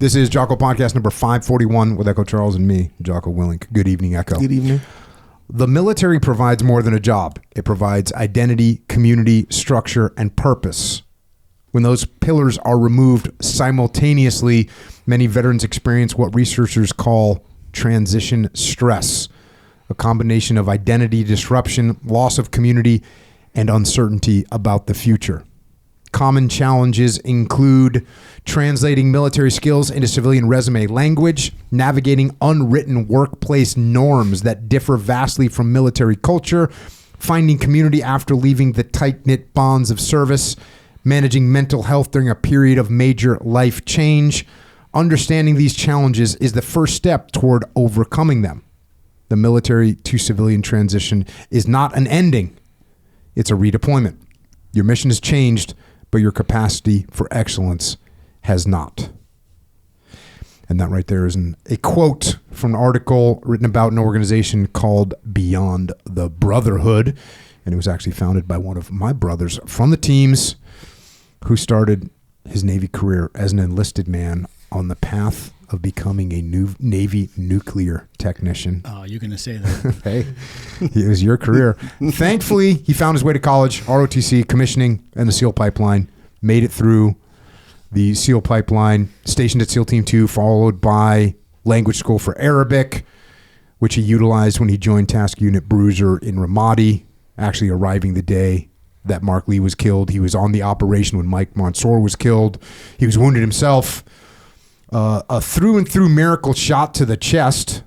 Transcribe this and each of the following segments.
This is Jocko Podcast number 541 with Echo Charles and me, Jocko Willink. Good evening, Echo. Good evening. The military provides more than a job. It provides identity, community, structure, and purpose. When those pillars are removed simultaneously, many veterans experience what researchers call transition stress, a combination of identity disruption, loss of community, and uncertainty about the future. Common challenges include translating military skills into civilian resume language, navigating unwritten workplace norms that differ vastly from military culture, finding community after leaving the tight-knit bonds of service, managing mental health during a period of major life change. Understanding these challenges is the first step toward overcoming them. The military to civilian transition is not an ending. It's a redeployment. Your mission has changed, but your capacity for excellence has not. And that right there is a quote from an article written about an organization called Beyond the Brotherhood. And it was actually founded by one of my brothers from the teams who started his Navy career as an enlisted man on the path of becoming a new Navy nuclear technician. Oh, you're going to say that. Hey, it was your career. Thankfully, he found his way to college, ROTC, commissioning, and the SEAL pipeline. Made it through the SEAL pipeline, stationed at SEAL Team 2, followed by language school for Arabic, which he utilized when he joined Task Unit Bruiser in Ramadi, actually arriving the day that Mark Lee was killed. He was on the operation when Mike Mansour was killed. He was wounded himself. A through and through miracle shot to the chest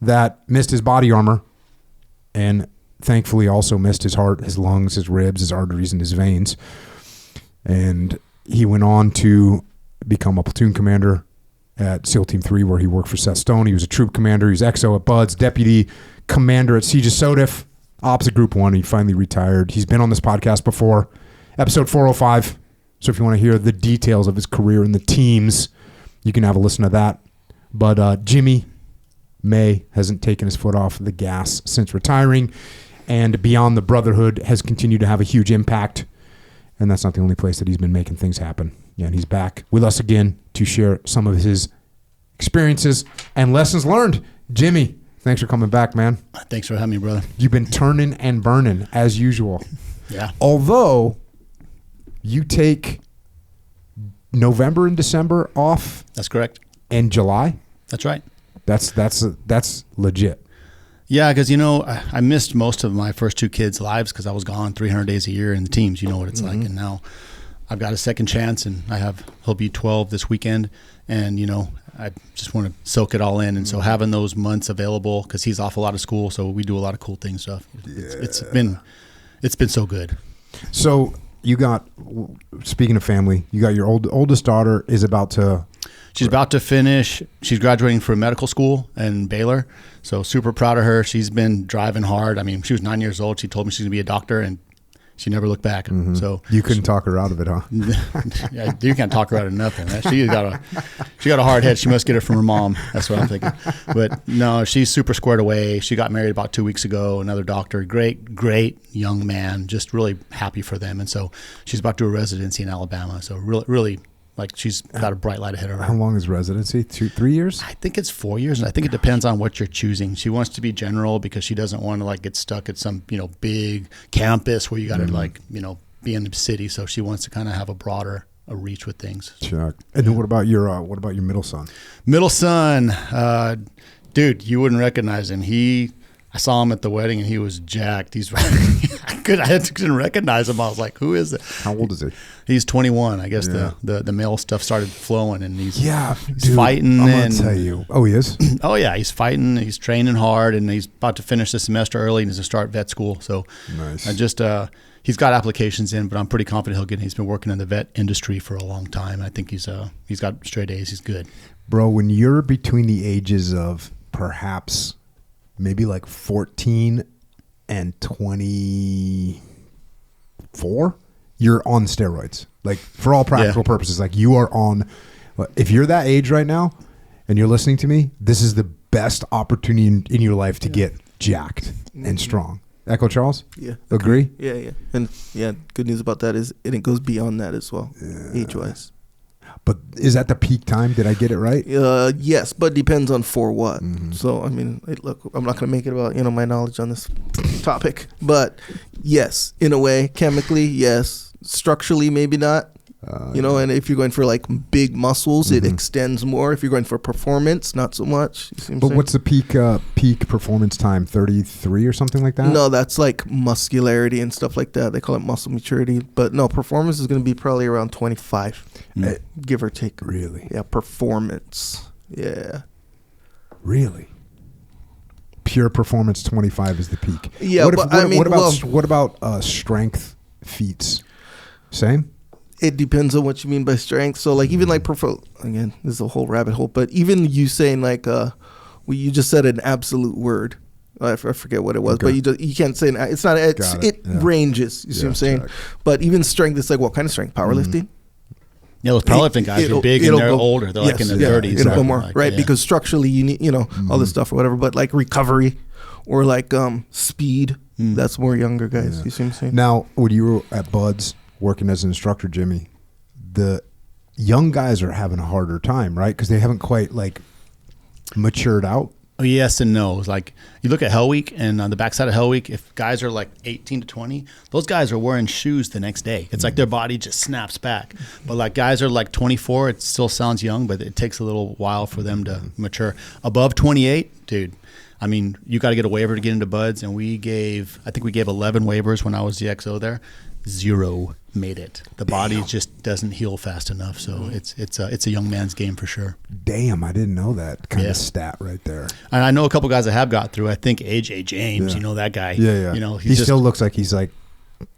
that missed his body armor and thankfully also missed his heart, his lungs, his ribs, his arteries, and his veins. And he went on to become a platoon commander at SEAL Team 3, where he worked for Seth Stone. He was a troop commander. He was XO at Buds, deputy commander at Siege of Sodif, ops at Group 1. He finally retired. He's been on this podcast before, episode 405. So if you want to hear the details of his career and the teams, you can have a listen to that. But Jimmy May hasn't taken his foot off the gas since retiring, and Beyond the Brotherhood has continued to have a huge impact. And that's not the only place that he's been making things happen. Yeah, and he's back with us again to share some of his experiences and lessons learned. Jimmy, thanks for coming back, man. Thanks for having me, brother. You've been turning and burning as usual. Yeah. Although you take November and December off. That's correct. And July. That's right. That's legit. Yeah, because, I missed most of my first two kids' lives because I was gone 300 days a year in the teams. You know what it's like. And now I've got a second chance, and he'll be 12 this weekend. And, I just want to soak it all in. And so having those months available, because he's off a lot of school, so we do a lot of cool things stuff. It's been so good. So you got, speaking of family, you got your oldest daughter is about to... She's about to finish. She's graduating from medical school in Baylor. So super proud of her. She's been driving hard. I mean, she was 9 years old. She told me she's going to be a doctor, and she never looked back. Mm-hmm. So you couldn't talk her out of it, huh? Yeah, you can't talk her out of nothing. She got a hard head. She must get it from her mom. That's what I'm thinking. But no, she's super squared away. She got married about 2 weeks ago. Another doctor, great young man. Just really happy for them. And so she's about to do a residency in Alabama. So really. Like, she's got a bright light ahead of her. How long is residency? 3 years? I think it's 4 years, and I think it depends on what you're choosing. She wants to be general because she doesn't want to get stuck at some big campus where you got to be in the city. So she wants to kind of have a broader reach with things. Chuck. And then what about your middle son? Middle son, dude, you wouldn't recognize him. I saw him at the wedding, and he was jacked. I couldn't recognize him. I was like, who is it? How old is he? He's 21. I guess the male stuff started flowing, and he's dude, fighting. I'm going to tell you. Oh, he is? Oh, yeah. He's fighting. He's training hard, and he's about to finish the semester early, and he's going to start vet school. So nice. He's got applications in, but I'm pretty confident he'll get in. He's been working in the vet industry for a long time. I think he's got straight A's. He's good. Bro, when you're between the ages of perhaps maybe 14 and 24, you're on steroids. For all practical purposes, you are on. If you're that age right now and you're listening to me, this is the best opportunity in your life to get jacked and strong. Echo Charles? Yeah. Agree? Yeah. And good news about that is it goes beyond that as well, age-wise. But is that the peak time? Did I get it right? Yes, but depends on for what. Mm-hmm. So, I mean, look, I'm not going to make it about, my knowledge on this topic. But yes, in a way, chemically, yes. Structurally, maybe not. And if you're going for like big muscles, it extends more. If you're going for performance, not so much. You see what I'm saying? What's the peak performance time? 33 or something like that? No, that's like muscularity and stuff like that. They call it muscle maturity. But no, performance is going to be probably around 25, give or take. Really? Yeah, performance. Yeah. Really? Pure performance 25 is the peak. Yeah, what about strength feats? Same? It depends on what you mean by strength. So like even like again, this is a whole rabbit hole, but even you saying like you just said an absolute word. I forget what it was, but you can't say it's not. It ranges. You see what I'm saying? Check. But even strength, it's like what kind of strength? Powerlifting. Yeah, those powerlifting guys are big and they're older. They're like in their 30s. It'll go more, right? Because structurally you need all this stuff or whatever. But like recovery or like speed, that's more younger guys. You see what I'm saying? Now, when you were at Bud's working as an instructor, Jimmy, the young guys are having a harder time, right? Because they haven't quite like matured out. Oh, yes and no. It's like you look at Hell Week, and on the backside of Hell Week, if guys are like 18 to 20, those guys are wearing shoes the next day. It's like their body just snaps back. But like guys are like 24, it still sounds young, but it takes a little while for them to mature. Above 28, dude, I mean, you got to get a waiver to get into Buds, and I think we gave 11 waivers when I was the XO there. 0 made it. The body just doesn't heal fast enough, so it's a young man's game for sure. Damn, I didn't know that kind of stat right there. And I know a couple guys that have got through. I think AJ James, you know that guy. Yeah. He still looks like he's like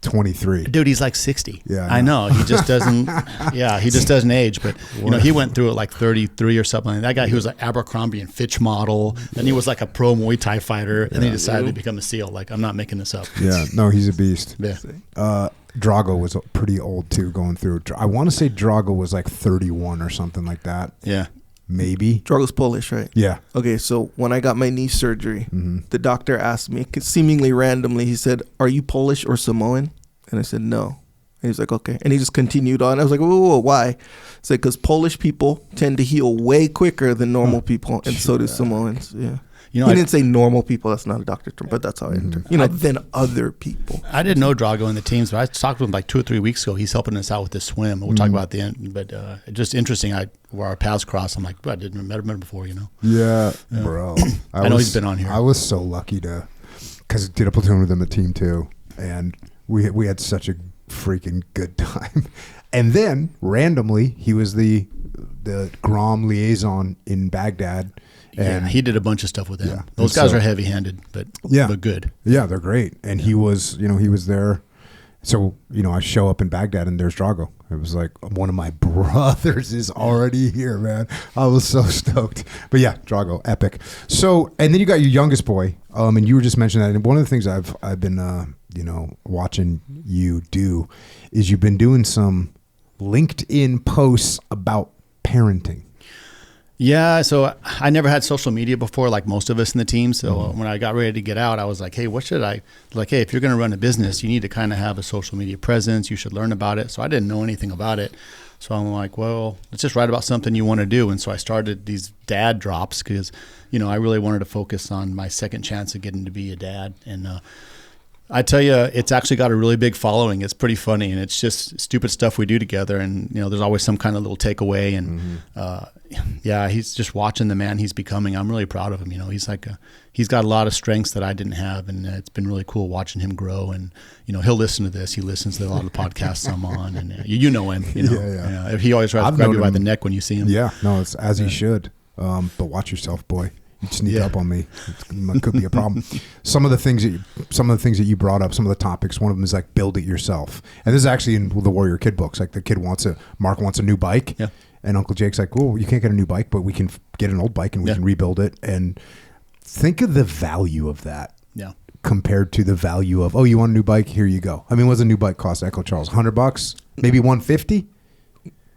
23. Dude, he's like 60. Yeah, I know. He just doesn't. He just doesn't age. But he went through it like 33 or something. That guy, he was like Abercrombie and Fitch model. Then he was like a pro Muay Thai fighter. And then he decided to become a SEAL. Like, I'm not making this up. Yeah, no, he's a beast. Yeah. Drago was pretty old too, going through. I want to say Drago was like 31 or something like that. Yeah. Maybe. Drago's Polish, right? Yeah. Okay, so when I got my knee surgery, the doctor asked me, seemingly randomly, he said, "Are you Polish or Samoan?" And I said, "No." And he was like, "Okay." And he just continued on. I was like, whoa, why? He said, "Because Polish people tend to heal way quicker than normal people, and so do Samoans." Yeah. He didn't say normal people. That's not a doctor term, but that's how I entered. Than other people. I didn't know Drago in the teams, but I talked to him like 2 or 3 weeks ago. He's helping us out with this swim. We'll talk about it at the end. But just interesting. Where our paths crossed, I'm like, I didn't met him before, Yeah, bro. I know he's been on here. I was so lucky because I did a platoon with him, a team too, and we had such a freaking good time. And then randomly, he was the Grom liaison in Baghdad. And he did a bunch of stuff with them. Yeah. Those guys are heavy-handed, but good. Yeah, they're great. And he was there. So, I show up in Baghdad and there's Drago. It was like, one of my brothers is already here, man. I was so stoked. But yeah, Drago, epic. So, and then you got your youngest boy, and you were just mentioning that. And one of the things I've been, watching you do is you've been doing some LinkedIn posts about parenting. Yeah, so I never had social media before, like most of us in the team. So when I got ready to get out, I was like, hey, what should I? Like, hey, if you're going to run a business, you need to kind of have a social media presence. You should learn about it. So I didn't know anything about it. So I'm like, well, let's just write about something you want to do. And so I started these dad drops because, I really wanted to focus on my second chance of getting to be a dad. And I tell you, it's actually got a really big following. It's pretty funny, and it's just stupid stuff we do together. And there's always some kind of little takeaway. And he's just watching the man he's becoming. I'm really proud of him. He's got a lot of strengths that I didn't have, and it's been really cool watching him grow. And he'll listen to this. He listens to a lot of the podcasts I'm on, and you know him. Yeah. He always tries to grab you by the neck when you see him. Yeah, no, it's as he should. But watch yourself, boy. You sneak up on me. It could be a problem. Some of the things that you brought up, some of the topics, one of them is like build it yourself. And this is actually in the Warrior Kid books. Like Mark wants a new bike. Yeah. And Uncle Jake's like, well, you can't get a new bike, but we can get an old bike and we can rebuild it. And think of the value of that. Yeah. Compared to the value of, you want a new bike? Here you go. I mean, what's a new bike cost, Echo Charles? $100? Maybe $150?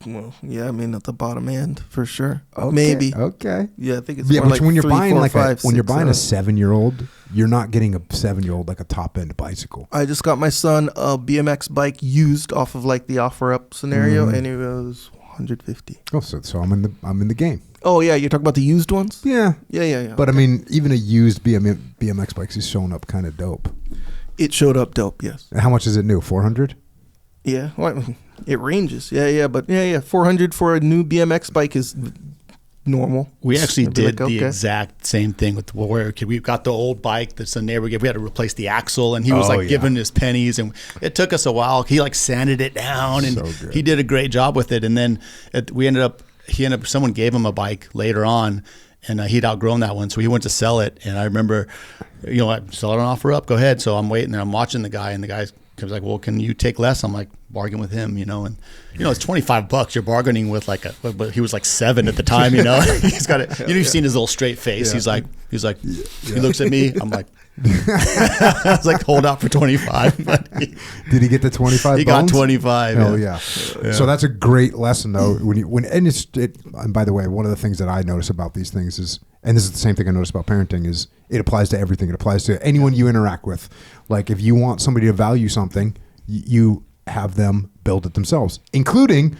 Well, yeah, I mean at the bottom end for sure. Okay, maybe. Okay. Yeah, I think it's more like when you're 3, buying 4, like 5, when you're 6, buying a 7. 7-year-old, you're not getting a 7-year-old like a top end bicycle. I just got my son a BMX bike used off of like the offer up scenario, and it was 150. Oh, so I'm in the game. Oh yeah, you're talking about the used ones? Yeah. Yeah. But I mean, even a used BMX bike is showing up kind of dope. It showed up dope, yes. How much is it new? 400? Yeah, well, it ranges. But 400 for a new BMX bike is normal. We actually I'd be did like, the okay. exact same thing with where we got the old bike that's a neighbor gave. We had to replace the axle, and he was giving his pennies, and it took us a while. He sanded it down, and So good. he did a great job with it. And then someone gave him a bike later on, and he'd outgrown that one, so he went to sell it. And I remember, I sell it on offer up, go ahead. So I'm waiting there, I'm watching the guy, and the guy comes like, well, can you take less? I'm like, bargain with him, and it's $25. You're bargaining with but he was like 7 at the time, He's got it. You've seen his little straight face. Yeah. He looks at me. I'm like, I was like, hold out for 25. Did he get the 25? He bones? got 25. Oh yeah. So that's a great lesson though. And by the way, one of the things that I notice about these things is, and this is the same thing I notice about parenting, is it applies to everything. It applies to anyone you interact with. Like if you want somebody to value something, you have them build it themselves, including,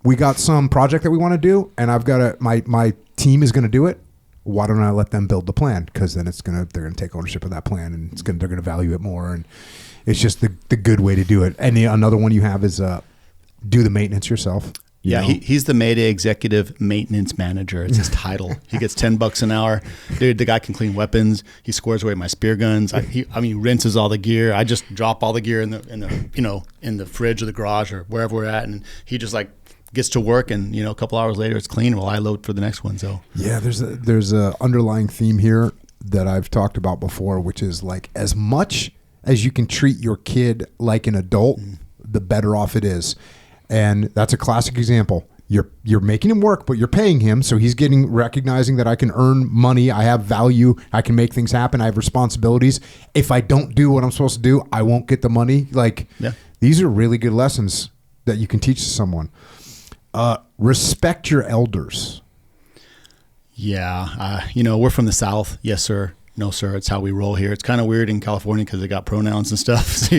we got some project that we want to do, and I've got my team is going to do it. Why don't I let them build the plan? Because then they're going to take ownership of that plan, and they're going to value it more. And it's just the good way to do it. And another one you have is do the maintenance yourself. Yeah, he's the Mayday Executive Maintenance Manager. It's his title. He gets $10 an hour. Dude, the guy can clean weapons. He squares away my spear guns. He rinses all the gear. I just drop all the gear in the fridge or the garage or wherever we're at, and he just gets to work, and a couple hours later it's clean while I load for the next one. So yeah, there's a underlying theme here that I've talked about before, which is like as much as you can treat your kid like an adult, the better off it is. And that's a classic example. You're making him work, but you're paying him, so he's recognizing that I can earn money, I have value, I can make things happen, I have responsibilities. If I don't do what I'm supposed to do, I won't get the money. These are really good lessons that you can teach to someone. Respect your elders. Yeah, we're from the South. Yes, sir. No, sir. It's how we roll here. It's kind of weird in California because they got pronouns and stuff. So,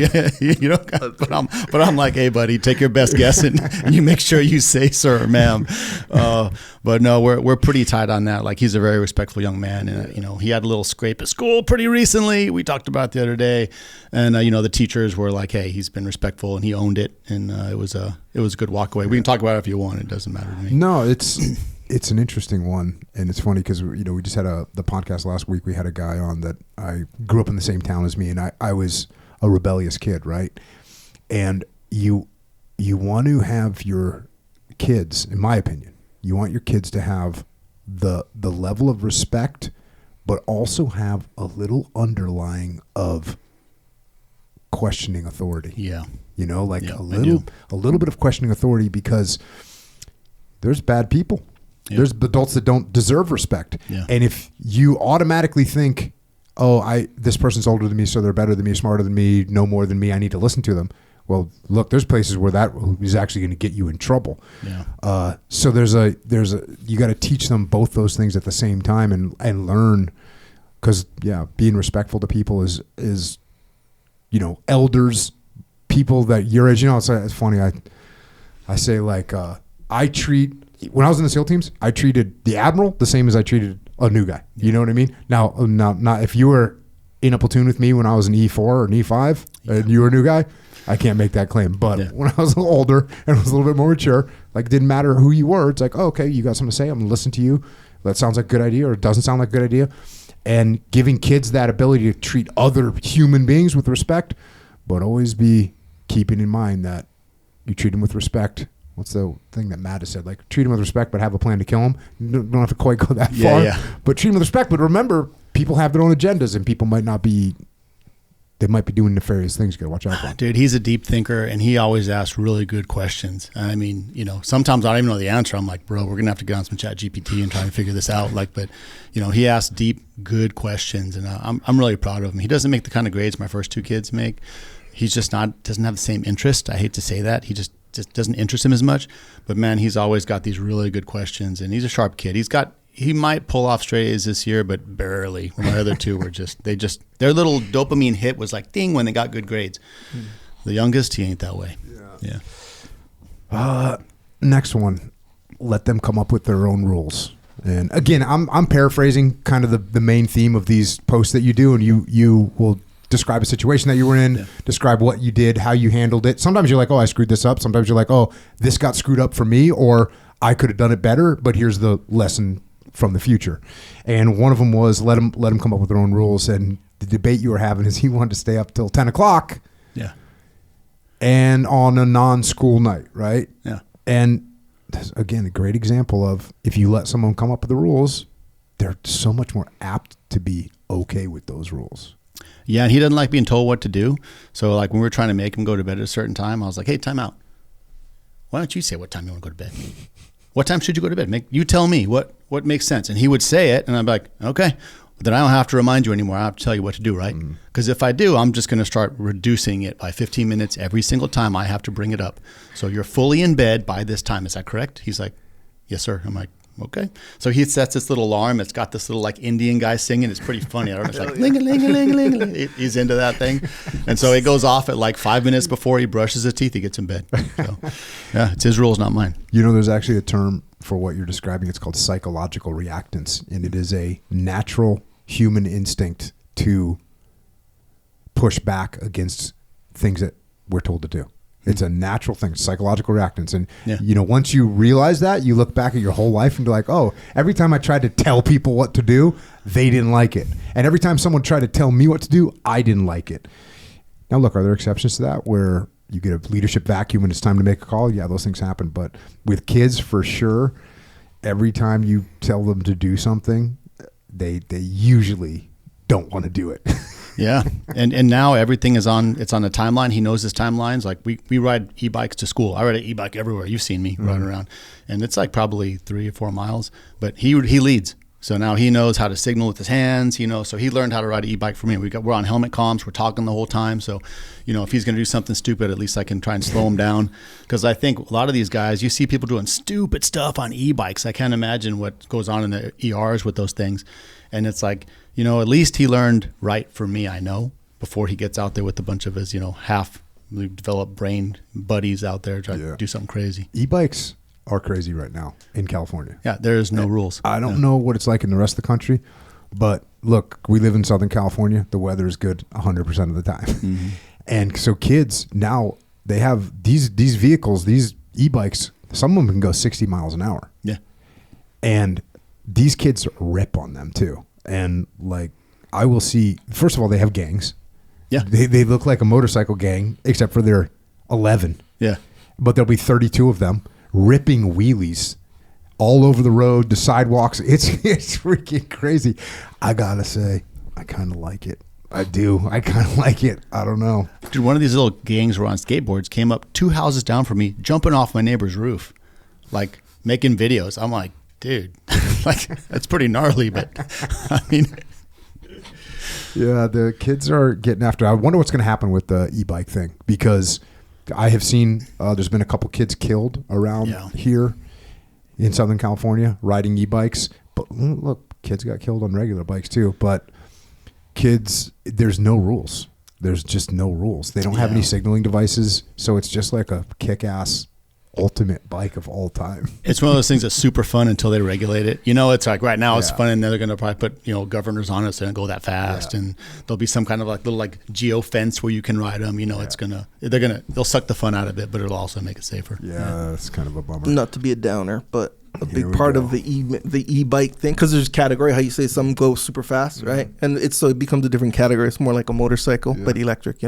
but I'm like, hey, buddy, take your best guess and you make sure you say sir or ma'am. But no, we're pretty tight on that. Like, he's a very respectful young man, and he had a little scrape at school pretty recently. We talked about it the other day, and the teachers were like, hey, he's been respectful, and he owned it, and it was a good walk away. We can talk about it if you want. It doesn't matter to me. No, it's an interesting one, and it's funny because we just had the podcast last week. We had a guy on that I grew up in the same town as me, and I was a rebellious kid, right? And you want to have your kids, in my opinion, you want your kids to have the level of respect, but also have a little underlying of questioning authority. Yeah, a little bit of questioning authority, because there's bad people. Yeah. There's adults that don't deserve respect. Yeah. And if you automatically think, this person's older than me, so they're better than me, smarter than me, know more than me, I need to listen to them. Well, look, there's places where that is actually going to get you in trouble. Yeah. So you got to teach them both those things at the same time and learn, because being respectful to people is elders, people that your age. It's funny. I say when I was in the SEAL teams, I treated the admiral the same as I treated a new guy. You know what I mean? Now, not if you were in a platoon with me when I was an E4 or an E5 and you were a new guy, I can't make that claim. But when I was a little older and was a little bit more mature, it didn't matter who you were. It's like, okay, you got something to say, I'm going to listen to you. That sounds like a good idea, or it doesn't sound like a good idea. And giving kids that ability to treat other human beings with respect, but always be keeping in mind that you treat them with respect. What's the thing that Matt has said? Treat him with respect, but have a plan to kill him. You don't have to quite go that far. Yeah. But treat him with respect. But remember, people have their own agendas, and people might be doing nefarious things. You got to watch out for. Dude, he's a deep thinker, and he always asks really good questions. I mean, sometimes I don't even know the answer. I'm like, bro, we're going to have to get on some chat GPT and try and figure this out. But he asks deep, good questions, and I'm really proud of him. He doesn't make the kind of grades my first 2 kids make. He's just doesn't have the same interest. I hate to say that. He just doesn't interest him as much, but man, he's always got these really good questions, and he's a sharp kid. He might pull off straight A's this year, but barely. My other 2 were their little dopamine hit was like ding when they got good grades. The youngest, he ain't that way. Yeah. Next one, let them come up with their own rules. And again, I'm paraphrasing kind of the main theme of these posts that you do, and you will describe a situation that you were in, describe what you did, how you handled it. Sometimes you're like, oh, I screwed this up. Sometimes you're like, oh, this got screwed up for me, or I could have done it better, but here's the lesson from the future. And one of them was let them come up with their own rules. And the debate you were having is he wanted to stay up till 10 o'clock. Yeah. And on a non-school night, right? Yeah. And that's, again, a great example of if you let someone come up with the rules, they're so much more apt to be okay with those rules. Yeah, and he doesn't like being told what to do. So like when we were trying to make him go to bed at a certain time, I was like, hey, time out. Why don't you say what time you want to go to bed? What time should you go to bed? You tell me what makes sense. And he would say it, and I'd be like, okay, then I don't have to remind you anymore. I have to tell you what to do, right? Because if I do, I'm just going to start reducing it by 15 minutes every single time I have to bring it up. So you're fully in bed by this time. Is that correct? He's like, yes, sir. I'm like, okay. So he sets this little alarm. It's got this little like Indian guy singing. It's pretty funny. I don't know. It's like ling-a-ling-a-ling-a-ling. He's into that thing. And so it goes off at like 5 minutes before he brushes his teeth. He gets in bed. So yeah, it's his rules, not mine. You know, there's actually a term for what you're describing. It's called psychological reactance. And it is a natural human instinct to push back against things that we're told to do. It's a natural thing, psychological reactance. And, you know, once you realize that, you look back at your whole life and be like, oh, every time I tried to tell people what to do, they didn't like it. And every time someone tried to tell me what to do, I didn't like it. Now, look, are there exceptions to that where you get a leadership vacuum and it's time to make a call? Yeah, those things happen. But with kids, for sure, every time you tell them to do something, they usually don't want to do it. Yeah. And now everything it's on a timeline. He knows his timelines. Like we ride e-bikes to school. I ride an e-bike everywhere. You've seen me riding around. And it's like probably 3 or 4 miles, but he leads. So now he knows how to signal with his hands, so he learned how to ride an e-bike for me. We're on helmet comms. We're talking the whole time. So, if he's going to do something stupid, at least I can try and slow him down. Because I think a lot of these guys, you see people doing stupid stuff on e-bikes. I can't imagine what goes on in the ERs with those things. And it's like, at least he learned right for me, I know, before he gets out there with a bunch of his, half developed brain buddies out there trying to do something crazy. E-bikes are crazy right now in California. Yeah, there's no rules. I don't know what it's like in the rest of the country, but look, we live in Southern California. The weather is good 100% of the time. Mm-hmm. And so kids now, they have these vehicles, these e-bikes, some of them can go 60 miles an hour. Yeah. And these kids rip on them too. And like, I will see, first of all, they have gangs. Yeah. They look like a motorcycle gang, except for they're 11. Yeah. But there'll be 32 of them ripping wheelies all over the road, the sidewalks. It's freaking crazy. I gotta say, I kind of like it. I do. I kind of like it. I don't know. Dude, one of these little gangs were on skateboards, came up 2 houses down from me, jumping off my neighbor's roof, like making videos. I'm like, dude, like that's pretty gnarly, but I mean. Yeah, the kids are getting after it. I wonder what's going to happen with the e-bike thing, because I have seen there's been a couple kids killed around here in Southern California riding e-bikes. But look, kids got killed on regular bikes too. But kids, there's no rules. There's just no rules. They don't have any signaling devices. So it's just like a kick-ass ultimate bike of all time. It's one of those things that's super fun until they regulate it. It's like right now it's fun, and then they're going to probably put governors on it so they don't go that fast, and there'll be some kind of like little like geo fence where you can ride them. They'll suck the fun out of it, but it'll also make it safer. Yeah, it's kind of a bummer. Not to be a downer, but a big part of the e-bike thing, because there's a category, how you say some go super fast, right? And it becomes a different category. It's more like a motorcycle, but electric,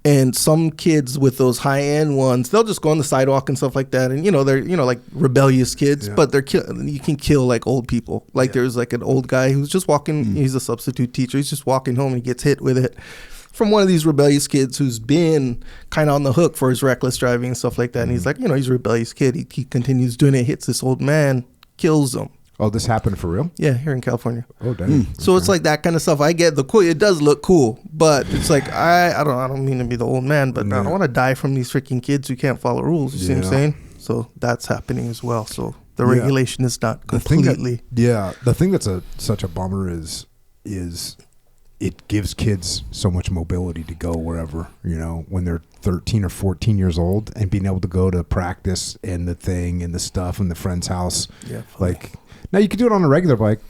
And some kids with those high-end ones, they'll just go on the sidewalk and stuff like that. And, they're, like rebellious kids, but you can kill like old people. Like there's like an old guy who's just walking. He's a substitute teacher. He's just walking home and he gets hit with it from one of these rebellious kids who's been kind of on the hook for his reckless driving and stuff like that. And he's like, he's a rebellious kid. He continues doing it, hits this old man, kills him. Oh, this happened for real? Yeah, here in California. Oh, dang. So it's like that kind of stuff. I get the cool. It does look cool, but it's like I don't mean to be the old man, but I don't want to die from these freaking kids who can't follow rules. You see what I'm saying? So that's happening as well. So the regulation is not completely. The thing that's such a bummer is it gives kids so much mobility to go wherever, when they're 13 or 14 years old and being able to go to practice and the thing and the stuff and the friend's house. Yeah. Like, now you could do it on a regular bike.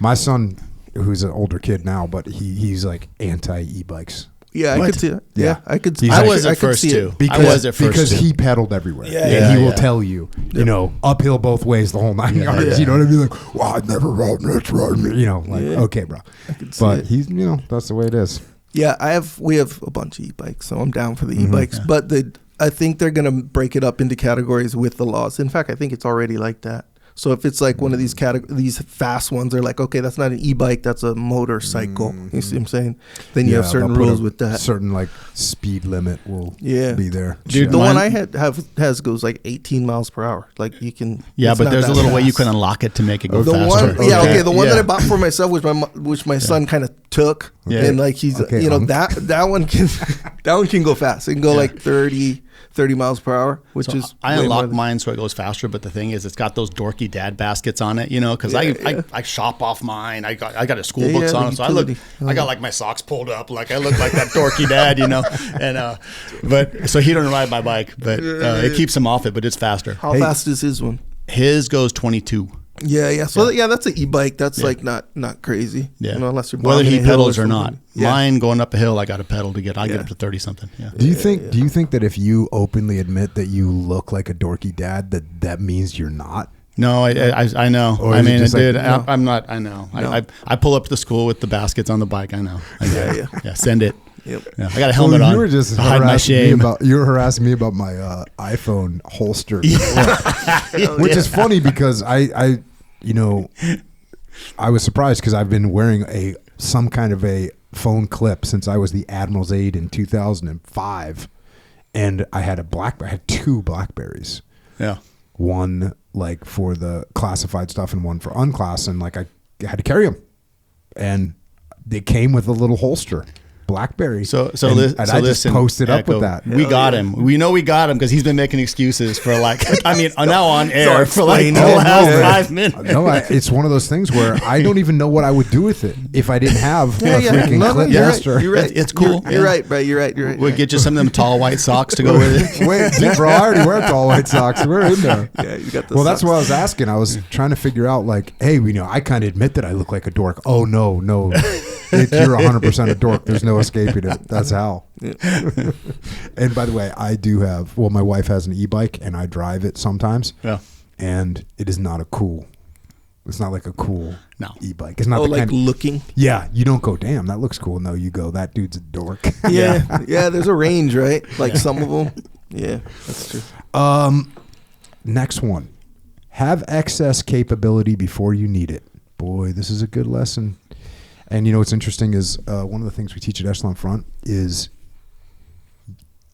My son, who's an older kid now, but he's like anti e-bikes. Yeah, I could see it. Yeah. Yeah, I could. He's I like- was I at could first see too. it. Because, I was at first because too. he pedaled everywhere. Yeah, and he yeah, will yeah. tell you, you know, uphill both ways the whole 9 yards. Yeah. You know what I mean? Like, well, I'd never rode this road. You know, like, Yeah. okay, bro. see But it. he's, you know, that's the way it is. Yeah, we have a bunch of e-bikes, so I'm down for the Mm-hmm. e-bikes. But I think they're gonna break it up into categories with the laws. In fact, I think it's already like that. So if it's like one of these these fast ones, they're like, okay, that's not an e-bike, that's a motorcycle. You see what I'm saying? Then you have certain they'll put rules a with that. Certain like speed limit will Yeah. be there. Dude, The mine- one I has goes like 18 miles per hour. Like you can. Yeah, it's but not there's a that little way you fast. can unlock it to make it go The faster. one, the one that Yeah. I bought for myself, which my son kind of took, Yeah. and like he's, Okay, you know, Unc. that one can, that one can go fast. It can go like 30 miles per hour, which So is I way more unlock than- mine so it goes faster, but the thing is, it's got those dorky dad baskets on it, you know, because I shop off mine. I got a school Yeah, books yeah, on the it, so I look, utility. I got like my socks pulled up, like I look like that dorky dad, you know, and but so he don't ride my bike, but it keeps him off it, but it's faster. How fast is his one? His goes 22. Yeah. So yeah, that's an e-bike. That's like not crazy. Yeah, You know, unless you're whether bombing he a hill pedals or something. not. Yeah. Mine going up a hill, I got to pedal to get. I get Yeah. up to 30 something. Yeah. Do you think that if you openly admit that you look like a dorky dad, that means you're not? No, I know. Or I is it mean, just like- dude, No. I'm not. I know. No. I pull up to the school with the baskets on the bike. I know. Yeah. Send it. Yep. Yeah, I got a helmet on. You were just to hide my harassing me shame. about. You were harassing me about my iPhone holster, which is funny because I you know, I was surprised because I've been wearing some kind of a phone clip since I was the Admiral's aide in 2005, and I had I had two Blackberries. Yeah. One like for the classified stuff and one for unclass, and like I had to carry them, and they came with a little holster. BlackBerry. So and I I just posted up with Echo, that. We got him. We know we got him because he's been making excuses for like, I mean, now on air for like the explaining it. last Yeah. 5 minutes. No, it's one of those things where I don't even know what I would do with it if I didn't have a freaking No, clip you're right. master. You're right. It's cool. You're Yeah. right, bro. You're right. We'll get you some of them tall white socks to go with it. Wait, dude, bro, I already wear tall white socks. We're in there. Yeah, you got the Well, that's socks. what I was asking. I was trying to figure out, like, hey, you know, I kind of admit that I look like a dork. Oh, no. You're 100% a dork. There's no escaping it. That's how. And by the way, I do have, my wife has an e-bike and I drive it sometimes. Yeah. And it is not it's not like a cool No. e-bike. It's not Oh, the like kind looking. yeah, you don't go, damn, that looks cool. No, you go, that dude's a dork. Yeah. There's a range, right? Like some of them. Yeah, that's true. Next one. Have excess capability before you need it. Boy, this is a good lesson. And you know what's interesting is one of the things we teach at Echelon Front is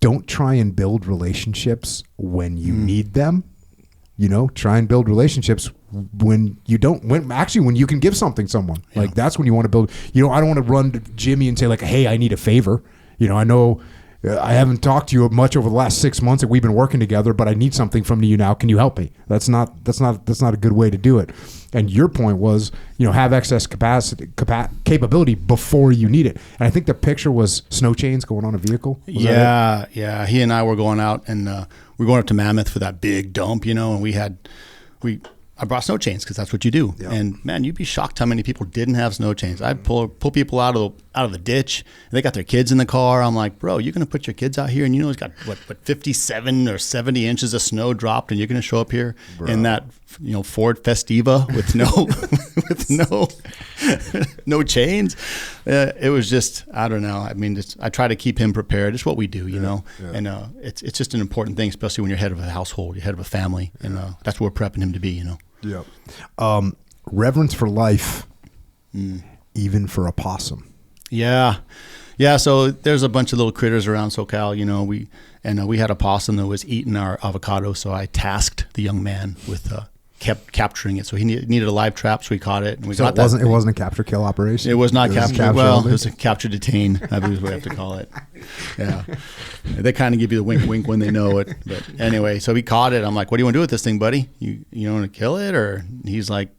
don't try and build relationships when you need them. You know, try and build relationships when you don't. When you can give something to someone, like that's when you want to build. You know, I don't want to run to Jimmy and say like, "Hey, I need a favor." You know, I know I haven't talked to you much over the last 6 months that we've been working together, but I need something from you now. Can you help me? That's not a good way to do it. And your point was, you know, have excess capability before you need it. And I think the picture was snow chains going on a vehicle. Was that it? Yeah. He and I were going out and we were going up to Mammoth for that big dump, you know, and I brought snow chains because that's what you do. Yeah. And man, you'd be shocked how many people didn't have snow chains. I'd pull people out of the ditch. And they got their kids in the car. I'm like, bro, you're gonna put your kids out here, and you know it's got what 57 or 70 inches of snow dropped, and you're gonna show up here in that Ford Festiva with no chains. It was just, I don't know. I mean, I try to keep him prepared. It's what we do, you know. Yeah. And it's just an important thing, especially when you're head of a household, you're head of a family, and that's what we're prepping him to be, you know. Yeah. Reverence for life, even for a possum. Yeah. So there's a bunch of little critters around SoCal, you know. We had a possum that was eating our avocado, so I tasked the young man with kept capturing it. So he needed a live trap, so we caught it, and we got that. It wasn't a capture kill operation. It was not capture. Well, only? it was a capture detain. I believe is what we have to call it. Yeah, they kind of give you the wink, wink when they know it. But anyway, so we caught it. I'm like, "What do you want to do with this thing, buddy? You want to kill it?" Or he's like,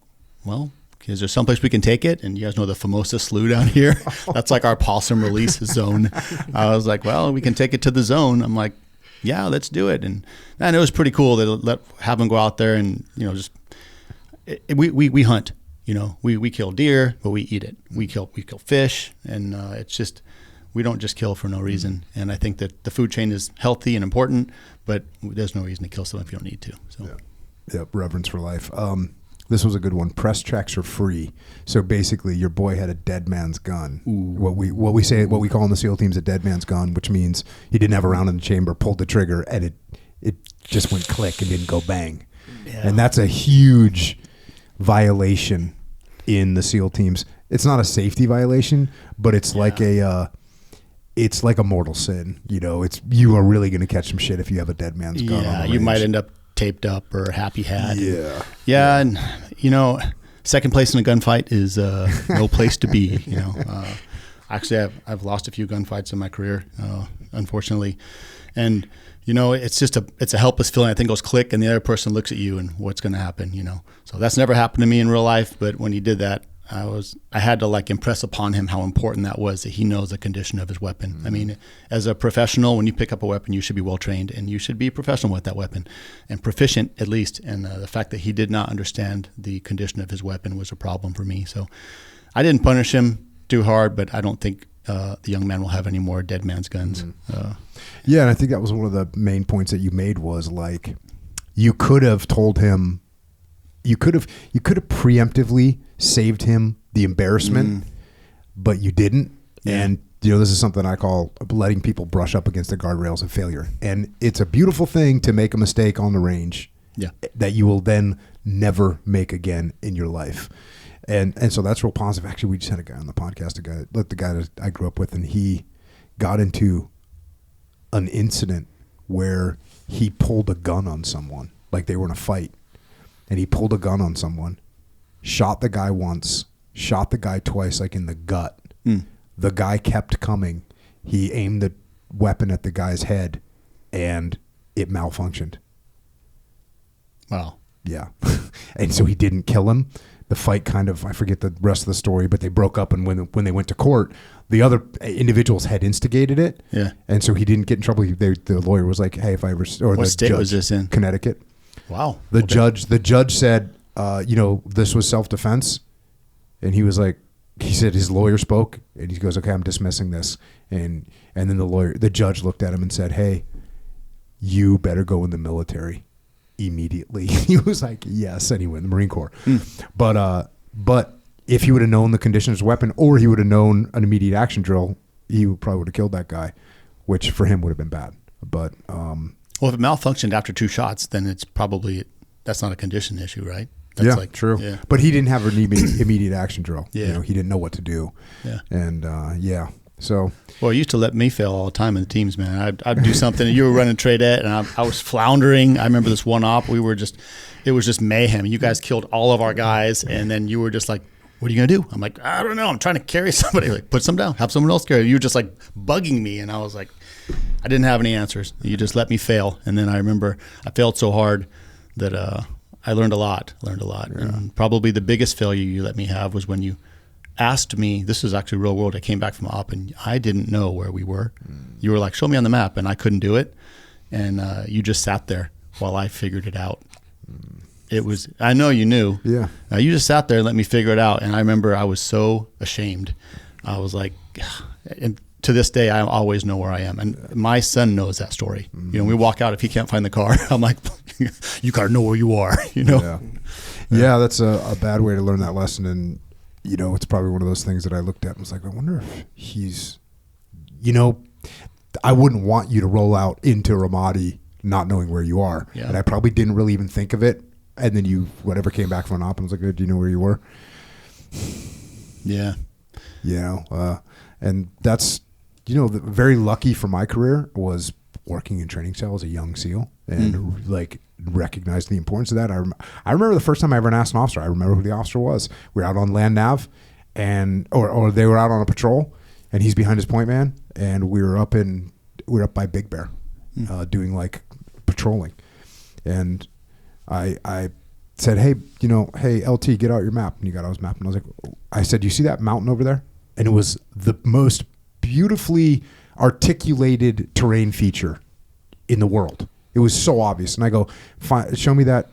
"Well, is there someplace we can take it? And you guys know the Famosa Slough down here? That's like our possum release zone. I was like, well, we can take it to the zone. I'm like, yeah, let's do it. And it was pretty cool to have them go out there and, just we hunt. We kill deer, but we eat it. We kill fish, and it's just, we don't just kill for no reason. And I think that the food chain is healthy and important, but there's no reason to kill someone if you don't need to. So, yeah, reverence for life. This was a good one. Press checks are free. So basically, your boy had a dead man's gun. Ooh. What we call in the SEAL teams a dead man's gun, which means he didn't have a round in the chamber, pulled the trigger, and it just went click and didn't go bang. Yeah. And that's a huge violation in the SEAL teams. It's not a safety violation, but it's like it's like a mortal sin. You are really going to catch some shit if you have a dead man's gun. Yeah, on the you range. might end up taped up or happy hat. Yeah. And second place in a gunfight is no place to be. Actually, I've lost a few gunfights in my career, unfortunately, and it's a helpless feeling. I think goes click, and the other person looks at you, and what's going to happen? So that's never happened to me in real life. But when he did that, I had to impress upon him how important that was, that he knows the condition of his weapon. Mm-hmm. I mean, as a professional, when you pick up a weapon, you should be well trained, and you should be professional with that weapon, and proficient at least. And the fact that he did not understand the condition of his weapon was a problem for me. So I didn't punish him too hard, but I don't think the young man will have any more dead man's guns. Mm-hmm. Yeah, and I think that was one of the main points that you made was you could have told him, you could have preemptively saved him the embarrassment, but you didn't. Yeah. And this is something I call letting people brush up against the guardrails of failure. And it's a beautiful thing to make a mistake on the range that you will then never make again in your life. And so that's real positive. Actually, we just had a guy on the podcast, the guy that I grew up with, and he got into an incident where he pulled a gun on someone, like they were in a fight, and he pulled a gun on someone, shot the guy once, shot the guy twice, like in the gut. The guy kept coming. He aimed the weapon at the guy's head, and it malfunctioned. Wow. Yeah. And so he didn't kill him. The fight I forget the rest of the story, but they broke up, and when they went to court, the other individuals had instigated it. Yeah. And so he didn't get in trouble. The lawyer was like, hey, if I ever... Or what state was this in? Connecticut. Wow. The judge said, this was self-defense. And he was like, he said his lawyer spoke, and he goes, okay, I'm dismissing this. And then the judge looked at him and said, hey, you better go in the military immediately. He was like, yes, anyway, in the Marine Corps. But if he would have known the condition of his weapon, or he would have known an immediate action drill, he probably would have killed that guy, which for him would have been bad. But well, if it malfunctioned after 2 shots, then that's not a condition issue, right? That's true. Yeah. But he didn't have an immediate action drill. Yeah. He didn't know what to do. Yeah. And so. Well, you used to let me fail all the time in the teams, man. I'd do something, and you were running Tradette, and I was floundering. I remember this one op. It was just mayhem. You guys killed all of our guys, and then you were just like, what are you going to do? I'm like, I don't know. I'm trying to carry somebody. Like, put some down. Have someone else carry. You were just like bugging me, and I was like, I didn't have any answers. You just let me fail. And then I remember I failed so hard that I learned a lot. Yeah. And probably the biggest failure you let me have was when you asked me, this is actually real world. I came back from op, and I didn't know where we were. You were like, show me on the map, and I couldn't do it. And you just sat there while I figured it out. It was, I know you knew. Yeah. You just sat there and let me figure it out. And I remember I was so ashamed. I was like, and to this day, I always know where I am. And my son knows that story. We walk out, if he can't find the car, I'm like, you got to know where you are, Yeah, that's a bad way to learn that lesson. And, it's probably one of those things that I looked at and was like, I wonder if he's, I wouldn't want you to roll out into Ramadi not knowing where you are. Yeah. And I probably didn't really even think of it. And then whatever came back from an op and was like, do you know where you were? Yeah. And that's, very lucky for my career was working in training cell as a young SEAL and recognized the importance of that. I remember the first time I ever asked an officer. I remember who the officer was. We were out on land nav, or they were out on a patrol, and he's behind his point man, and we were up by Big Bear, doing patrolling, and I said, hey, hey, LT, get out your map. And he got out his map. And I said, you see that mountain over there? And it was the most beautifully articulated terrain feature in the world. It was so obvious. And I go, show me that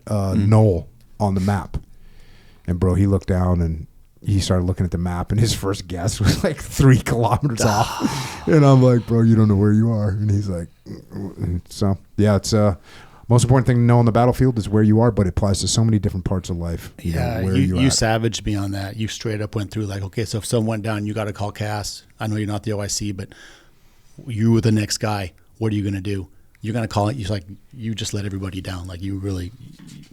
knoll on the map. And bro, he looked down and he started looking at the map, and his first guess was like 3 kilometers off. And I'm like, bro, you don't know where you are. And he's like, so yeah, it's most important thing to know on the battlefield is where you are, but it applies to so many different parts of life. Yeah, you savaged me on that. You straight up went through like, okay, so if someone went down, you got to call Cass. I know you're not the OIC, but you were the next guy. What are you going to do? You're going to call it. You just let everybody down. Like you really,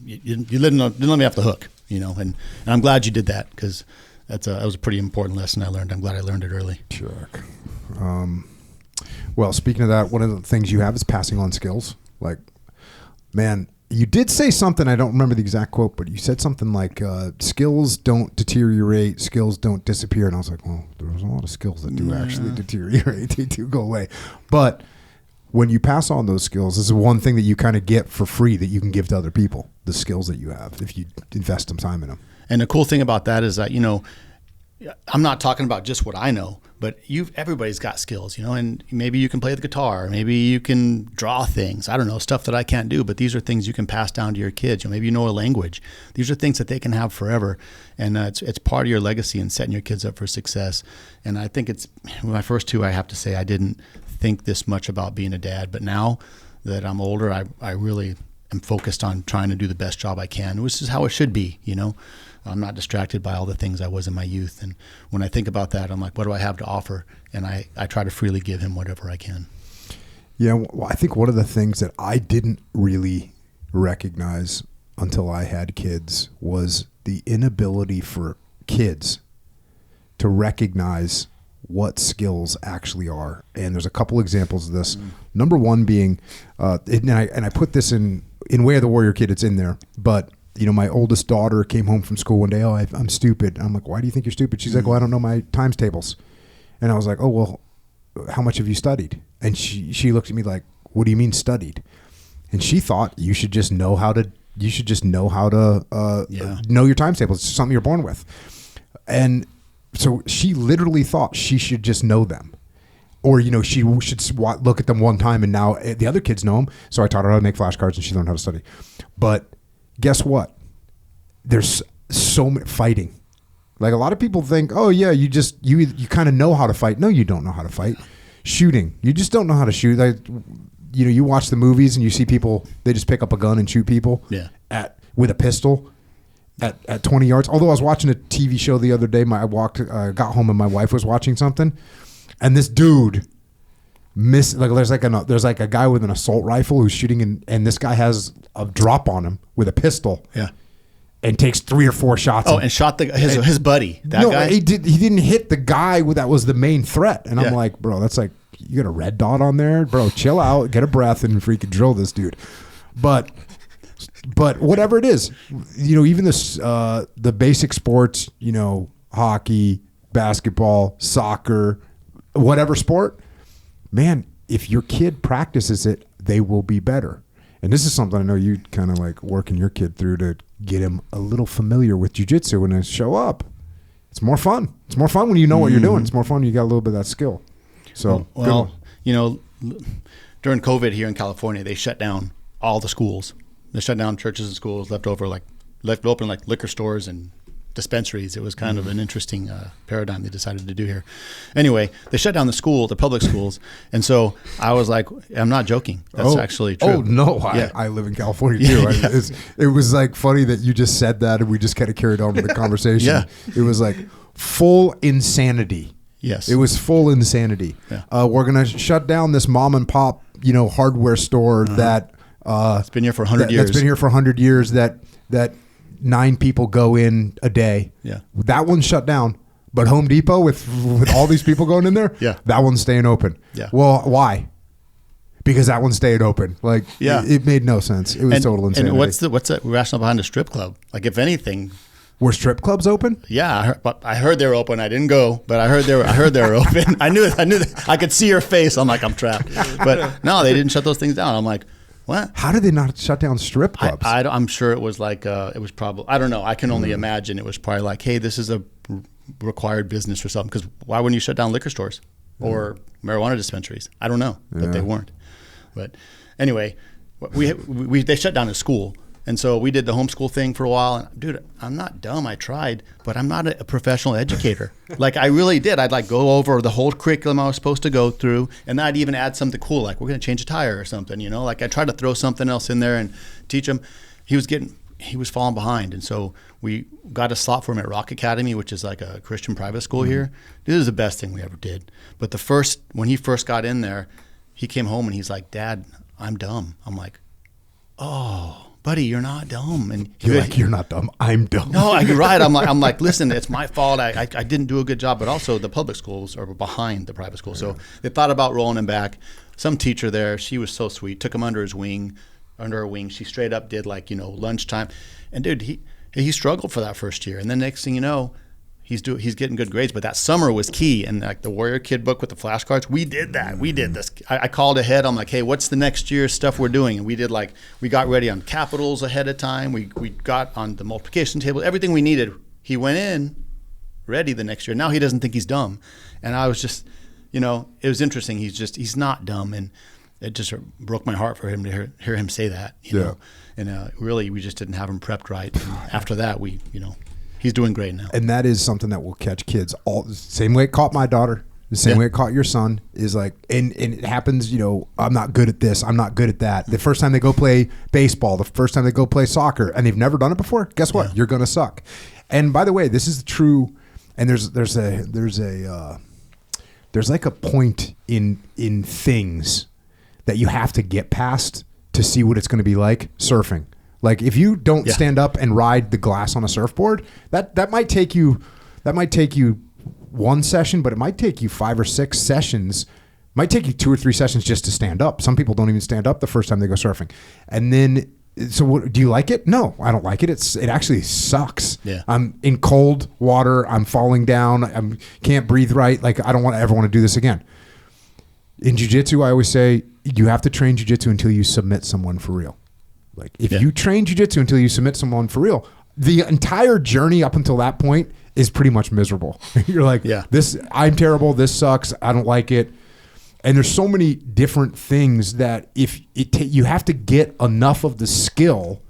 you didn't let me off the hook, and I'm glad you did that, because that was a pretty important lesson I learned. I'm glad I learned it early. Sure. Well, speaking of that, one of the things you have is passing on skills. Like, man, you did say something, I don't remember the exact quote, but you said something like, skills don't deteriorate, skills don't disappear. And I was like, well, there's a lot of skills that do actually deteriorate. They do go away. But when you pass on those skills, this is one thing that you kind of get for free that you can give to other people, the skills that you have, if you invest some time in them. And the cool thing about that is that, I'm not talking about just what I know, but everybody's got skills, and maybe you can play the guitar, maybe you can draw things. I don't know, stuff that I can't do, but these are things you can pass down to your kids. Maybe you know a language. These are things that they can have forever, and it's part of your legacy and setting your kids up for success. And I think it's my first two. I have to say I didn't think this much about being a dad, but now that I'm older, I really am focused on trying to do the best job I can, which is how it should be. I'm not distracted by all the things I was in my youth. And when I think about that, I'm like, what do I have to offer? And I try to freely give him whatever I can. Yeah, well, I think one of the things that I didn't really recognize until I had kids was the inability for kids to recognize what skills actually are. And there's a couple examples of this. Number one being, and I put this in Way of the Warrior Kid, it's in there, but my oldest daughter came home from school one day. Oh, I'm stupid. I'm like, why do you think you're stupid? She's like, well, I don't know my times tables. And I was like, oh, well, how much have you studied? And she looked at me like, what do you mean studied? And she thought you should just know how to know your times tables. It's something you're born with. And so she literally thought she should just know them. Or, she should look at them one time, and now the other kids know them. So I taught her how to make flashcards, and she learned how to study. But guess what? There's so much fighting. Like, a lot of people think, oh yeah, you kind of know how to fight. No, you don't know how to fight. Shooting, you just don't know how to shoot. Like, you watch the movies and you see people, they just pick up a gun and shoot people with a pistol at 20 yards. Although I was watching a TV show the other day, got home and my wife was watching something, and this dude there's like a guy with an assault rifle who's shooting, and this guy has a drop on him with a pistol. Yeah. And takes 3 or 4 shots. Oh, and shot his buddy. That guy? He didn't hit the guy that was the main threat. And I'm like, bro, that's like, you got a red dot on there? Bro, chill out, get a breath, and freaking drill this dude. But whatever it is, even this the basic sports, hockey, basketball, soccer, whatever sport, man, if your kid practices it, they will be better. And this is something I know you kind of like working your kid through to get him a little familiar with jiu-jitsu when they show up. It's more fun. It's more fun when you know what you're doing. It's more fun when you got a little bit of that skill. So, during COVID here in California, they shut down all the schools. They shut down churches and schools, left open like liquor stores and dispensaries. It was kind of an interesting paradigm they decided to do here. Anyway, they shut down the public schools. And so I was like, I'm not joking. That's actually true. Oh, no. I live in California too. It was like funny that you just said that and we just kind of carried on with the conversation. Yeah. It was like full insanity. Yes. It was full insanity. Yeah. We're going to shut down this mom and pop, hardware store that it's been here for 100 years. That's been here for 100 years that 9 people go in a day. Yeah. That one's shut down. But Home Depot with all these people going in there, that one's staying open. Yeah. Well, why? Because that one's staying open. Like, it made no sense. It was total insanity. And what's the rationale behind a strip club? Like, if anything, were strip clubs open? Yeah, I heard they were open. I didn't go, but I heard they were open. I knew that. I could see your face. I'm like, I'm trapped. But no, they didn't shut those things down. I'm like, What? How did they not shut down strip clubs? I'm sure it was like, it was probably, I don't know. I can only imagine it was probably like, hey, this is a required business or something. Because why wouldn't you shut down liquor stores or marijuana dispensaries? I don't know, but they weren't. But anyway, they shut down a school. And so we did the homeschool thing for a while. And dude, I'm not dumb. I tried, but I'm not a professional educator. Like I really did. I'd like go over the whole curriculum I was supposed to go through. And I'd even add something cool. Like we're going to change a tire or something, like I tried to throw something else in there and teach him. He was falling behind. And so we got a slot for him at Rock Academy, which is like a Christian private school here. This is the best thing we ever did. But when he first got in there, he came home and he's like, Dad, I'm dumb. I'm like, oh, buddy, you're not dumb. And you're not dumb. I'm dumb. No, you're right. I'm like, listen, it's my fault. I didn't do a good job. But also the public schools are behind the private school. So they thought about rolling him back. Some teacher there, she was so sweet, took him under her wing. She straight up did like, lunchtime. And dude, he struggled for that first year. And then next thing you know, he's getting good grades. But that summer was key. And like the Warrior Kid book with the flashcards, we did that. We did this. I called ahead. I'm like, hey, what's the next year's stuff we're doing? And we got ready on capitals ahead of time. We got on the multiplication table, everything we needed. He went in ready the next year. Now he doesn't think he's dumb. And I was just, it was interesting. He's not dumb. And it just broke my heart for him to hear him say that, you know. And really, we just didn't have him prepped right. And after that, he's doing great now. And that is something that will catch kids all the same way it caught my daughter, the same way it caught your son is like, and it happens, I'm not good at this. I'm not good at that. The first time they go play baseball, the first time they go play soccer and they've never done it before, guess what? You're going to suck. And by the way, this is true. And there's like a point in things that you have to get past to see what it's going to be like surfing. Like if you don't stand up and ride the glass on a surfboard, that might take you one session, but it might take you 5 or 6 sessions. Might take you 2 or 3 sessions just to stand up. Some people don't even stand up the first time they go surfing. And then, do you like it? No, I don't like it. It actually sucks. Yeah. I'm in cold water. I'm falling down. I can't breathe right. Like I don't ever want to do this again. In jiu-jitsu, I always say you have to train jiu-jitsu until you submit someone for real. Like if you train jiu-jitsu until you submit someone for real, the entire journey up until that point is pretty much miserable. You're like, I'm terrible. This sucks. I don't like it. And there's so many different things that you have to get enough of the skill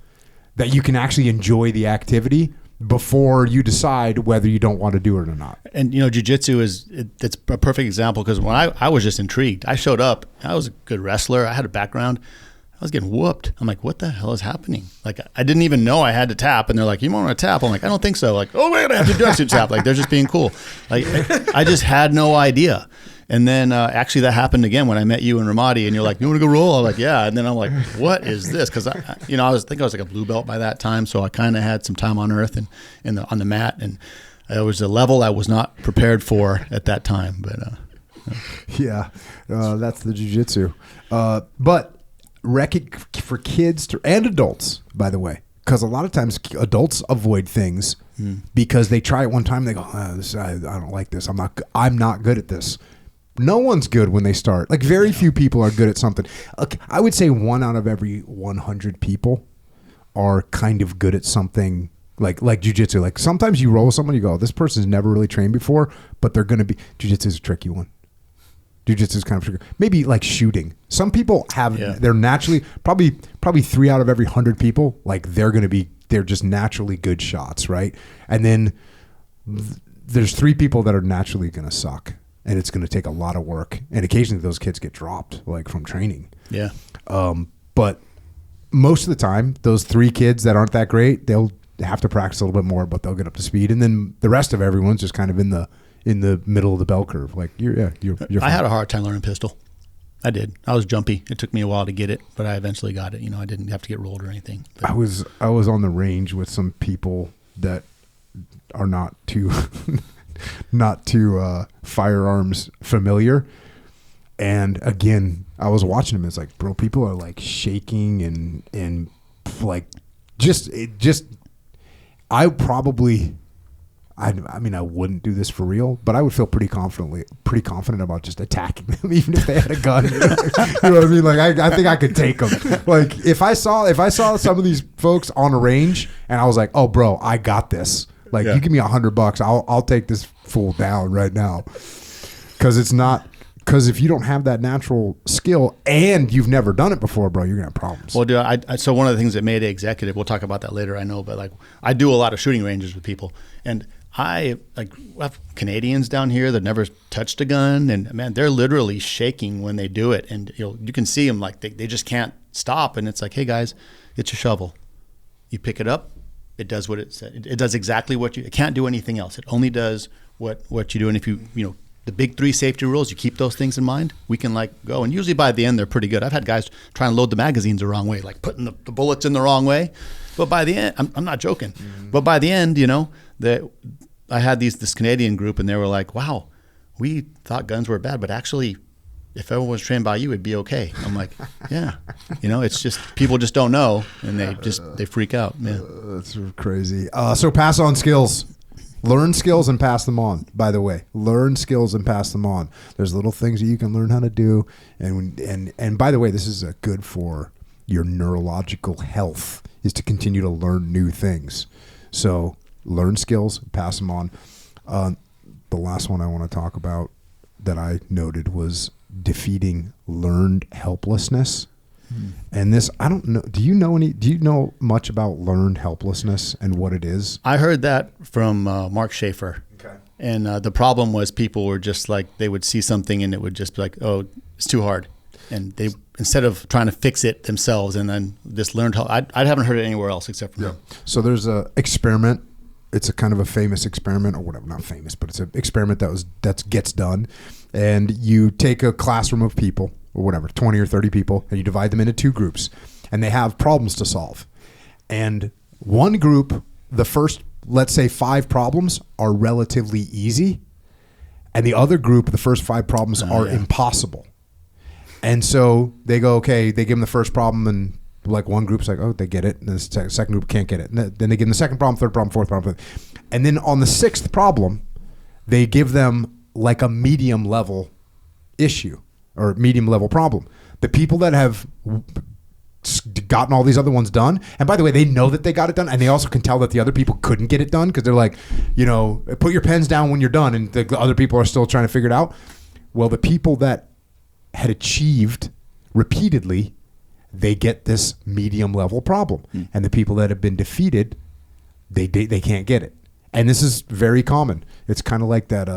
that you can actually enjoy the activity before you decide whether you don't want to do it or not. And jiu-jitsu it's a perfect example because when I was just intrigued. I showed up. I was a good wrestler. I had a background. I was getting whooped. I'm like, what the hell is happening? Like, I didn't even know I had to tap. And they're like, you want to tap? I'm like, I don't think so. Like, oh, wait, I have to tap. Like, they're just being cool. Like, I just had no idea. And then actually that happened again when I met you and Ramadi. And you're like, you want to go roll? I'm like, yeah. And then I'm like, what is this? Because, I was like a blue belt by that time. So I kind of had some time on earth and on the mat. And it was a level I was not prepared for at that time. But that's the jiu-jitsu. But for kids and adults, by the way, because a lot of times adults avoid things because they try it one time and they go, I don't like this. I'm not good at this. No one's good when they start. Like very few people are good at something. I would say 1 out of every 100 people are kind of good at something like jiu-jitsu. Like sometimes you roll with someone, you go, this person's never really trained before, but they're going to be. Jiu-jitsu is a tricky one. Jiu-jitsu is kind of tricky. Maybe like shooting. Some people they're naturally, probably 3 out of every 100 people, like they're just naturally good shots, right? And then there's 3 people that are naturally going to suck. And it's going to take a lot of work. And occasionally those kids get dropped, like from training. Yeah. But most of the time, those 3 kids that aren't that great, they'll have to practice a little bit more, but they'll get up to speed. And then the rest of everyone's just kind of in the middle of the bell curve. Like you're fine. I had a hard time learning pistol. I did. I was jumpy. It took me a while to get it, but I eventually got it. I didn't have to get rolled or anything. But I was on the range with some people that are not too firearms familiar. And again, I was watching them. It's like, bro, people are like shaking and like just I I mean, I wouldn't do this for real, but I would feel pretty confident about just attacking them, even if they had a gun. You know what I mean? Like, I think I could take them. Like, if I saw some of these folks on a range, and I was like, oh, bro, I got this. Like, you give me $100, I'll take this fool down right now. Because if you don't have that natural skill and you've never done it before, bro, you're gonna have problems. Well, dude, so one of the things that Mayday Executive, we'll talk about that later, I know, but like I do a lot of shooting ranges with people, and I have Canadians down here that never touched a gun, and man, they're literally shaking when they do it, and you can see them like they just can't stop, and it's like, hey guys, it's a shovel, you pick it up, it does what it said, it does exactly what it can't do anything else, it only does what you do, and if you the big 3 safety rules, you keep those things in mind, we can like go. And usually by the end, they're pretty good. I've had guys try and load the magazines the wrong way, like putting the bullets in the wrong way. But by the end, I'm not joking. Mm-hmm. But by the end, I had this Canadian group, and they were like, wow, we thought guns were bad, but actually, if everyone was trained by you, it'd be okay. I'm like, yeah. It's just, people just don't know, and they freak out. Yeah. That's crazy. So pass on skills. Learn skills and pass them on, by the way. Learn skills and pass them on. There's little things that you can learn how to do. And by the way, this is good for your neurological health, is to continue to learn new things. So learn skills, pass them on. The last one I want to talk about that I noted was defeating learned helplessness. And this, I don't know. Do you know much about learned helplessness and what it is? I heard that from Mark Schaefer. Okay. And the problem was people were just like, they would see something and it would just be like, oh, it's too hard. And they, instead of trying to fix it themselves and then this learned help, I haven't heard it anywhere else except from him. So there's a experiment. It's a kind of a famous experiment, or whatever, not famous, but it's an experiment that gets done. And you take a classroom of people, or whatever, 20 or 30 people, and you divide them into 2 groups, and they have problems to solve. And one group, the first, let's say 5 problems are relatively easy, and the other group, the first 5 problems are impossible. And so they go, okay, they give them the first problem, and like one group's like, oh, they get it, and the second group can't get it. And then they give them the second problem, third problem, fourth problem. And then on the 6th problem, they give them like a medium level issue or medium level problem. The people that have gotten all these other ones done, and by the way, they know that they got it done, and they also can tell that the other people couldn't get it done because they're like, put your pens down when you're done, and the other people are still trying to figure it out. Well, the people that had achieved repeatedly, they get this medium level problem, and the people that have been defeated, they can't get it. And this is very common. It's kind of like that.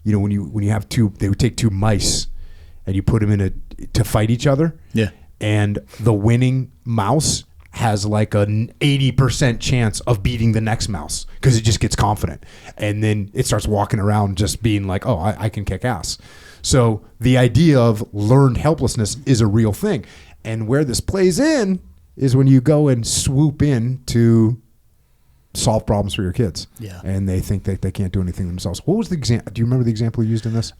When you have they would take 2 mice, and you put them to fight each other. Yeah. And the winning mouse has like an 80% chance of beating the next mouse because it just gets confident, and then it starts walking around just being like, oh, I can kick ass. So the idea of learned helplessness is a real thing. And where this plays in is when you go and swoop in to solve problems for your kids. Yeah. And they think that they can't do anything themselves. What was the example? Do you remember the example you used in this?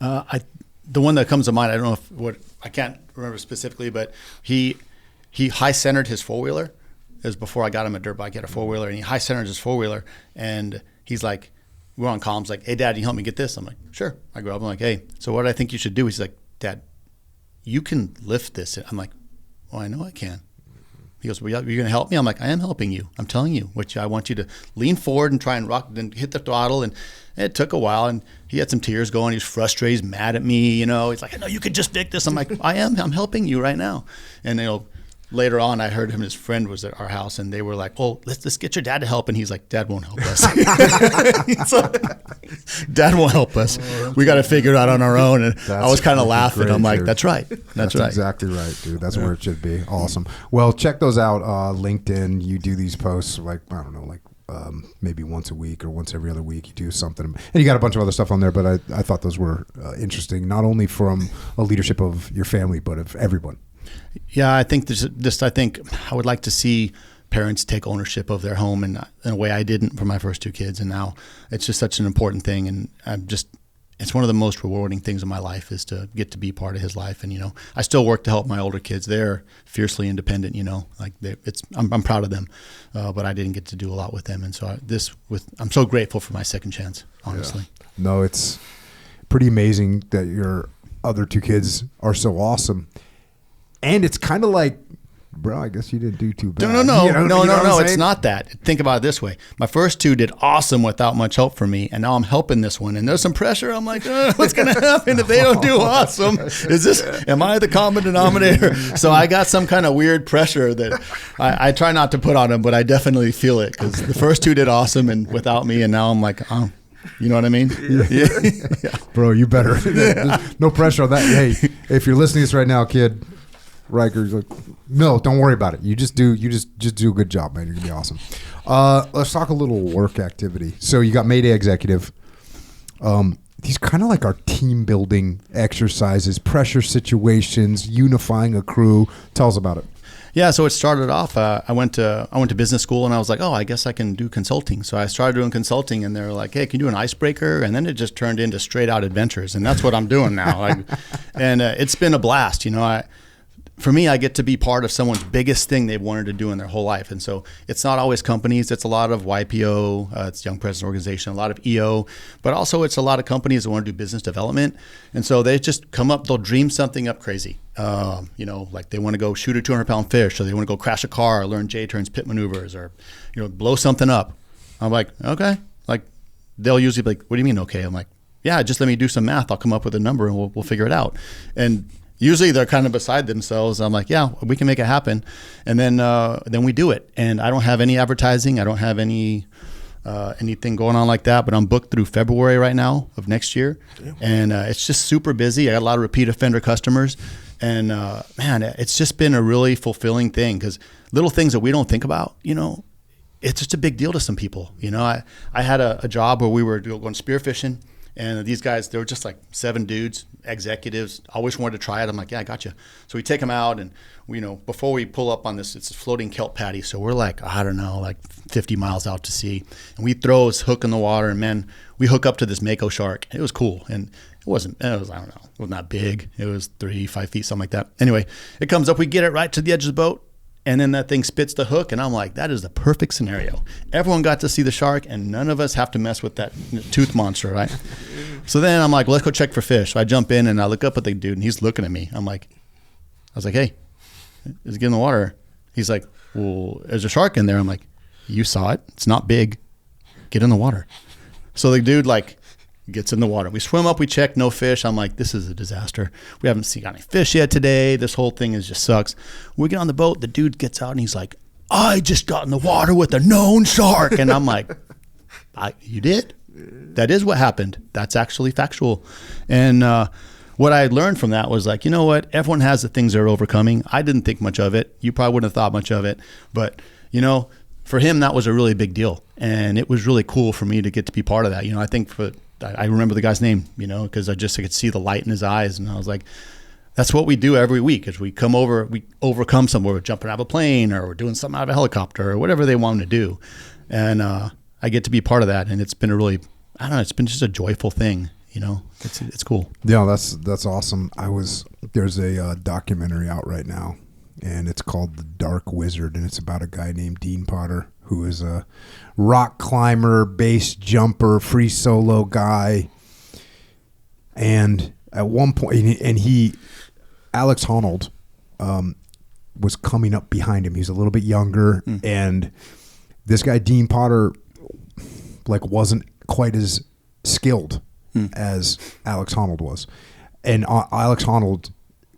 The one that comes to mind, I don't know I can't remember specifically, but he high centered his 4-wheeler. It was before I got him a dirt bike. He had a 4-wheeler, and he high centered his 4-wheeler, and he's like, we're on comms, like, hey, Dad, can you help me get this? I'm like, sure. I go up, I'm like, hey, so what do I think you should do? He's like, Dad, you can lift this. I'm like, well, I know I can. He goes, well, you're going to help me? I'm like, I am helping you. I'm telling you, I want you to lean forward and try and rock, then hit the throttle. And it took a while, and he had some tears going. He was frustrated. He's mad at me. He's like, I know you could just fix this. I'm like, I'm helping you right now. And later on, I heard him and his friend was at our house, and they were like, oh, let's get your dad to help. And he's like, Dad won't help us. Dad won't help us. We got to figure it out on our own. And I was kind of laughing. Great, I'm like, dude. That's right. That's right. Exactly right, dude. That's where it should be. Awesome. Well, check those out. LinkedIn, you do these posts maybe once a week or once every other week. You do something. And you got a bunch of other stuff on there, but I thought those were interesting, not only from a leadership of your family, but of everyone. Yeah, I think I think I would like to see parents take ownership of their home in a way I didn't for my first 2 kids, and now it's just such an important thing. And I'm just it's one of the most rewarding things in my life is to get to be part of his life. And, I still work to help my older kids. They're fiercely independent, like I'm proud of them. But I didn't get to do a lot with them. And so I'm so grateful for my second chance, honestly. Yeah. No, it's pretty amazing that your other two kids are so awesome. And it's kind of like, bro, I guess you didn't do too bad. No. It's not that. Think about it this way. My first two did awesome without much help from me, and now I'm helping this one, and there's some pressure. I'm like, what's going to happen if they don't do awesome? Am I the common denominator? So I got some kind of weird pressure that I try not to put on them, but I definitely feel it because the first two did awesome and without me, and now I'm like, you know what I mean? Yeah. Bro, you better. No pressure on that. Hey, if you're listening to this right now, kid, Riker's like, no, don't worry about it. You just do a good job, man. You're gonna be awesome. Let's talk a little work activity. So you got Mayday Executive. These kind of like our team building exercises, pressure situations, unifying a crew. Tell us about it. Yeah, so it started off. I went to business school, and I was like, I guess I can do consulting. So I started doing consulting, and they were like, hey, can you do an icebreaker? And then it just turned into straight out adventures, and that's what I'm doing now. And it's been a blast. For me, I get to be part of someone's biggest thing they've wanted to do in their whole life. And so it's not always companies. It's a lot of YPO, it's Young Presidents Organization, a lot of EO, but also it's a lot of companies that want to do business development. And so they just come up, they'll dream something up crazy. Like they want to go shoot a 200-pound fish, or they want to go crash a car, or learn J-turns, pit maneuvers, or, blow something up. I'm like, okay. Like they'll usually be like, what do you mean, okay? I'm like, yeah, just let me do some math. I'll come up with a number and we'll figure it out. And usually they're kind of beside themselves. I'm like, yeah, we can make it happen. And then we do it. And I don't have any advertising. I don't have anything going on like that, but I'm booked through February right now of next year. Damn. And it's just super busy. I got a lot of repeat offender customers. And man, it's just been a really fulfilling thing because little things that we don't think about, it's just a big deal to some people. I had a job where we were going spearfishing. And these guys, they were just like 7 dudes, executives, always wanted to try it. I'm like, yeah, I got you. So we take them out, and before we pull up on this, it's a floating kelp patty. So we're like, I don't know, like 50 miles out to sea. And we throw this hook in the water, and man, we hook up to this mako shark. It was cool. And it was, I don't know, it was not big. It was 3-5 feet, something like that. Anyway, it comes up, we get it right to the edge of the boat. And then that thing spits the hook, and I'm like, that is the perfect scenario. Everyone got to see the shark, and none of us have to mess with that tooth monster, right? So then I'm like, well, let's go check for fish. So I jump in, and I look up at the dude, and he's looking at me. I was like, hey, is it get in the water? He's like, well, there's a shark in there. I'm like, you saw it. It's not big. Get in the water. So the dude gets in the water. We swim up, we check, no fish. I'm like, this is a disaster. We haven't seen any fish yet today. This whole thing just sucks. We get on the boat, the dude gets out and he's like, I just got in the water with a known shark. And I'm like, you did? That is what happened. That's actually factual. And what I learned from that was like, you know what? Everyone has the things they're overcoming. I didn't think much of it. You probably wouldn't have thought much of it. But, for him, that was a really big deal. And it was really cool for me to get to be part of that. I think I remember the guy's name, because I could see the light in his eyes. And I was like, that's what we do every week is we come over, we overcome somewhere. We're jumping out of a plane or we're doing something out of a helicopter or whatever they want to do. And I get to be part of that. And it's been it's been just a joyful thing. It's cool. Yeah, that's awesome. There's a documentary out right now, and it's called The Dark Wizard, and it's about a guy named Dean Potter, who is a rock climber, base jumper, free solo guy. And at one point, Alex Honnold was coming up behind him. He was a little bit younger, and this guy, Dean Potter, wasn't quite as skilled as Alex Honnold was. And Alex Honnold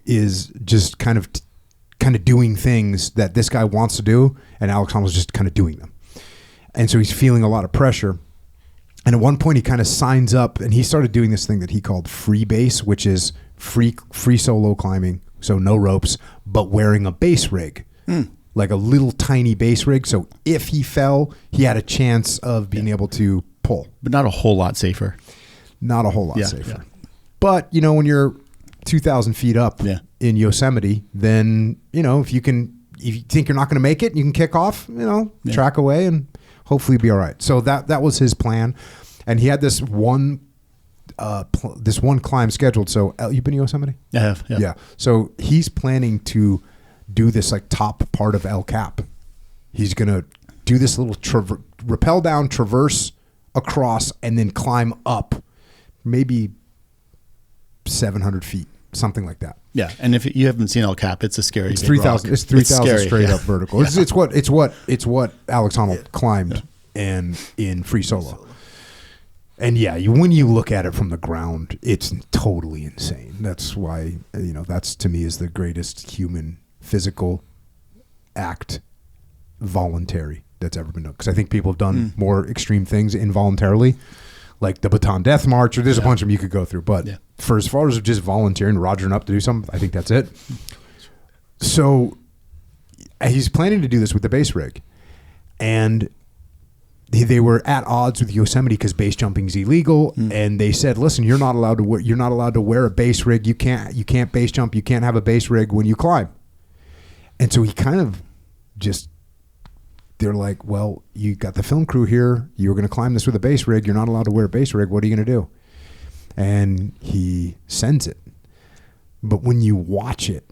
is just kind of doing things that this guy wants to do, and Alex Honnold's just kind of doing them. And so he's feeling a lot of pressure. And at one point he kind of signs up, and he started doing this thing that he called free base, which is free solo climbing, so no ropes, but wearing a base rig, like a little tiny base rig. So if he fell, he had a chance of being able to pull. But not a whole lot safer. Not a whole lot safer. Yeah. But, when you're 2,000 feet up in Yosemite, then, if you think you're not going to make it, you can kick off, track away and hopefully be all right. So that was his plan. And he had this one this one climb scheduled. So you've been to Yosemite? I have. Yeah. Yeah. So he's planning to do this like top part of El Cap. He's going to do this little rappel down, traverse across, and then climb up maybe 700 feet, something like that. Yeah. And if you haven't seen El Cap, it's a scary. It's 3,000. It's 3,000 straight up vertical. Yeah. It's what Alex Honnold climbed and in free solo. And yeah, when you look at it from the ground, it's totally insane. That's why, that's to me is the greatest human physical act, voluntary, that's ever been done. Because I think people have done more extreme things involuntarily, like the Bataan Death March, or there's a bunch of them you could go through. But for as far as just volunteering, rogering up to do something, I think that's it. So he's planning to do this with the base rig. And they were at odds with Yosemite because base jumping is illegal, and they said, "Listen, you're not allowed to wear a base rig. You can't base jump. You can't have a base rig when you climb." And so he kind of they're like, "Well, you got the film crew here. You're going to climb this with a base rig. You're not allowed to wear a base rig. What are you going to do?" And he sends it. But when you watch it,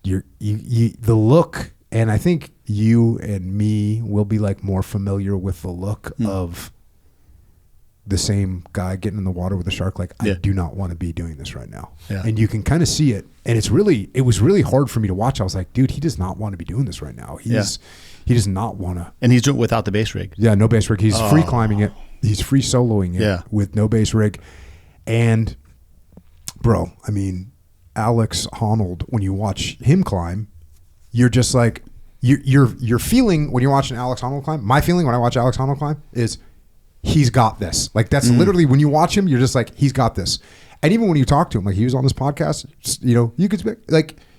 you the look. And I think you and me will be like more familiar with the look of the same guy getting in the water with a shark. Like, I do not want to be doing this right now. Yeah. And you can kind of see it. And it was really hard for me to watch. I was like, dude, he does not want to be doing this right now. He does not want to. And he's doing it without the base rig. Yeah, no base rig. He's free climbing it. He's free soloing it with no base rig. And bro, I mean, Alex Honnold, when you watch him climb, you're just like, you're feeling when you're watching Alex Honnold climb. My feeling when I watch Alex Honnold climb is he's got this. Like that's literally when you watch him, you're just like, he's got this. And even when you talk to him, like he was on this podcast,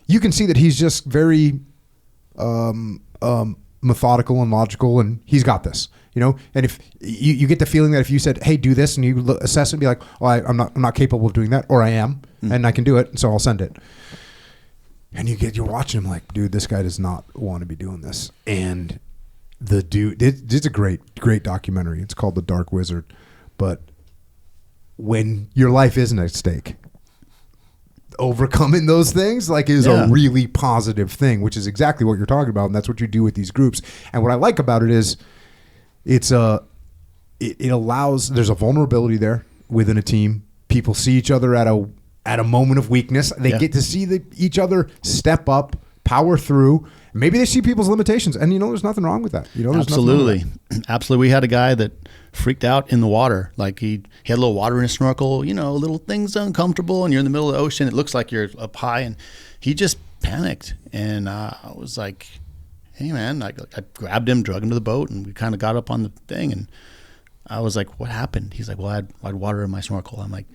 you can see that he's just very methodical and logical, and he's got this. And if you get the feeling that if you said, "Hey, do this," and you assess it and be like, "Oh, I'm not capable of doing that," or "I am, and I can do it, so I'll send it." And you're watching him like, dude, this guy does not want to be doing this. And the dude, it's a great documentary. It's called The Dark Wizard. But when your life isn't at stake, overcoming those things is a really positive thing, which is exactly what you're talking about. And that's what you do with these groups. And what I like about it is it allows, there's a vulnerability there within a team. People see each other at a moment of weakness. They get to see each other step up, power through. Maybe they see people's limitations, and there's nothing wrong with that. Absolutely. We had a guy that freaked out in the water. Like he had a little water in his snorkel, little things uncomfortable, and you're in the middle of the ocean. It looks like you're up high, and he just panicked. And I was like, "Hey man," I grabbed him, drug him to the boat, and we kind of got up on the thing. And I was like, "What happened?" He's like, "Well, I had water in my snorkel." I'm like,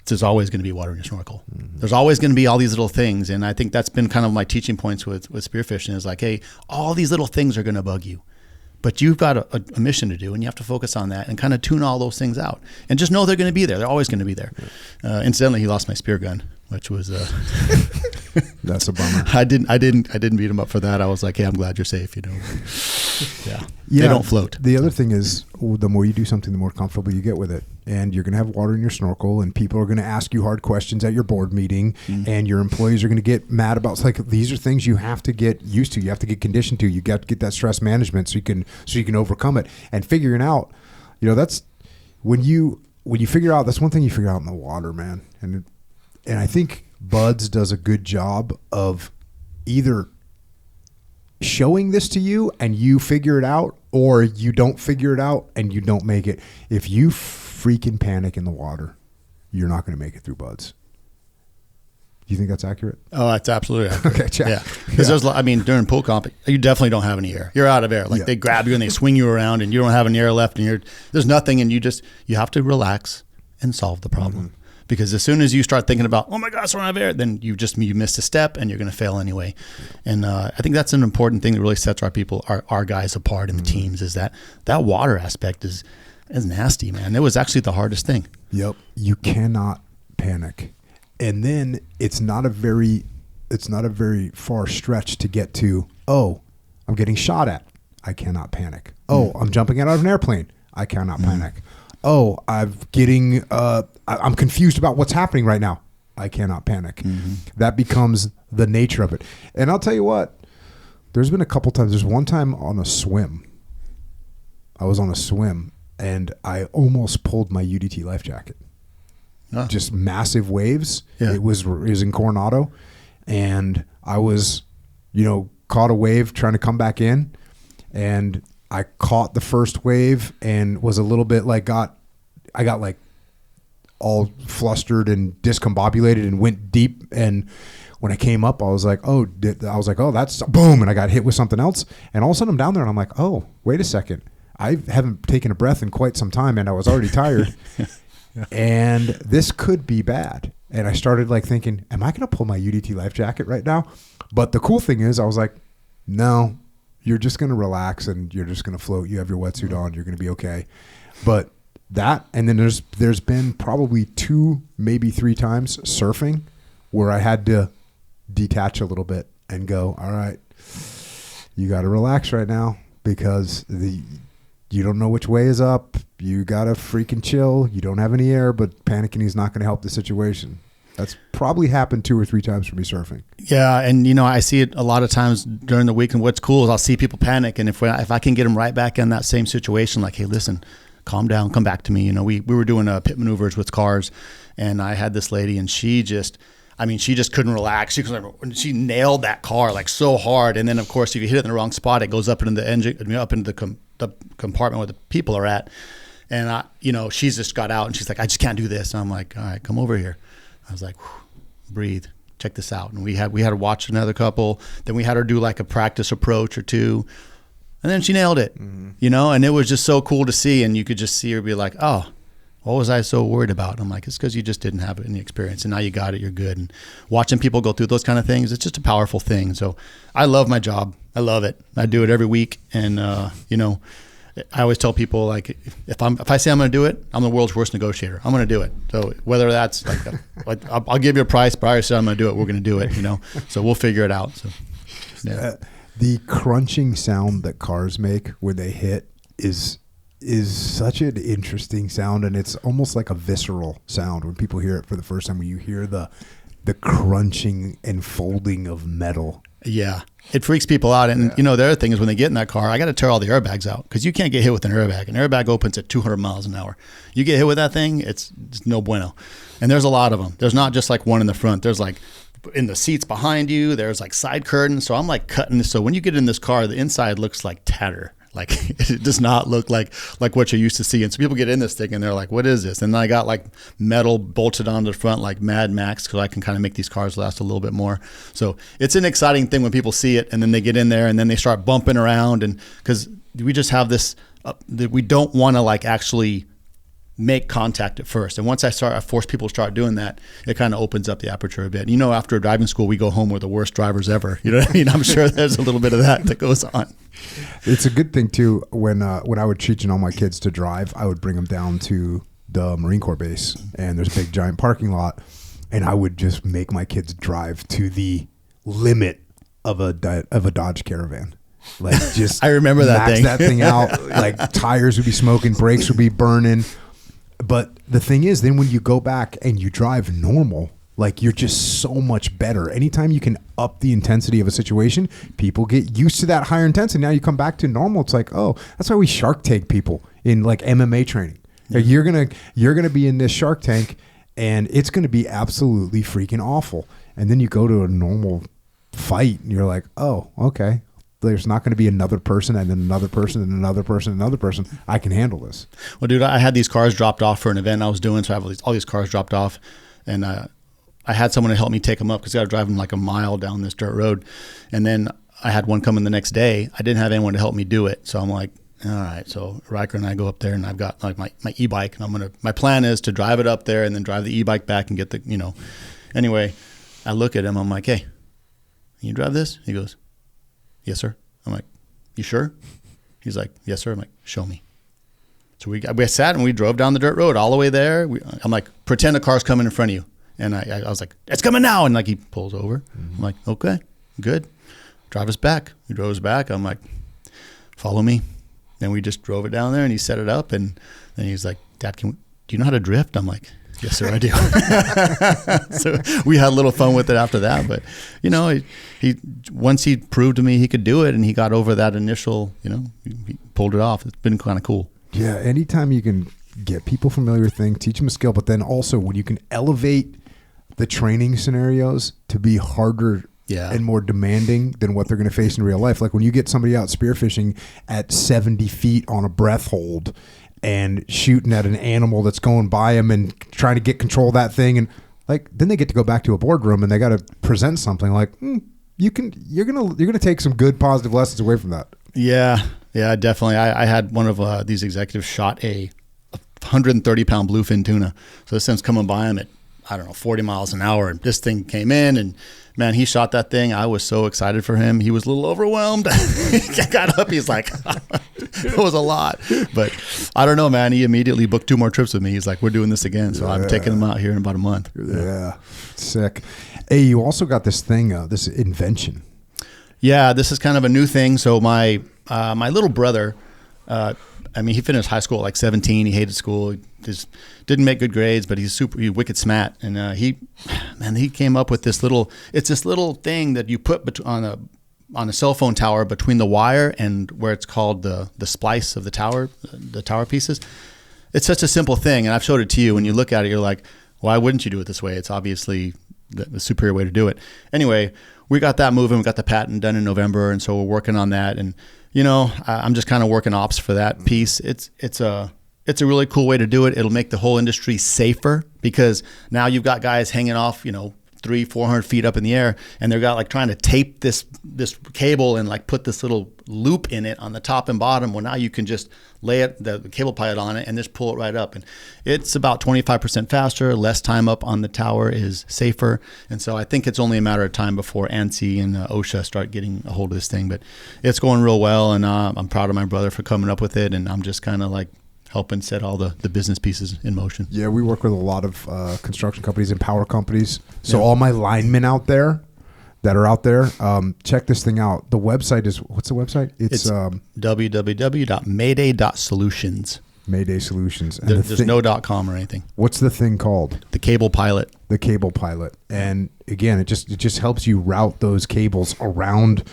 there's always going to be water in your snorkel. Mm-hmm. There's always going to be all these little things. And I think that's been kind of my teaching points with spearfishing is like, hey, all these little things are going to bug you, but you've got a mission to do, and you have to focus on that and kind of tune all those things out and just know they're going to be there. They're always going to be there. Incidentally, he lost my spear gun, which was, that's a bummer. I didn't beat him up for that. I was like, hey, I'm glad you're safe. They don't float. The other thing is the more you do something, the more comfortable you get with it. And you're going to have water in your snorkel, and people are going to ask you hard questions at your board meeting, and your employees are going to get mad about. It's like, these are things you have to get used to. You have to get conditioned to. You got to get that stress management so you can overcome it. And figuring out, that's when you figure out. That's one thing you figure out in the water, man. And I think Buds does a good job of either showing this to you and you figure it out, or you don't figure it out and you don't make it. If you freaking panic in the water, you're not going to make it through Buds. Do you think that's accurate? Oh, that's absolutely accurate. Okay, check. Yeah, because during pool comp, you definitely don't have any air. You're out of air. Like they grab you and they swing you around, and you don't have any air left, and there's nothing, and you have to relax and solve the problem. Mm-hmm. Because as soon as you start thinking about, oh my gosh, I don't have air, then you missed a step and you're going to fail anyway. And I think that's an important thing that really sets our guys apart in the teams, is that water aspect is nasty, man. It was actually the hardest thing. Yep. You cannot panic. And then it's not a very far stretch to get to, oh, I'm getting shot at. I cannot panic. Oh, I'm jumping out of an airplane. I cannot panic. oh, I'm confused about what's happening right now. I cannot panic. That becomes the nature of it. And I'll tell you what, there's been a couple times. There's one time on a swim. I was on a swim and I almost pulled my UDT life jacket. Just massive waves. Yeah. It was in Coronado, and I was, caught a wave trying to come back in, and I caught the first wave and was a little bit like I got like all flustered and discombobulated and went deep. And when I came up, I was like, oh, that's boom. And I got hit with something else. And all of a sudden I'm down there and I'm like, oh, wait a second. I haven't taken a breath in quite some time and I was already tired. And this could be bad. And I started like thinking, am I going to pull my UDT life jacket right now? But the cool thing is I was like, no, you're just going to relax and you're just going to float. You have your wetsuit on. You're going to be okay. But that, and then there's been probably 2, maybe 3 times surfing where I had to detach a little bit and go, all right, you got to relax right now because you don't know which way is up. You got to freaking chill. You don't have any air, but panicking is not going to help the situation. That's probably happened 2 or 3 times for me surfing. Yeah, and I see it a lot of times during the week. And what's cool is I'll see people panic, and if I can get them right back in that same situation, like, hey, listen, calm down, come back to me. We were doing pit maneuvers with cars, and I had this lady, and she just couldn't relax. She nailed that car like so hard, and then of course if you hit it in the wrong spot, it goes up into the engine, up into the compartment where the people are at. And she's just got out, and she's like, I just can't do this. And I'm like, all right, come over here. I was like, breathe, check this out. And we had to watch another couple. Then we had her do like a practice approach or 2. And then she nailed it, and it was just so cool to see. And you could just see her be like, oh, what was I so worried about? And I'm like, it's because you just didn't have any experience. And now you got it, you're good. And watching people go through those kind of things, it's just a powerful thing. So I love my job. I love it. I do it every week. And, I always tell people, like, if I say I'm going to do it, I'm the world's worst negotiator. I'm going to do it. So whether that's like I'll give you a price, but I already said I'm going to do it. We're going to do it, so we'll figure it out. So, yeah. The crunching sound that cars make when they hit is such an interesting sound, and it's almost like a visceral sound when people hear it for the first time. When you hear the crunching and folding of metal. Yeah, it freaks people out. And the other thing is when they get in that car, I got to tear all the airbags out because you can't get hit with an airbag. An airbag opens at 200 miles an hour. You get hit with that thing, it's no bueno. And there's a lot of them. There's not just like one in the front. There's like in the seats behind you, there's like side curtains. So I'm like cutting this. So when you get in this car, the inside looks like tatter. Like it does not look like what you're used to seeing. So people get in this thing and they're like, what is this? And then I got like metal bolted onto the front like Mad Max because I can kind of make these cars last a little bit more. So it's an exciting thing when people see it and then they get in there and then they start bumping around. And because we just have this, that we don't want to like actually make contact at first. And once I force people to start doing that, it kind of opens up the aperture a bit. After driving school, we go home, we're the worst drivers ever. You know what I mean? I'm sure there's a little bit of that goes on. It's a good thing too. When I would teach all my kids to drive, I would bring them down to the Marine Corps base, and there's a big giant parking lot, and I would just make my kids drive to the limit of a Dodge Caravan. Like just I remember that max thing. that thing out. Like tires would be smoking, brakes would be burning. But the thing is, then when you go back and you drive normal, like you're just so much better. Anytime you can up the intensity of a situation, people get used to that higher intensity. Now you come back to normal. It's like, oh, that's why we Shark Tank people in like MMA training. Yeah. Like you're gonna be in this Shark Tank, and it's gonna be absolutely freaking awful. And then you go to a normal fight, and you're like, oh, okay. There's not going to be another person and then another person and another person and another person. I can handle this. Well, dude, I had these cars dropped off for an event I was doing. So I have all these cars dropped off, and I had someone to help me take them up because I got to drive them like a mile down this dirt road. And then I had one coming the next day. I didn't have anyone to help me do it. So I'm like, all right. So Riker and I go up there, and I've got like my e-bike, and my plan is to drive it up there and then drive the e-bike back and get the, Anyway, I look at him. I'm like, hey, can you drive this? He goes, yes, sir. I'm like, you sure? He's like, yes, sir. I'm like, show me. So we sat and we drove down the dirt road all the way there. I'm like, pretend a car's coming in front of you. And I was like, it's coming now. And like he pulls over. I'm like, okay, good. Drive us back. He drove us back. I'm like, follow me. then we just drove it down there and he set it up, and then he was like, Dad, do you know how to drift? I'm like, yes, sir, I do. So we had a little fun with it after that. But, you know, he once he proved to me he could do it and he got over that initial, you know, he pulled it off. It's been kind of cool. Yeah, anytime you can get people familiar with things, teach them a skill, but then also when you can elevate the training scenarios to be harder and more demanding than what they're going to face in real life. Like when you get somebody out spearfishing at 70 feet on a breath hold and shooting at an animal that's going by them and trying to get control of that thing, and like then they get to go back to a boardroom and they got to present something like you're gonna take some good positive lessons away from that. Yeah, definitely. I had one of these executives shot a 130-pound bluefin tuna. So this thing's coming by him at 40 miles an hour, and this thing came in, and man, he shot that thing. I was so excited for him. He was a little overwhelmed. He got up. He's like, it was a lot. But I don't know, man. He immediately booked 2 more trips with me. He's like, we're doing this again. So I'm taking him out here in about a month. Yeah. Sick. Hey, you also got this thing, this invention. Yeah, this is kind of a new thing. So my little brother, he finished high school at like 17. He hated school. He just didn't make good grades, but he's wicked smart. And he came up with this little thing that you put on a cell phone tower between the wire and where it's called the splice of the tower pieces. It's such a simple thing, and I've showed it to you. When you look at it, you're like, why wouldn't you do it this way? It's obviously the superior way to do it. Anyway, we got that moving. We got the patent done in November, and so we're working on that. And I'm just kind of working ops for that piece. It's a really cool way to do it. It'll make the whole industry safer because now you've got guys hanging off, 300-400 feet up in the air, and they're got like trying to tape this cable and like put this little loop in it on the top and bottom. Well, now you can just lay the cable pilot on it and just pull it right up, and it's about 25% faster. Less time up on the tower is safer, and so I think it's only a matter of time before ANSI and OSHA start getting a hold of this thing. But it's going real well, and I'm proud of my brother for coming up with it, and I'm just kind of like helping set all the business pieces in motion. Yeah, we work with a lot of construction companies and power companies. So all my linemen out there that are out there, check this thing out. The website is, what's the website? It's www.mayday.solutions. Mayday Solutions. And there's no .com or anything. What's the thing called? The cable pilot. The cable pilot. And again, it just helps you route those cables around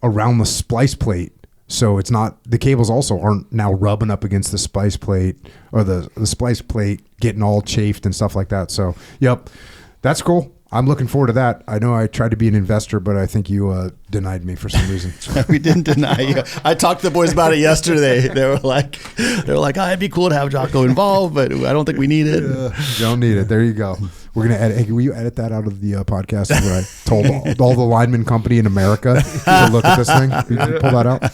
the splice plate. So it's not, the cables also aren't now rubbing up against the splice plate or the splice plate getting all chafed and stuff like that. So, yep, that's cool. I'm looking forward to that. I know I tried to be an investor, but I think you denied me for some reason. We didn't deny you. I talked to the boys about it yesterday. They were like, it'd be cool to have Jocko involved, but I don't think we need it. Don't need it. There you go. We're going to edit. Hey, will you edit that out of the podcast where I told all the lineman company in America to look at this thing? You can pull that out.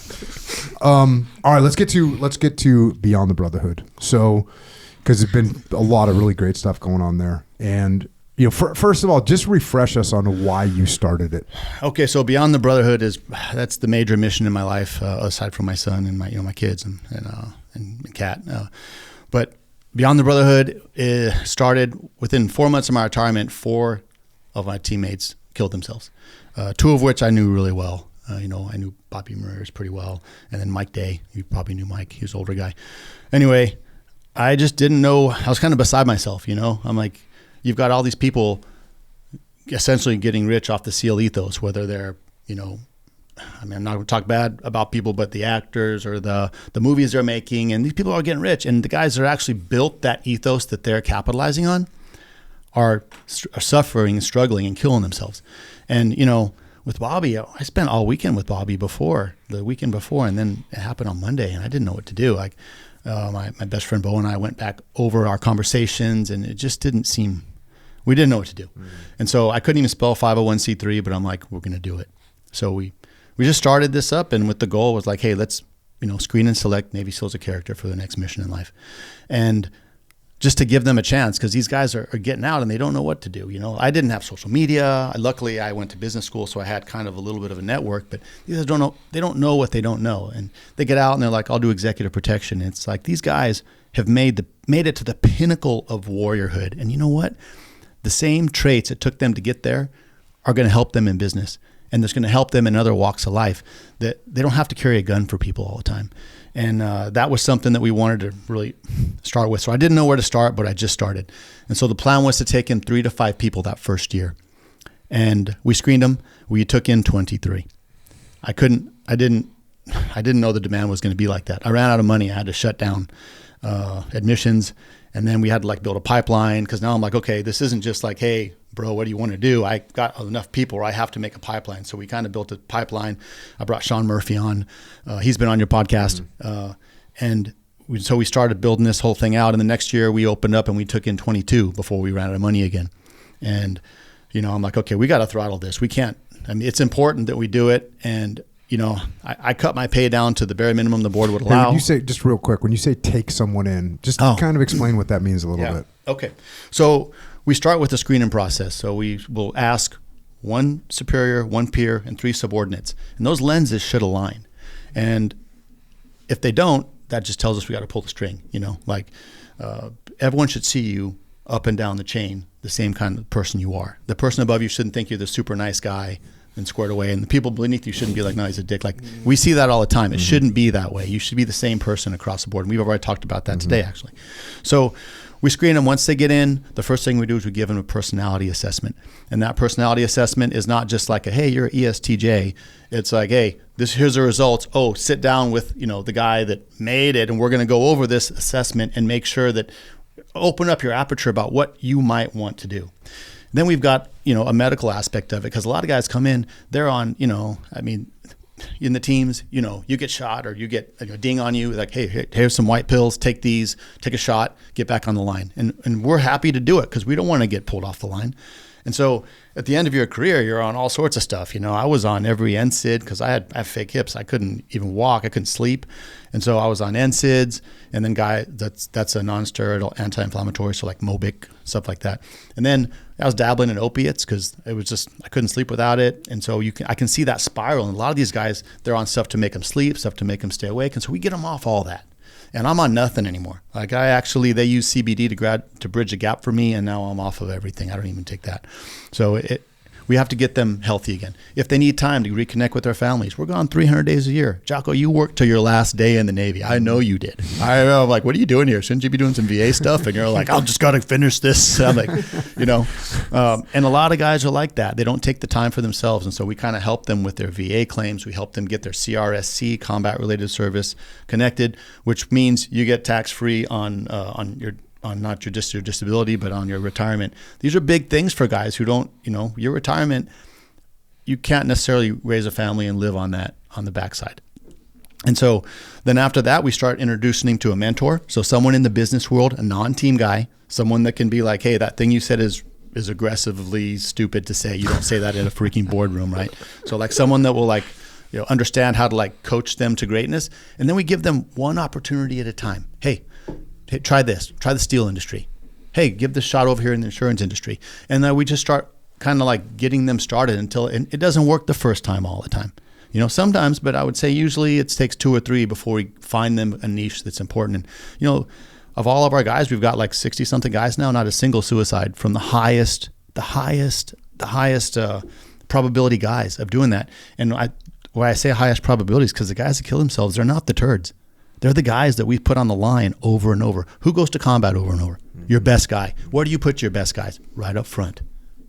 All right, let's get to Beyond the Brotherhood. So, because there's been a lot of really great stuff going on there. And, first of all, just refresh us on why you started it. Okay, so Beyond the Brotherhood that's the major mission in my life, aside from my son and my kids and Kat. But Beyond the Brotherhood started within 4 months of my retirement. 4 of my teammates killed themselves, 2 of which I knew really well. I knew Bobby Murray's pretty well, and then Mike Day. You probably knew Mike. He was an older guy. Anyway, I just didn't know. I was kind of beside myself, I'm like, you've got all these people essentially getting rich off the SEAL ethos, whether they're, I'm not going to talk bad about people, but the actors or the movies they're making, and these people are getting rich. And the guys that are actually built that ethos that they're capitalizing on are suffering and struggling and killing themselves. And, with Bobby, I spent all weekend with Bobby the weekend before, and then it happened on Monday, and I didn't know what to do. Like, my best friend Bo and I went back over our conversations, and it just didn't seem, we didn't know what to do. Mm-hmm. And so I couldn't even spell 501c3, but I'm like, we're going to do it. So we just started this up, and with the goal was like, hey, let's, screen and select Navy SEALs a character for the next mission in life. And just to give them a chance, because these guys are getting out and they don't know what to do. I didn't have social media. Luckily, I went to business school, so I had kind of a little bit of a network. But these guys don't know. They don't know what they don't know, and they get out and they're like, "I'll do executive protection." And it's like these guys have made it to the pinnacle of warriorhood. And you know what? The same traits that took them to get there are going to help them in business, and it's going to help them in other walks of life. That they don't have to carry a gun for people all the time. And that was something that we wanted to really start with. So I didn't know where to start, but I just started. And so the plan was to take in 3 to 5 people that first year. And we screened them. We took in 23. I didn't know the demand was going to be like that. I ran out of money. I had to shut down admissions. And then we had to like build a pipeline, because now I'm like, okay, this isn't just like, hey, bro, what do you want to do? I got enough people where I have to make a pipeline. So we kind of built a pipeline. I brought Sean Murphy on. He's been on your podcast. So we started building this whole thing out. And the next year we opened up and we took in 22 before we ran out of money again. And, I'm like, okay, we got to throttle this. We can't, it's important that we do it. And, I cut my pay down to the bare minimum the board would allow. Hey, when you say, just real quick, when you say take someone in, just kind of explain what that means a little bit. Okay. So we start with the screening process. So we will ask 1 superior, 1 peer, and 3 subordinates. And those lenses should align. And if they don't, that just tells us we got to pull the string. Everyone should see you up and down the chain, the same kind of person you are. The person above you shouldn't think you're the super nice guy and squared away, and the people beneath you shouldn't be like, no, he's a dick. Like, we see that all the time. It shouldn't be that way. You should be the same person across the board. And we've already talked about that today, actually. So we screen them. Once they get in, the first thing we do is we give them a personality assessment. And that personality assessment is not just like hey, you're an ESTJ. It's like, hey, here's the results. Oh, sit down with the guy that made it, and we're going to go over this assessment and make sure that open up your aperture about what you might want to do. Then we've got, a medical aspect of it, because a lot of guys come in, they're on, in the teams, you get shot or you get a ding on you, like, hey, here's some white pills, take these, take a shot, get back on the line. And we're happy to do it because we don't want to get pulled off the line. And so at the end of your career, you're on all sorts of stuff. I was on every NSAID because I have fake hips. I couldn't even walk. I couldn't sleep. And so I was on NSAIDs, and then that's a non-steroidal anti-inflammatory, so like Mobic, stuff like that. And then I was dabbling in opiates because it was just, I couldn't sleep without it. And so I can see that spiral. And a lot of these guys, they're on stuff to make them sleep, stuff to make them stay awake. And so we get them off all that. And I'm on nothing anymore. Like they use CBD to bridge the gap for me, and now I'm off of everything. I don't even take that. So we have to get them healthy again. If they need time to reconnect with their families, we're gone 300 days a year. Jocko, you worked till your last day in the Navy. I know you did. I'm like, what are you doing here? Shouldn't you be doing some VA stuff? And you're like, I'll just got to finish this. And I'm like, and a lot of guys are like that. They don't take the time for themselves. And so we kind of help them with their VA claims. We help them get their CRSC, combat related service, connected, which means you get tax-free on not just your disability, but on your retirement. These are big things for guys who don't, your retirement, you can't necessarily raise a family and live on that on the backside. And so then after that, we start introducing him to a mentor. So someone in the business world, a non-team guy, someone that can be like, hey, that thing you said is aggressively stupid to say. You don't say that in a freaking boardroom, right? So like someone that will understand how to coach them to greatness. And then we give them one opportunity at a time. Hey, try this. Try the steel industry. Hey, give this shot over here in the insurance industry. And then we just start kind of getting them started until it doesn't work the first time all the time. Sometimes, but I would say usually it takes 2 or 3 before we find them a niche that's important. And, of all of our guys, we've got 60 something guys now, not a single suicide from the highest probability guys of doing that. And why I say highest probabilities, because the guys that kill themselves, they're not the turds. They're the guys that we put on the line over and over. Who goes to combat over and over? Your best guy. Where do you put your best guys? Right up front.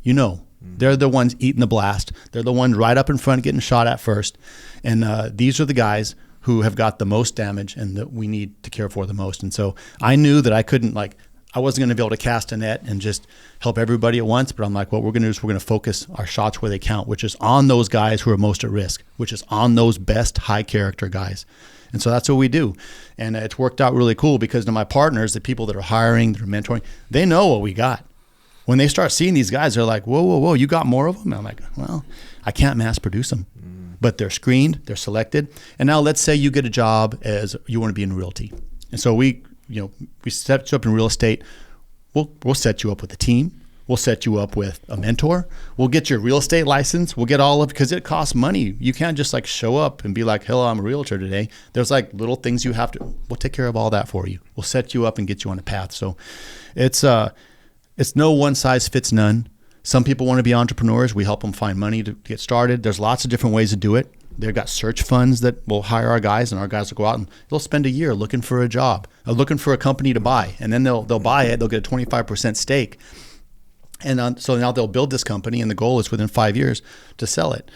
They're the ones eating the blast. They're the ones right up in front getting shot at first. And these are the guys who have got the most damage and that we need to care for the most. And so I knew that I couldn't I wasn't going to be able to cast a net and just help everybody at once. But I'm like, what we're going to do is we're going to focus our shots where they count, which is on those guys who are most at risk, which is on those best high character guys. And so that's what we do. And it's worked out really cool because to my partners, the people that are hiring, that are mentoring, they know what we got. When they start seeing these guys, they're like, whoa, you got more of them? And I'm like, well, I can't mass produce them. But they're screened, they're selected. And now let's say you get a job as you want to be in realty. And so we set you up in real estate. We'll set you up with a team. We'll set you up with a mentor. We'll get your real estate license. We'll get all of, because it costs money. You can't just show up and be like, hello, I'm a realtor today. There's little things you have to, we'll take care of all that for you. We'll set you up and get you on a path. So it's no one size fits none. Some people want to be entrepreneurs. We help them find money to get started. There's lots of different ways to do it. they've got search funds that will hire our guys, and our guys will go out and they'll spend a year looking for a job, looking for a company to buy, and then they'll buy it. They'll get a 25% stake, and so now they'll build this company, and the goal is within 5 years to sell it.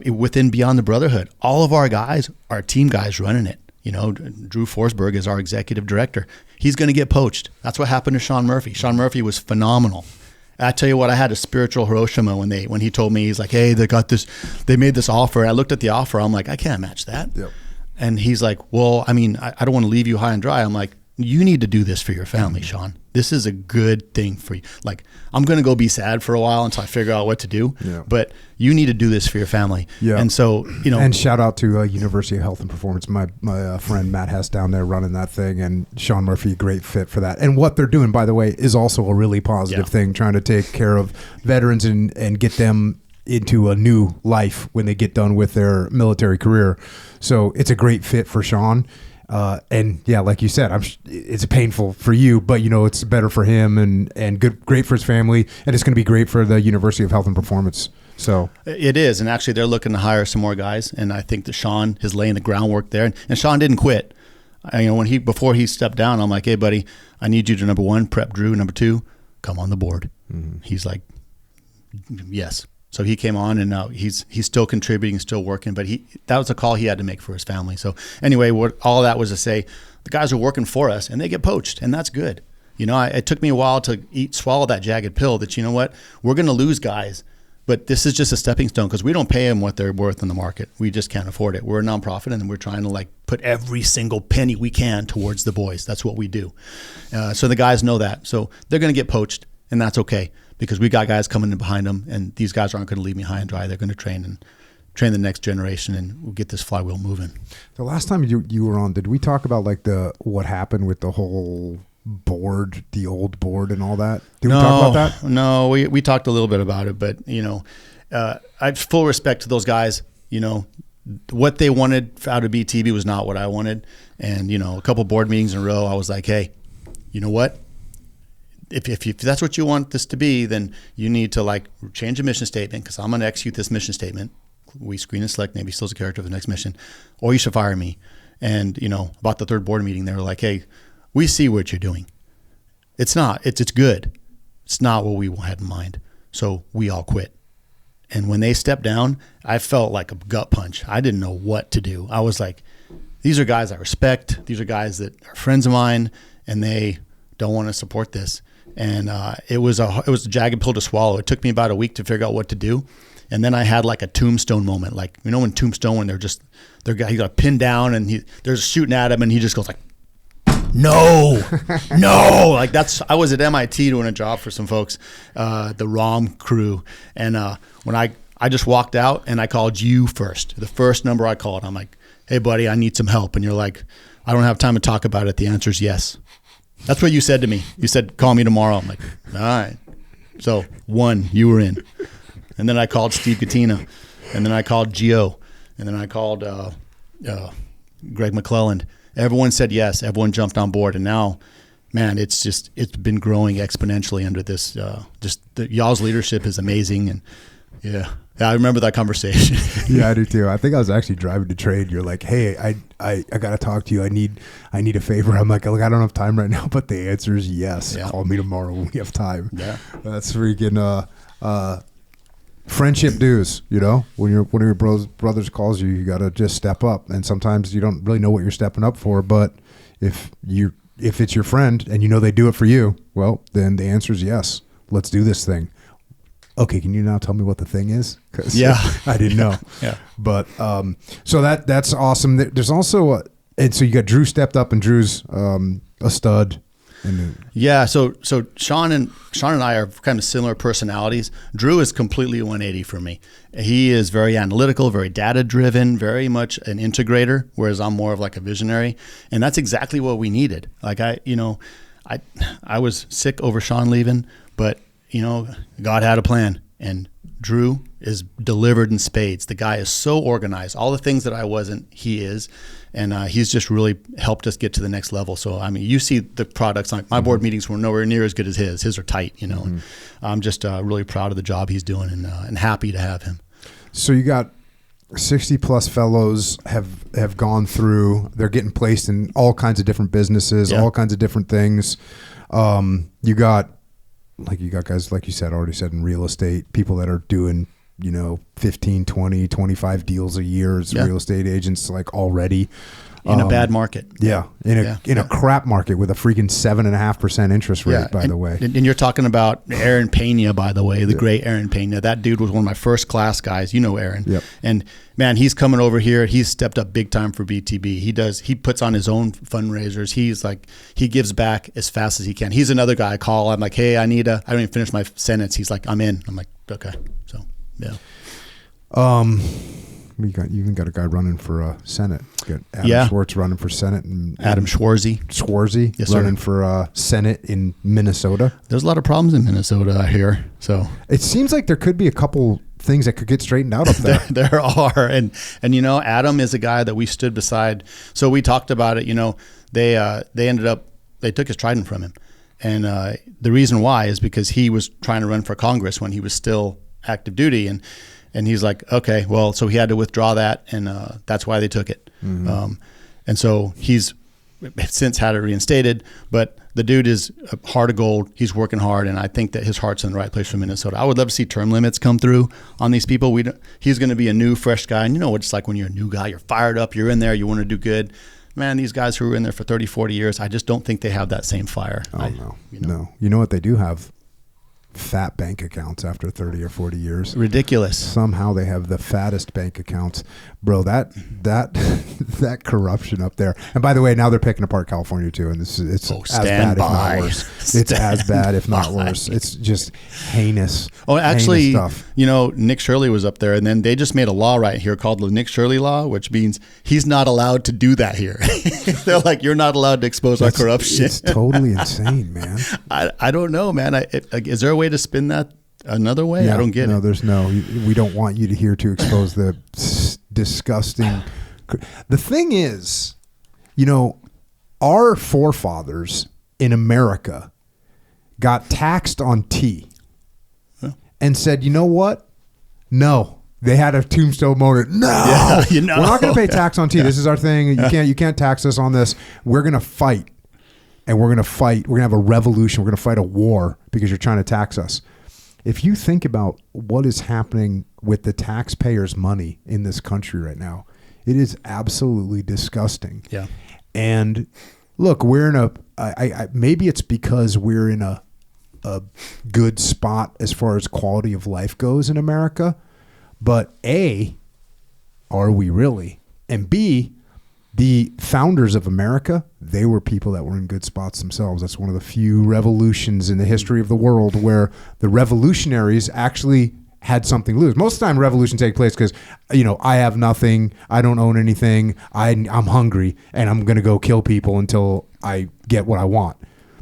Within Beyond the Brotherhood, all of our guys are team guys running it. You know, Drew Forsberg is our executive director. He's going to get poached. That's what happened to Sean Murphy. Sean Murphy was phenomenal. I tell you what, I had a spiritual Hiroshima when he told me, he's like, hey, they made this offer. I looked at the offer. I'm like, I can't match that. Yep. And he's like, well, I mean, I don't want to leave you high and dry. I'm like, you need to do this for your family, Sean. This is a good thing for you. Like, I'm going to go be sad for a while until I figure out what to do. Yeah. But you need to do this for your family. Yeah. And so, you know. And shout out to University of Health and Performance. My friend Matt Hess down there running that thing, and Sean Murphy, great fit for that. And what they're doing, by the way, is also a really positive thing, trying to take care of veterans and get them into a new life when they get done with their military career. So it's a great fit for Sean. And yeah, like you said, it's painful for you, but you know, it's better for him and great for his family. And it's going to be great for the University of Health and Performance. So it is. And actually they're looking to hire some more guys. And I think that Sean is laying the groundwork there, and Sean didn't quit. Before he stepped down, I'm like, hey buddy, I need you to, number one, prep Drew. Number two, come on the board. Mm-hmm. He's like, yes. So he came on, and now he's still contributing, still working, but that was a call he had to make for his family. So anyway, all that was to say, the guys are working for us, and they get poached, and that's good. You know, it took me a while to swallow that jagged pill that, you know what, we're going to lose guys, but this is just a stepping stone, because we don't pay them what they're worth in the market. We just can't afford it. We're a nonprofit, and we're trying to put every single penny we can towards the boys. That's what we do. So the guys know that. So they're going to get poached, and that's okay, because we got guys coming in behind them, and these guys aren't going to leave me high and dry. They're going to train the next generation, and we'll get this flywheel moving. The last time you were on, did we talk about what happened with the whole board, the old board and all that? Did we talk about that? No, we talked a little bit about it, but you know, I have full respect to those guys. You know, what they wanted out of BTB was not what I wanted. And, you know, a couple board meetings in a row, I was like, hey, you know what? If that's what you want this to be, then you need to change the mission statement, because I'm going to execute this mission statement. We screen and select maybe Steel's a character for the next mission, or you should fire me. And, you know, about the third board meeting, they were like, hey, we see what you're doing. It's good. It's not what we had in mind. So we all quit. And when they stepped down, I felt like a gut punch. I didn't know what to do. I was like, these are guys I respect. These are guys that are friends of mine, and they don't want to support this. And it was a jagged pill to swallow. It took me about a week to figure out what to do. And then I had a tombstone moment. When Tombstone, when he got pinned down and they're shooting at him, and he just goes no, no. I was at MIT doing a job for some folks, the ROM crew. And when I just walked out and I called you first, the first number I called, I'm like, hey buddy, I need some help. And you're like, I don't have time to talk about it. The answer is yes. That's what you said to me. You said, call me tomorrow. I'm like, all right. So you were in. And then I called Steve Gattina. And then I called Gio. And then I called Greg McClelland. Everyone said yes. Everyone jumped on board. And now, man, it's been growing exponentially under this. Y'all's leadership is amazing. And yeah, I remember that conversation. Yeah, I do too. I think I was actually driving to trade. You're like, hey, I got to talk to you. I need a favor. I'm like, I don't have time right now, but the answer is yes. Yeah. Call me tomorrow when we have time. Yeah. That's freaking friendship dues, you know? When one of your brothers calls you got to just step up. And sometimes you don't really know what you're stepping up for, but if it's your friend and you know they do it for you, well, then the answer is yes. Let's do this thing. Okay, can you now tell me what the thing is? 'Cause I didn't know. Yeah. But so that's awesome. There's also and so you got Drew stepped up, and Drew's a stud. Yeah. So Sean and I are kind of similar personalities. Drew is completely 180 for me. He is very analytical, very data driven, very much an integrator, whereas I'm more of a visionary, and that's exactly what we needed. I was sick over Sean leaving, but God had a plan, and Drew is delivered in spades. The guy is so organized. All the things that I wasn't, he is. And he's just really helped us get to the next level. So, I mean, you see the products. My board meetings were nowhere near as good as his. His are tight, And I'm just really proud of the job he's doing and happy to have him. So you got 60 plus fellows have gone through. They're getting placed in all kinds of different businesses, all kinds of different things. You got guys, like you said, already said, in real estate, people that are doing, 15, 20, 25 deals a year as real estate agents, like already. In a bad market. Yeah. In a crap market with a freaking 7.5% interest rate, by the way. And you're talking about Aaron Pena, by the way, the great Aaron Pena. That dude was one of my first class guys. You know Aaron. Yep. And man, he's coming over here. He's stepped up big time for BTB. He puts on his own fundraisers. He gives back as fast as he can. He's another guy I call. I'm like, hey, I don't even finish my sentence. He's like, I'm in. I'm like, okay. So, yeah. You even got a guy running for Senate. You got Adam Schwartz running for Senate. And Adam Schwarzy. Yes, running for Senate in Minnesota. There's a lot of problems in Minnesota, I hear. So it seems like there could be a couple things that could get straightened out up there. There are. And Adam is a guy that we stood beside. So we talked about it. They took his Trident from him. And the reason why is because he was trying to run for Congress when he was still active duty. And he's like, okay, well, so he had to withdraw that, and that's why they took it. Mm-hmm. And so he's since had it reinstated, but the dude is a heart of gold. He's working hard, and I think that his heart's in the right place for Minnesota. I would love to see term limits come through on these people. He's going to be a new, fresh guy, and you know what it's like when you're a new guy. You're fired up. You're in there. You want to do good. Man, these guys who are in there for 30, 40 years, I just don't think they have that same fire. No. You know what they do have? Fat bank accounts after 30 or 40 years. Ridiculous. Somehow they have the fattest bank accounts. Bro, that corruption up there. And by the way, now they're picking apart California too, and it's as bad if not worse. It's as bad if not worse. It's just heinous. Oh, actually, stuff. Nick Shirley was up there, and then they just made a law right here called the Nick Shirley law, which means he's not allowed to do that here. They're like, you're not allowed to expose our corruption. It's totally insane, man. I don't know, man. Is there a way to spin that another way? Yeah, I don't get it. No, there's no. We don't want you to expose the disgusting. The thing is, our forefathers in America got taxed on tea and said, you know what? No. They had a tombstone moment. No, we're not going to pay tax on tea. This is our thing. You can't tax us on this. We're going to fight. And we're going to fight. We're going to have a revolution. We're going to fight a war because you're trying to tax us. If you think about what is happening with the taxpayers' money in this country right now, it is absolutely disgusting. Yeah. And look, we're in maybe it's because we're in a good spot as far as quality of life goes in America. But A, are we really? And B, the founders of America, they were people that were in good spots themselves. That's one of the few revolutions in the history of the world where the revolutionaries actually had something to lose. Most of the time revolutions take place because, I have nothing, I don't own anything, I'm hungry, and I'm going to go kill people until I get what I want.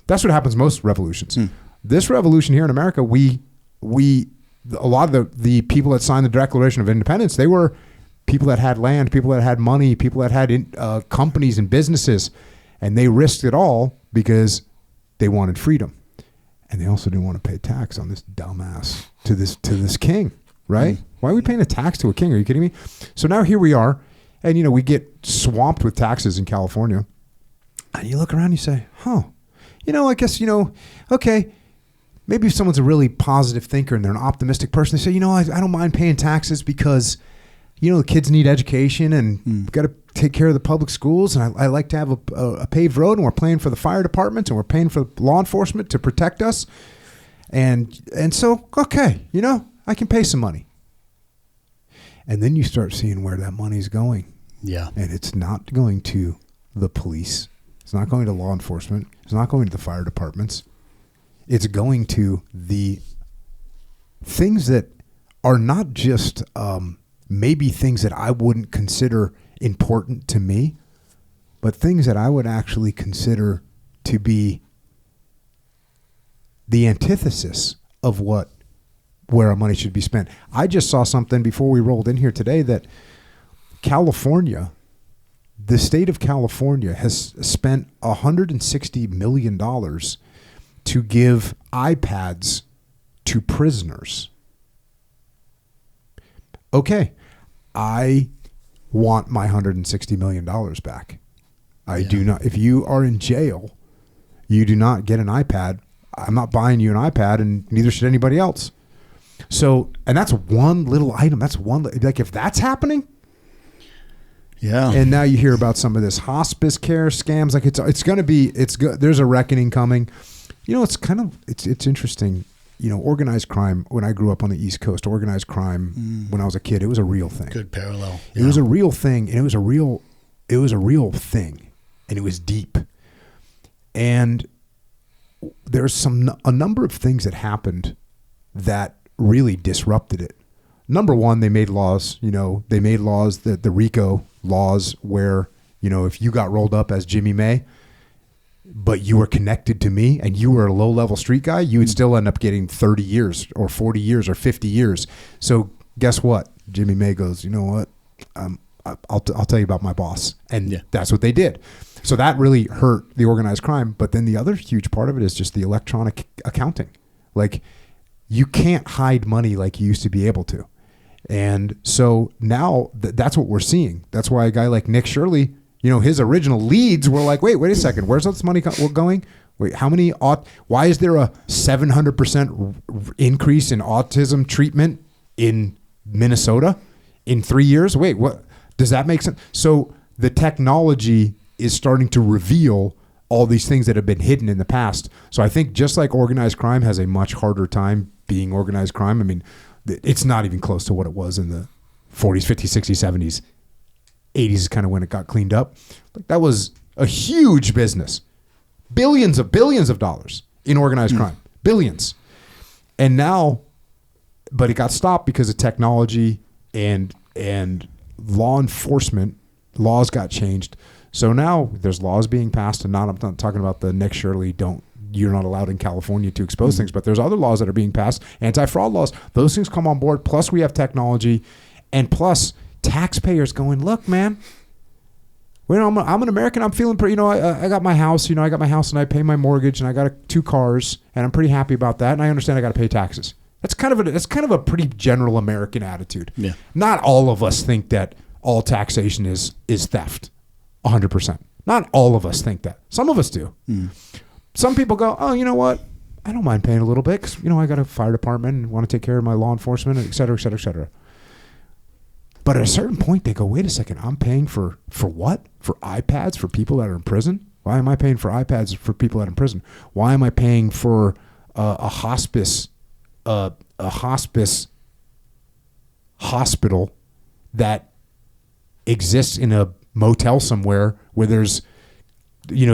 That's what happens most revolutions. This revolution here in America, a lot of the people that signed the Declaration of Independence, they were people that had land, people that had money, people that had companies and businesses, and they risked it all because they wanted freedom, and they also didn't want to pay tax on this dumbass to this king, right? Why are we paying a tax to a king? Are you kidding me? So now here we are, and we get swamped with taxes in California, and you look around, and you say, I guess okay. Maybe if someone's a really positive thinker and they're an optimistic person, they say, I don't mind paying taxes because, the kids need education and we've got to take care of the public schools. And I like to have a paved road, and we're paying for the fire departments, and we're paying for law enforcement to protect us. And so, okay, I can pay some money. And then you start seeing where that money's going. Yeah. And it's not going to the police. It's not going to law enforcement. It's not going to the fire departments. It's going to the things that are not just maybe things that I wouldn't consider important to me, but things that I would actually consider to be the antithesis of where our money should be spent. I just saw something before we rolled in here today that California, the state of California, has spent $160 million to give iPads to prisoners. Okay, I want my $160 million back. I do not. If you are in jail, you do not get an iPad. I'm not buying you an iPad, and neither should anybody else. So, and that's one little item. That's one, like, if that's happening. Yeah. And now you hear about some of this hospice care scams. Like it's going to be, it's good. There's a reckoning coming. You know, it's interesting. You know, organized crime, when I grew up on the East Coast, organized crime, when I was a kid, it was a real thing. Good parallel. It was a real thing, and it was a real thing, and it was deep. And there's a number of things that happened that really disrupted it. Number one, they made laws, the RICO laws where, if you got rolled up as Jimmy May, but you were connected to me and you were a low-level street guy, you would still end up getting 30 years or 40 years or 50 years. So guess what? Jimmy May goes, you know what? I'll tell you about my boss. And that's what they did. So that really hurt the organized crime. But then the other huge part of it is just the electronic accounting. Like, you can't hide money like you used to be able to. And so now that's what we're seeing. That's why a guy like Nick Shirley, his original leads were like, wait a second, where's this money going? Wait, why is there a 700% increase in autism treatment in Minnesota in 3 years? Wait, what? Does that make sense? So the technology is starting to reveal all these things that have been hidden in the past. So I think just like organized crime has a much harder time being organized crime. I mean, it's not even close to what it was in the 40s, 50s, 60s, 70s. 80s is kind of when it got cleaned up. Like, that was a huge business. Billions of dollars in organized crime. Billions. And now, but it got stopped because of technology and law enforcement. Laws got changed. So now there's laws being passed, and I'm not talking about the Nick Shirley, you're not allowed in California to expose things, but there's other laws that are being passed, anti-fraud laws. Those things come on board. Plus we have technology, and plus taxpayers going, look, man, I'm an American. I'm feeling pretty, I got my house, and I pay my mortgage, and I got 2 cars, and I'm pretty happy about that. And I understand I got to pay taxes. That's kind of a pretty general American attitude. Yeah. Not all of us think that all taxation is theft. 100%. Not all of us think that. Some of us do. Some people go, oh, you know what? I don't mind paying a little bit because, I got a fire department and want to take care of my law enforcement, et cetera, et cetera, et cetera. But at a certain point, they go, wait a second, I'm paying for what? For iPads for people that are in prison? Why am I paying for iPads for people that are in prison? Why am I paying for a hospice hospital that exists in a motel somewhere where there's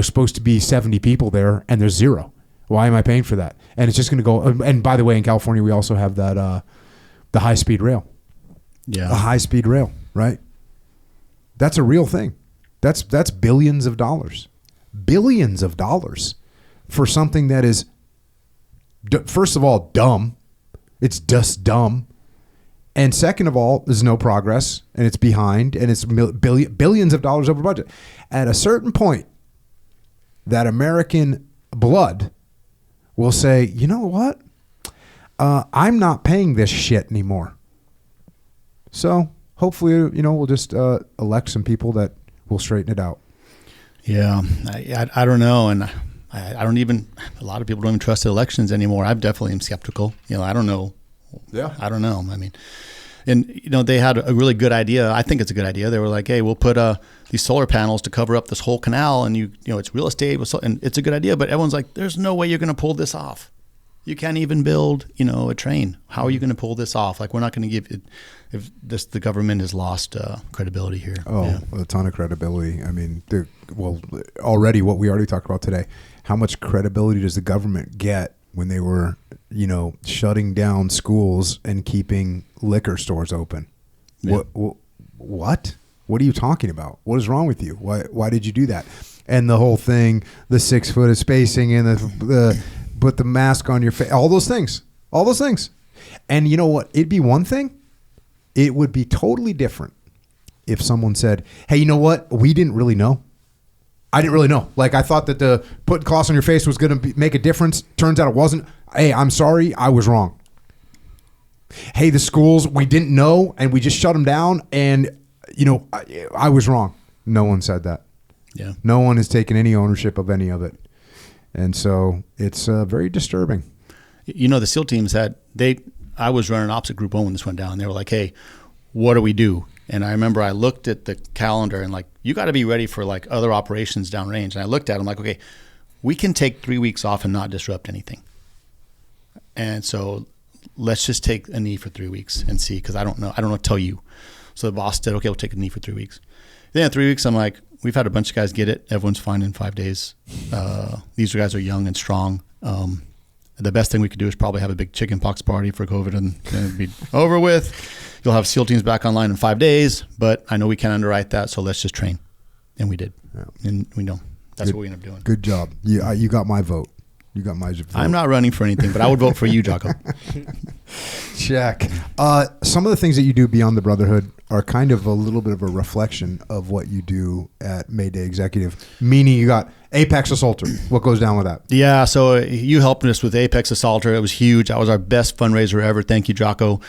supposed to be 70 people there and there's 0? Why am I paying for that? And it's just going to go. And by the way, in California we also have that the high-speed rail. A high-speed rail, right? That's a real thing. That's billions of dollars for something that is, first of all, dumb. It's just dumb. And second of all, there's no progress, and it's behind, and it's billions of dollars over budget. At a certain point, that American blood will say, you know what? I'm not paying this shit anymore. So hopefully, we'll just elect some people that will straighten it out. Yeah, I don't know, and I don't even. A lot of people don't even trust the elections anymore. I definitely am skeptical. I don't know. Yeah, I don't know. I mean, and they had a really good idea. I think it's a good idea. They were like, hey, we'll put these solar panels to cover up this whole canal, and it's real estate, and it's a good idea. But everyone's like, there's no way you're going to pull this off. You can't even build, a train. How are you going to pull this off? Like, we're not going to give it. If the government has lost credibility here. A ton of credibility. I mean, already what we already talked about today. How much credibility does the government get when they were, shutting down schools and keeping liquor stores open? Yeah. What? What are you talking about? What is wrong with you? Why did you do that? And the whole thing, the 6 foot of spacing and the put the mask on your face, all those things. And you know what? It'd be one thing. It would be totally different if someone said, hey, you know what? We didn't really know. I didn't really know. Like, I thought that the putting cloths on your face was going to make a difference. Turns out it wasn't. Hey, I'm sorry. I was wrong. hey, the schools, we didn't know and we just shut them down. And, I was wrong. No one said that. Yeah. No one has taken any ownership of any of it. And so it's very disturbing. The SEAL teams I was running opposite Group 1 when this went down. They were like, hey, what do we do? And I remember I looked at the calendar and like, you got to be ready for like other operations downrange. And I looked at them like, okay, we can take 3 weeks off and not disrupt anything. And so let's just take a knee for 3 weeks and see, because I don't know what to tell you. So the boss said, okay, we'll take a knee for 3 weeks. Then in 3 weeks, I'm like, we've had a bunch of guys get it. Everyone's fine in 5 days. These guys are young and strong. The best thing we could do is probably have a big chicken pox party for COVID and it'd be over with. You'll have SEAL teams back online in 5 days, but I know we can't underwrite that, so let's just train. And we did. Yeah. And we know. That's what we ended up doing. Good job. You got my vote. You got my vote. I'm not running for anything, but I would vote for you, Jocko. Check. Some of the things that you do beyond the Brotherhood are kind of a little bit of a reflection of what you do at Mayday Executive, meaning you got Apex Assaulter. What goes down with that? Yeah, so you helped us with Apex Assaulter. It was huge. That was our best fundraiser ever. Thank you, Jocko.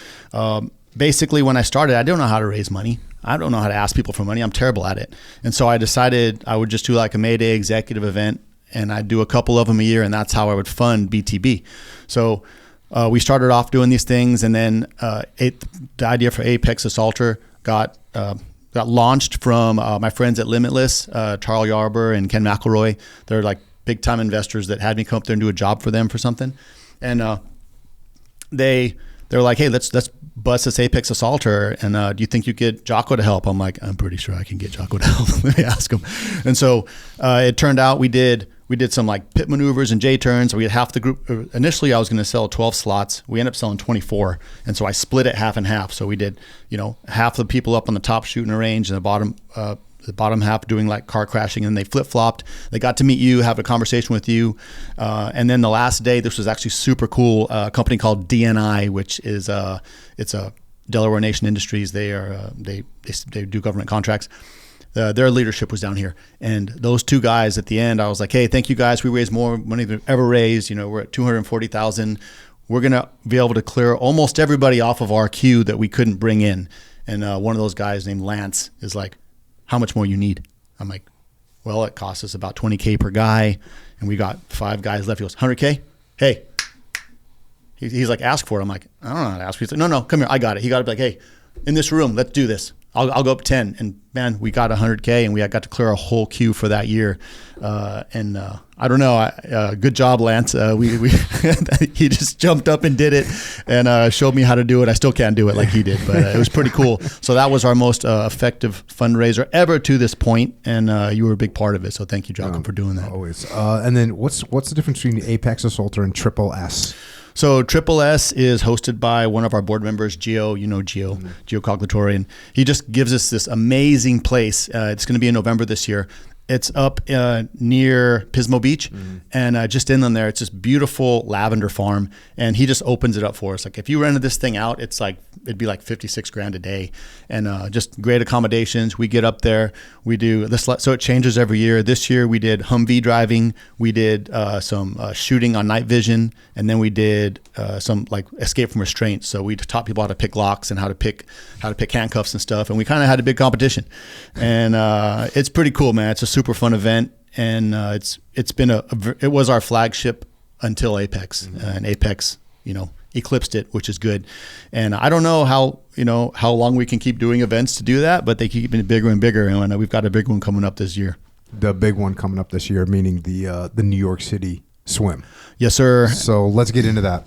Basically, when I started, I don't know how to raise money. I don't know how to ask people for money. I'm terrible at it. And so I decided I would just do like a Mayday Executive event, and I'd do a couple of them a year, and that's how I would fund BTB. So we started off doing these things, and then the idea for Apex Assaulter got launched from my friends at Limitless, Charles Yarber and Ken McElroy. They're like big time investors that had me come up there and do a job for them for something. And they're like, hey, let's bust this Apex Assaulter, and do you think you get Jocko to help? I'm like, I'm pretty sure I can get Jocko to help. Let me ask him. And so it turned out we did some like pit maneuvers and J-turns. We had half the group. Initially, I was going to sell 12 slots. We ended up selling 24. And so I split it half and half. So we did, half the people up on the top shooting a range and the bottom half doing like car crashing, and they flip-flopped. They got to meet you, have a conversation with you. And then the last day, this was actually super cool. A company called DNI, which is it's a Delaware Nation Industries. They do government contracts. Their leadership was down here, and those two guys at the end, I was like, hey, thank you guys. We raised more money than we've ever raised. We're at 240,000. We're going to be able to clear almost everybody off of our queue that we couldn't bring in. And one of those guys named Lance is like, how much more you need? I'm like, well, it costs us about $20K per guy, and we got 5 guys left. He goes, $100K? Hey. He's like, ask for it. I'm like, I don't know how to ask for it. He's like, no, come here. I got it. He got to be like, hey, in this room, let's do this. I'll go up 10. And man, we got $100K, and we got to clear a whole queue for that year. And I don't know. Good job, Lance. He just jumped up and did it and showed me how to do it. I still can't do it like he did, but it was pretty cool. So that was our most effective fundraiser ever to this point, and you were a big part of it. So thank you, Jocko, for doing that. Always. And then what's the difference between Apex Assaulter and Triple S? So Triple S is hosted by one of our board members, Gio. Gio, Gio Cogliatore, and he just gives us this amazing place. It's going to be in November this year. It's up near Pismo Beach, and just inland there, it's this beautiful lavender farm, and he just opens it up for us. Like if you rented this thing out, it'd be like $56,000 a day, and just great accommodations. We get up there, we do this, so it changes every year. This year we did Humvee driving, we did some shooting on night vision, and then we did some like escape from restraint. So we taught people how to pick locks and how to pick handcuffs and stuff, and we kind of had a big competition, and it's pretty cool, man. It's a super fun event, and it was our flagship until Apex, and Apex eclipsed it, which is good. And I don't know how long we can keep doing events to do that, but they keep getting bigger and bigger, and we've got a big one coming up this year. The big one coming up this year, meaning the New York City swim. Yes, sir. So let's get into that.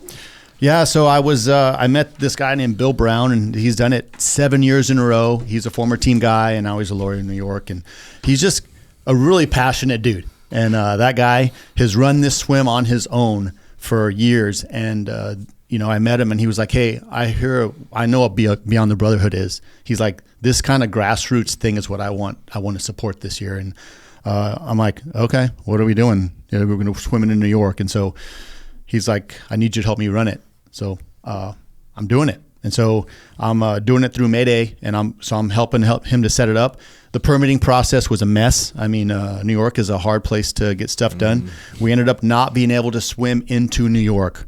Yeah, so I met this guy named Bill Brown, and he's done it 7 years in a row. He's a former team guy, and now he's a lawyer in New York, and he's just a really passionate dude. And that guy has run this swim on his own for years. And, I met him, and he was like, hey, I know what Beyond the Brotherhood is. He's like, this kind of grassroots thing is what I want to support this year. And I'm like, okay, what are we doing? We're going to swim in New York. And so he's like, I need you to help me run it. So I'm doing it. And so I'm doing it through Mayday, and I'm helping him to set it up. The permitting process was a mess. I mean, New York is a hard place to get stuff done. We ended up not being able to swim into New York.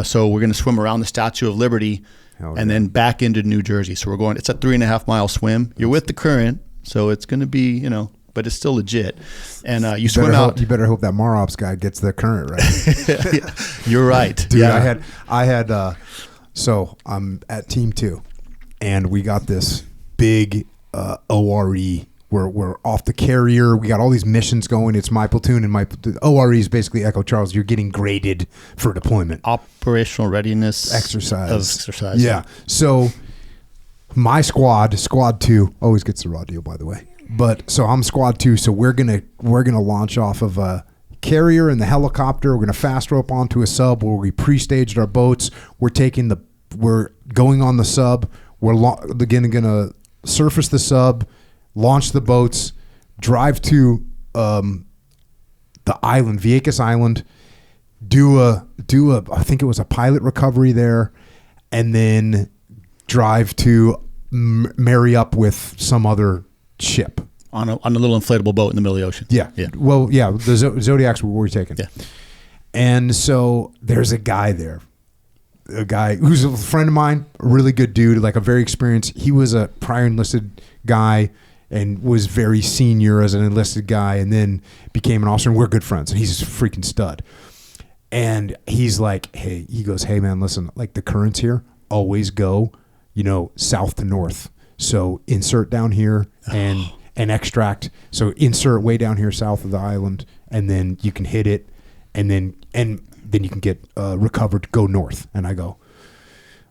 So we're going to swim around the Statue of Liberty and then back into New Jersey. So we're going. It's a 3.5 mile swim. You're with the current, so it's going to be but it's still legit. And you swim out. You better hope that Marops guy gets the current right. You're right, dude. Yeah. I had. So I'm at Team 2, and we got this big ORE. We're off the carrier. We got all these missions going. It's my platoon, and my ORE is basically Echo Charles. You're getting graded for deployment. Operational readiness exercise. Yeah. So my squad 2, always gets the raw deal, by the way. But so I'm squad 2. So we're gonna launch off of a carrier and the helicopter. We're gonna fast rope onto a sub where we pre-staged our boats. We're going on the sub. We're gonna surface the sub. Launch the boats, drive to the island, Vieques Island, do a I think it was a pilot recovery there, and then drive to marry up with some other ship on a little inflatable boat in the middle of the ocean. Yeah. Well, yeah, the Zodiacs were taken. Yeah. And so there's a guy there. A guy who's a friend of mine, a really good dude, like a very experienced. He was a prior enlisted guy and was very senior as an enlisted guy, and then became an officer, and we're good friends, and he's a freaking stud. And he's like, he goes, hey man, listen, like the currents here always go, south to north. So insert down here and extract. So insert way down here south of the island, and then you can hit it, and then you can get recovered, go north. And I go,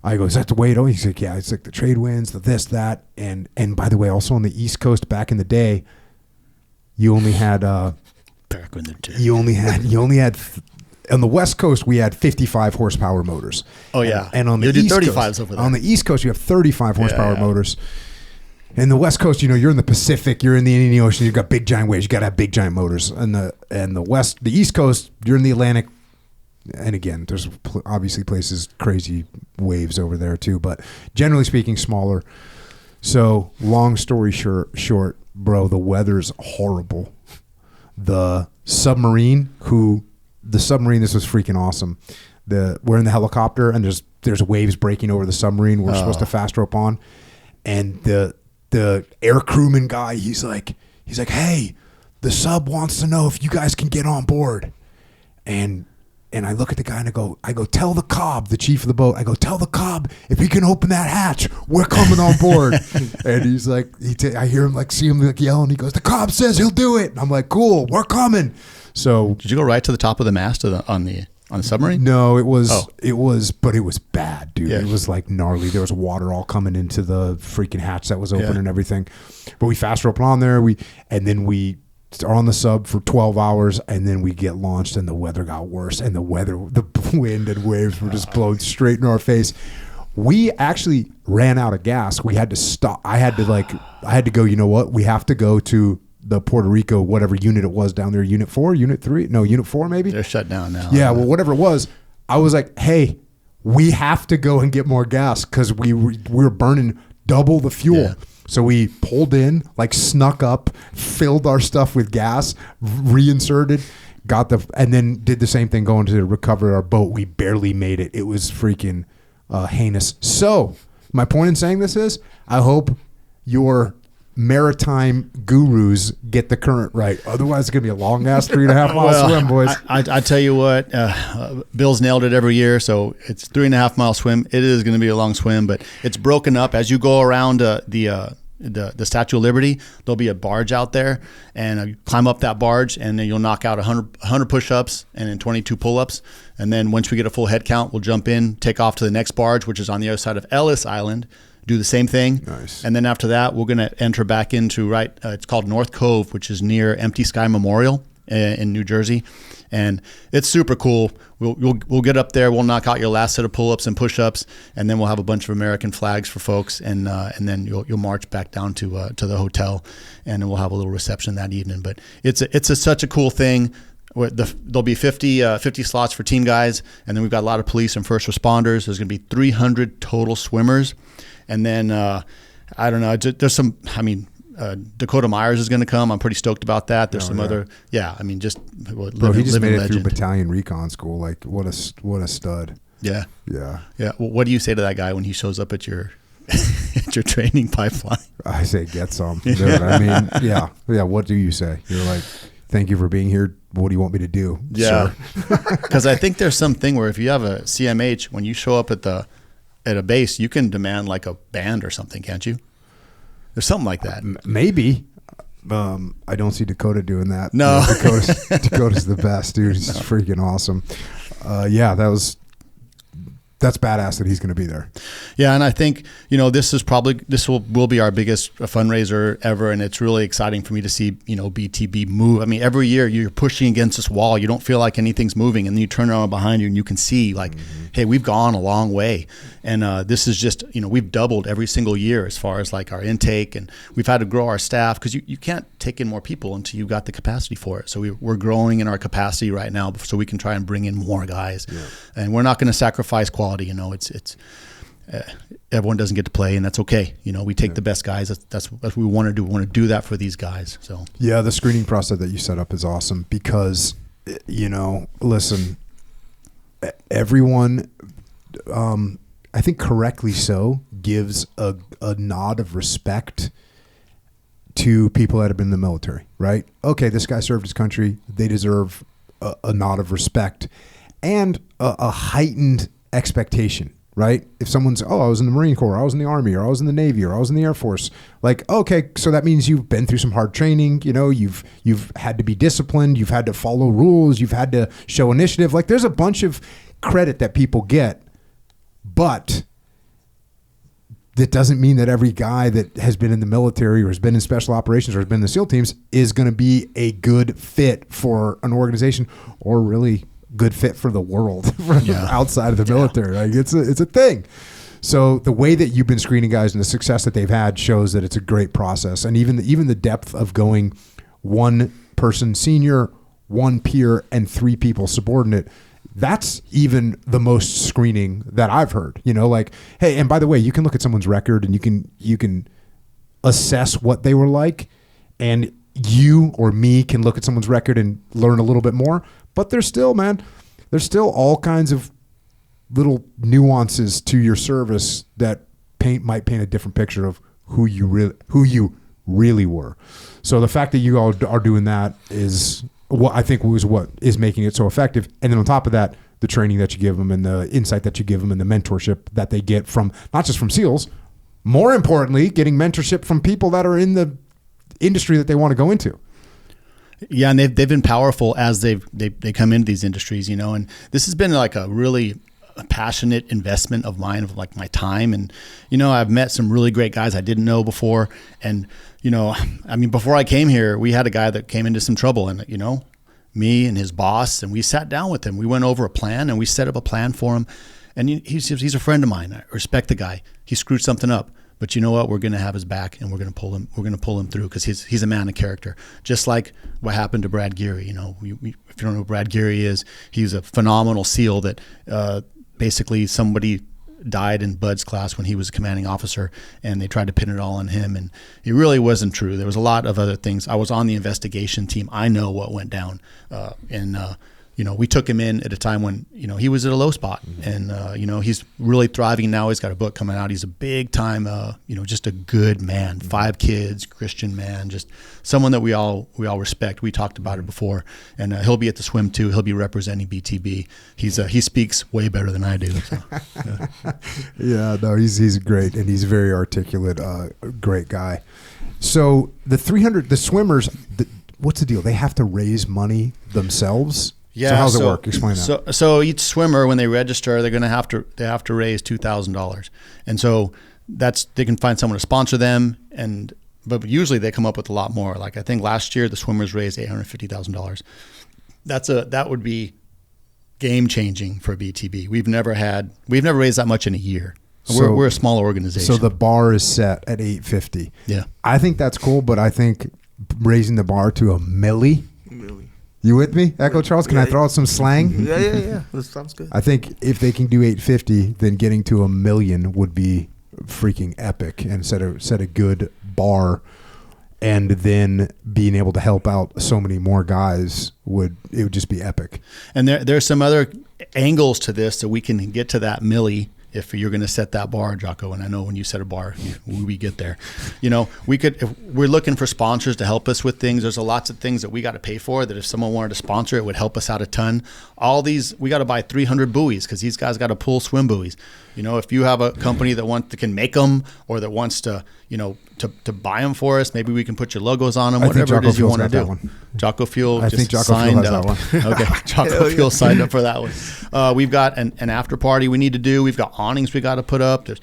is that the way it always? He's like, yeah, it's like the trade winds, the this, that. And by the way, also on the East Coast back in the day, you only had on the West Coast, we had 55 horsepower motors. Oh yeah. And on the East 35s Coast, over there. On the East Coast, you have 35 horsepower motors. In the West Coast, you're in the Pacific, you're in the Indian Ocean, you've got big giant waves, you got to have big giant motors. And the East Coast, you're in the Atlantic. And again, there's obviously places, crazy waves over there too, but generally speaking, smaller. So long story short, bro, the weather's horrible. The submarine, this was freaking awesome. We're in the helicopter, and there's waves breaking over the submarine. We're supposed to fast rope on, and the air crewman guy, he's like, hey, the sub wants to know if you guys can get on board, and I look at the guy and I go, tell the Cobb, the chief of the boat, tell the Cobb, if he can open that hatch, we're coming on board. And he's like, I hear him see him yelling. He goes, the Cobb says he'll do it. And I'm like, cool, we're coming. So did you go right to the top of the mast on the submarine? No, it was bad, dude. Yeah. It was like gnarly. There was water all coming into the freaking hatch that was open and everything. But we fast roped on there. We are on the sub for 12 hours, and then we get launched, and the weather got worse, and the wind and waves were just blowing straight in our face. We actually ran out of gas. We had to stop. I had to go, you know what? We have to go to the Puerto Rico, whatever unit it was down there, Unit 4, Unit 3? No, Unit 4 maybe? They're shut down now. Yeah, well, whatever it was, I was like, hey, we have to go and get more gas because we were burning double the fuel. Yeah. So we pulled in, snuck up, filled our stuff with gas, reinserted, and then did the same thing going to recover our boat. We barely made it. It was freaking heinous. So my point in saying this is, I hope your maritime gurus get the current right. Otherwise, it's going to be a long-ass 3.5 mile swim, boys. I tell you what, Bill's nailed it every year, so it's 3.5 mile swim. It is going to be a long swim, but it's broken up. As you go around the Statue of Liberty, there'll be a barge out there, and you climb up that barge, and then you'll knock out 100 push-ups and then 22 pull-ups. And then once we get a full head count, we'll jump in, take off to the next barge, which is on the other side of Ellis Island, do the same thing. Nice. And then after that, we're going to enter back into it's called North Cove, which is near Empty Sky Memorial in New Jersey. And it's super cool. We'll get up there. We'll knock out your last set of pull-ups and push-ups, and then we'll have a bunch of American flags for folks, and then you'll march back down to the hotel, and then we'll have a little reception that evening. But it's such a cool thing. There'll be 50 slots for team guys, and then we've got a lot of police and first responders. There's going to be 300 total swimmers. And then, I don't know, there's some, Dakota Myers is going to come. I'm pretty stoked about that. There's other, bro, he just made it through battalion recon school. What a stud. Yeah. Yeah. Yeah. Well, what do you say to that guy when he shows up at your at your training pipeline? I say get some. Dude. I mean, yeah. What do you say? You're like, thank you for being here. What do you want me to do? Yeah. Because I think there's something where if you have a CMH, when you show up at a base, you can demand like a band or something, can't you? There's something like that. Maybe. I don't see Dakota doing that. No. Dakota's the best, dude. He's freaking awesome. That's badass that he's going to be there. Yeah, and I think, this will be our biggest fundraiser ever, and it's really exciting for me to see, BTB move. I mean, every year you're pushing against this wall. You don't feel like anything's moving, and then you turn around behind you and you can see like, hey, we've gone a long way. And this is just, we've doubled every single year as far as like our intake, and we've had to grow our staff because you can't take in more people until you've got the capacity for it. So we're growing in our capacity right now so we can try and bring in more guys. Yeah. And we're not going to sacrifice quality. It's everyone doesn't get to play, and that's okay. We take the best guys. That's what we want to do. We want to do that for these guys. So yeah, the screening process that you set up is awesome because, listen, everyone, I think correctly so, gives a nod of respect to people that have been in the military, right? Okay, this guy served his country. They deserve a nod of respect and a heightened expectation, right? If someone's, I was in the Marine Corps, I was in the Army, or I was in the Navy, or I was in the Air Force, like, okay, so that means you've been through some hard training, you've had to be disciplined, you've had to follow rules, you've had to show initiative. Like there's a bunch of credit that people get, but that doesn't mean that every guy that has been in the military or has been in special operations or has been in the SEAL teams is going to be a good fit for an organization or really good fit for the world outside of the military. Like it's a thing. So the way that you've been screening guys and the success that they've had shows that it's a great process. And even the depth of going one person senior, one peer, and 3 people subordinate, that's even the most screening that I've heard. Like, hey, and by the way, you can look at someone's record and you can assess what they were like, and you or me can look at someone's record and learn a little bit more. But there's still all kinds of little nuances to your service that might paint a different picture of who you really were. So the fact that you all are doing that is what I think was what is making it so effective. And then on top of that, the training that you give them and the insight that you give them and the mentorship that they get from not just from SEALs, more importantly, getting mentorship from people that are in the industry that they want to go into. Yeah, and they've been powerful as they come into these industries, and this has been like a really passionate investment of mine, of like my time. And I've met some really great guys I didn't know before, and before I came here, we had a guy that came into some trouble, and me and his boss, and we sat down with him. We went over a plan, and we set up a plan for him. And he's a friend of mine. I respect the guy. He screwed something up. But you know what? We're going to have his back, and we're going to pull him. We're going to pull him through because he's a man of character. Just like what happened to Brad Geary. If you don't know who Brad Geary is, he's a phenomenal SEAL that basically somebody died in Bud's class when he was a commanding officer, and they tried to pin it all on him, and it really wasn't true. There was a lot of other things. I was on the investigation team. I know what went down, we took him in at a time when, he was at a low spot, and, he's really thriving now. He's got a book coming out. He's a big time, just a good man, 5 kids, Christian man, just someone that we all respect. We talked about it before, and he'll be at the swim too. He'll be representing BTB. He speaks way better than I do. So, yeah, no, he's great, and he's very articulate, great guy. So the swimmers, what's the deal? They have to raise money themselves? Yeah. So how's it work? Explain that. So each swimmer, when they register, they have to raise $2,000, and so they can find someone to sponsor them, but usually they come up with a lot more. Like I think last year the swimmers raised $850,000. That would be game changing for BTB. We've never raised that much in a year. We're a small organization. So the bar is set at $850. Yeah, I think that's cool, but I think raising the bar to $1 million. You with me, Echo Charles? Can I throw out some slang? Yeah. That sounds good. I think if they can do $850, then getting to $1 million would be freaking epic and set a good bar. and then being able to help out so many more guys would just be epic. And there's some other angles to this, so we can get to that milli if you're going to set that bar, Jocko. And I know when you set a bar, we get there. You know, if we're looking for sponsors to help us with things. There's lots of things that we got to pay for that if someone wanted to sponsor, it would help us out a ton. All these, we got to buy 300 buoys because these guys got to pull swim buoys. You know, if you have a company that can make them or that wants to, you know, to buy them for us, maybe we can put your logos on them, whatever it is you want to do. Jocko Fuel I think Jocko Fuel has that one. Okay, Jocko Fuel signed up for that one. We've got an after party we need to do. We've got awnings we got to put up. There's,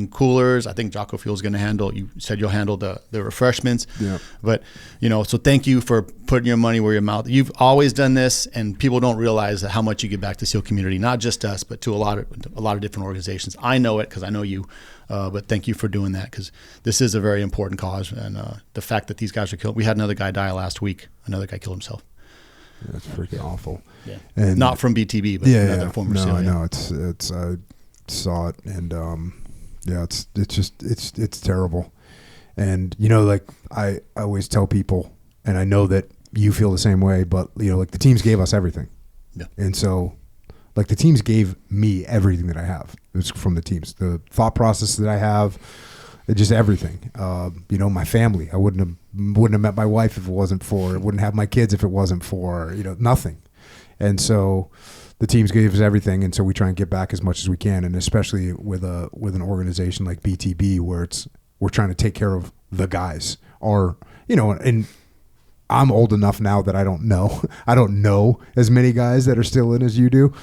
coolers. I think Jocko Fuel is going to handle. You said you'll handle the refreshments. Yeah. But so thank you for putting your money where your mouth. You've always done this, and people don't realize how much you give back to SEAL community, not just us, but to a lot of different organizations. I know it because I know you. But thank you for doing that because this is a very important cause. And the fact that these guys are killed. We had another guy die last week. Another guy killed himself. Yeah, that's freaking awful. Yeah. And not from BTB, but another former SEAL. I know. It's I saw it, and it's terrible. And like I always tell people, and I know that you feel the same way, but like the teams gave us everything. Yeah. And so like the teams gave me everything that I have. It was from the teams, the thought process that I have, just everything. My family. I wouldn't have met my wife if it wasn't for. Wouldn't have my kids if it wasn't for. Nothing. And so the teams gave us everything, and so we try and get back as much as we can, and especially with an organization like BTB, where we're trying to take care of the guys. And I'm old enough now that I don't know as many guys that are still in as you do,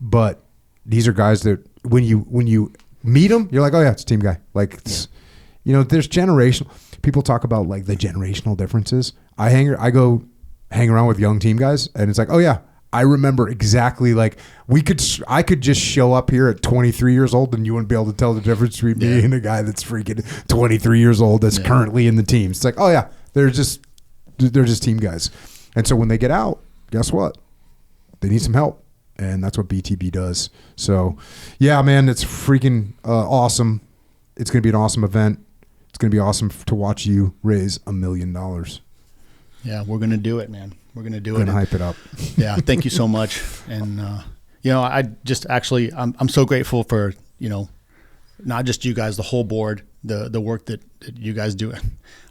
but these are guys that when you meet them, you're like, oh yeah, it's a team guy. Like, there's generational. People talk about like the generational differences. I go hang around with young team guys, and it's like, oh yeah, I remember exactly. Like I could just show up here at 23 years old, and you wouldn't be able to tell the difference between me and a guy that's freaking 23 years old that's currently in the team. It's like, oh yeah, they're just team guys. And so when they get out, guess what? They need some help. And that's what BTB does. So, yeah, man, it's freaking awesome. It's going to be an awesome event. It's going to be awesome to watch you raise $1 million. Yeah, we're going to do it, man. We're going to do it. Going to hype it up. Yeah, thank you so much. And, I just actually, I'm so grateful for, not just you guys, the whole board, the work that you guys do.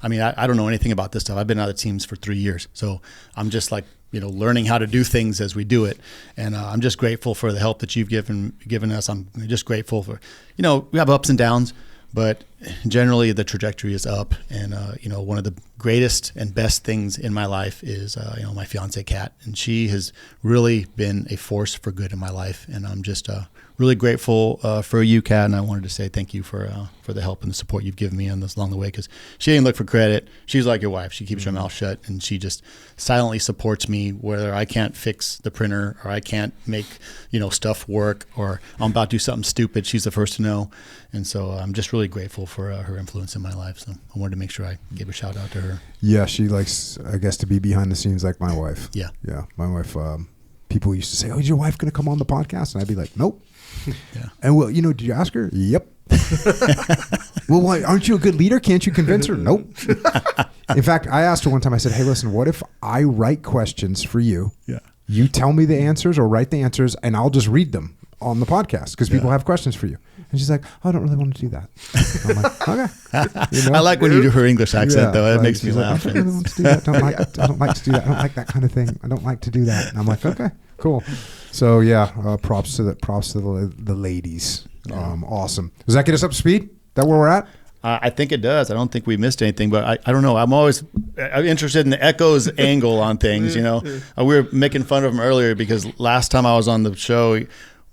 I mean, I don't know anything about this stuff. I've been out of teams for 3 years. So I'm just like, learning how to do things as we do it. And I'm just grateful for the help that you've given us. I'm just grateful for, we have ups and downs, but generally the trajectory is up. And, one of the greatest and best things in my life is, my fiance, Kat, and she has really been a force for good in my life. And I'm just really grateful for you, Kat. And I wanted to say thank you for the help and the support you've given me on this along the way, because she didn't look for credit. She's like your wife. She keeps her mouth shut, and she just silently supports me, whether I can't fix the printer or I can't make, stuff work, or I'm about to do something stupid. She's the first to know. And so I'm just really grateful for her influence in my life. So I wanted to make sure I give a shout out to her. Yeah, she likes, I guess, to be behind the scenes like my wife. Yeah. Yeah. My wife, people used to say, oh, is your wife going to come on the podcast? And I'd be like, nope. Yeah. And well, did you ask her? Yep. Well, why, aren't you a good leader? Can't you convince her? Nope. In fact, I asked her one time, I said, hey, listen, what if I write questions for you? Yeah. You tell me the answers or write the answers, and I'll just read them on the podcast because people have questions for you. And she's like, oh, I don't really want to do that. I'm like, okay. I like when you do her English accent, though. It makes me laugh. I don't really want to do that. I don't like to do that. I don't like that kind of thing. I don't like to do that. And I'm like, okay, cool. So yeah, props to the ladies. Awesome. Does that get us up to speed? That where we're at? I think it does. I don't think we missed anything, but I don't know. I'm always interested in the echoes angle on things. We were making fun of him earlier because last time I was on the show,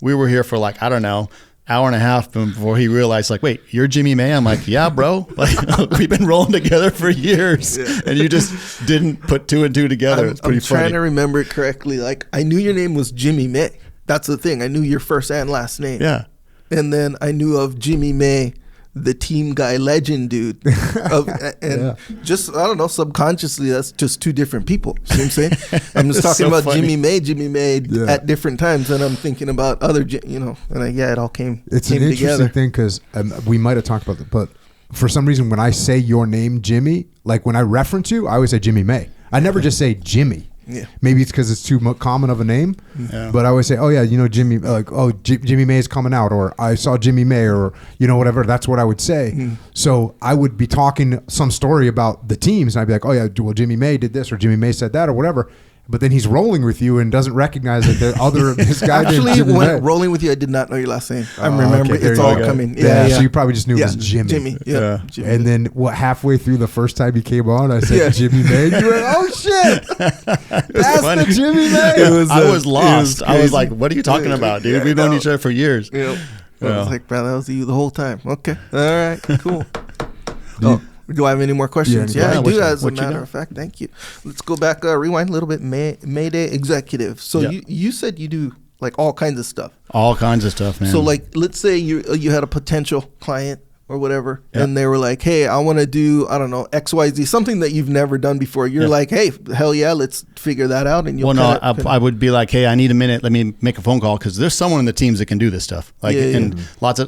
we were here for like, I don't know, hour and a half before he realized, like, wait, you're Jimmy May? I'm like, yeah, bro. Like, we've been rolling together for years, and you just didn't put two and two together. It's pretty funny. I'm trying to remember it correctly. Like, I knew your name was Jimmy May. That's the thing. I knew your first and last name. Yeah. And then I knew of Jimmy May, the team guy legend dude. Just, I don't know, subconsciously, that's just two different people. See what I'm saying? I'm just talking about funny. Jimmy May at different times, and I'm thinking about other, it all came It's came an together. interesting thing because we might have talked about it, but for some reason, when I say your name, Jimmy, like when I reference you, I always say Jimmy May. I never just say Jimmy. Yeah. Maybe it's because it's too common of a name, but I always say, oh yeah, you know, Jimmy, like, oh, Jimmy May is coming out, or I saw Jimmy May, or, you know, whatever. That's what I would say. So I would be talking some story about the teams, and I'd be like, oh yeah, well, Jimmy May did this, or Jimmy May said that, or whatever. But then he's rolling with you and doesn't recognize that the other this guy. Actually, Jimmy when May. rolling with you, I did not know your last name. I remember okay, it's all coming. Yeah, so you probably just knew it was Jimmy. Jimmy. Yeah. Jimmy. And then halfway through the first time you came on, I said Jimmy May. You went, oh shit, that's funny. the Jimmy May. I was lost. I was crazy. like, what are you talking about, dude? We've known each other for years. Yep. I Yeah. was like, bro, that was you the whole time. Okay. All right. Cool. Do I have any more questions? Yeah, Yeah, I what do. you- As a what you matter got? of fact, thank you. Let's go back, rewind a little bit. Mayday Executive. So Yeah. you said you do like all kinds of stuff. All kinds of stuff, man. So like, let's say you had a potential client or whatever, Yeah. and they were like, hey, I want to do, I don't know, XYZ, something that you've never done before. You're Yeah. like, hey, hell yeah, let's figure that out. And you'll well, no, kinda- I would be like, hey, I need a minute. Let me make a phone call because there's someone in the teams that can do this stuff. Like, Yeah, yeah. and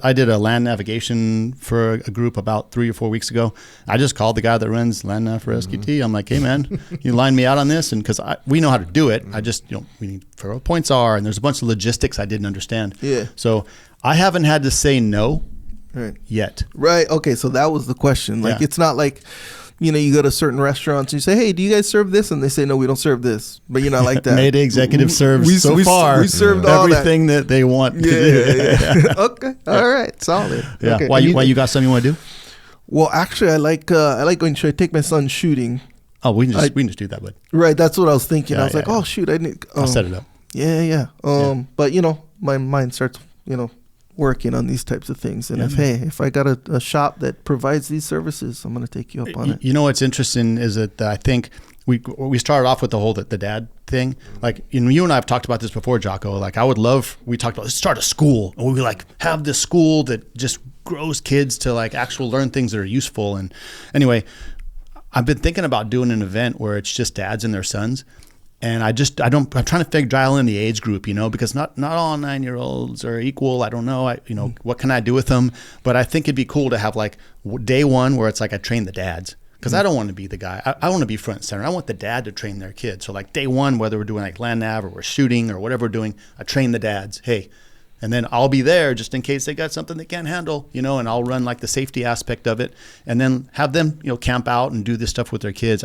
I did a land navigation for a group about 3 or 4 weeks ago. I just called the guy that runs land nav for SQT. I'm like, hey man, you line me out on this, and because we know how to do it. I just, we need for what points are, and there's a bunch of logistics I didn't understand. Yeah. So I haven't had to say no Right. yet. Right. Okay. So that was the question. Like, Yeah. it's not like, you go to certain restaurants and you say, hey, do you guys serve this? And they say, no, we don't serve this. But you're not like that. Mayday Executive serves so far. We served all everything that they want to Yeah. do. Yeah. Okay. All right. Solid. Yeah. Okay. Why And you got something you want to do? Well, actually, I like going to take my son shooting. Oh, we can just do that, bud. Right. That's what I was thinking. Yeah, I was like, yeah. oh, shoot. I need. I'll set it up. Yeah. Yeah. But, my mind starts, working on these types of things. And if I got a shop that provides these services, I'm going to take you up on it. You know what's interesting is that I think we started off with the whole the dad thing. Like, you and I have talked about this before, Jocko. Like, I would love, we talked about, let's start a school. And we like have this school that just grows kids to like actual learn things that are useful. And anyway, I've been thinking about doing an event where it's just dads and their sons. And I'm trying to dial in the age group, because not all 9-year-olds are equal. I don't know. What can I do with them? But I think it'd be cool to have like day one where it's like I train the dads. Because I don't want to be the guy. I want to be front and center. I want the dad to train their kids. So like day one, whether we're doing like land nav or we're shooting or whatever we're doing, I train the dads. Hey, and then I'll be there just in case they got something they can't handle, and I'll run like the safety aspect of it, and then have them, camp out and do this stuff with their kids.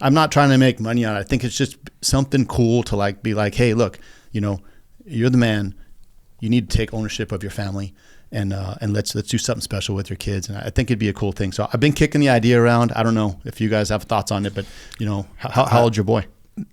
I'm not trying to make money on it. I think it's just something cool to like be like, hey, look, you're the man. You need to take ownership of your family, and let's do something special with your kids. And I think it'd be a cool thing. So I've been kicking the idea around. I don't know if you guys have thoughts on it, but how old's your boy?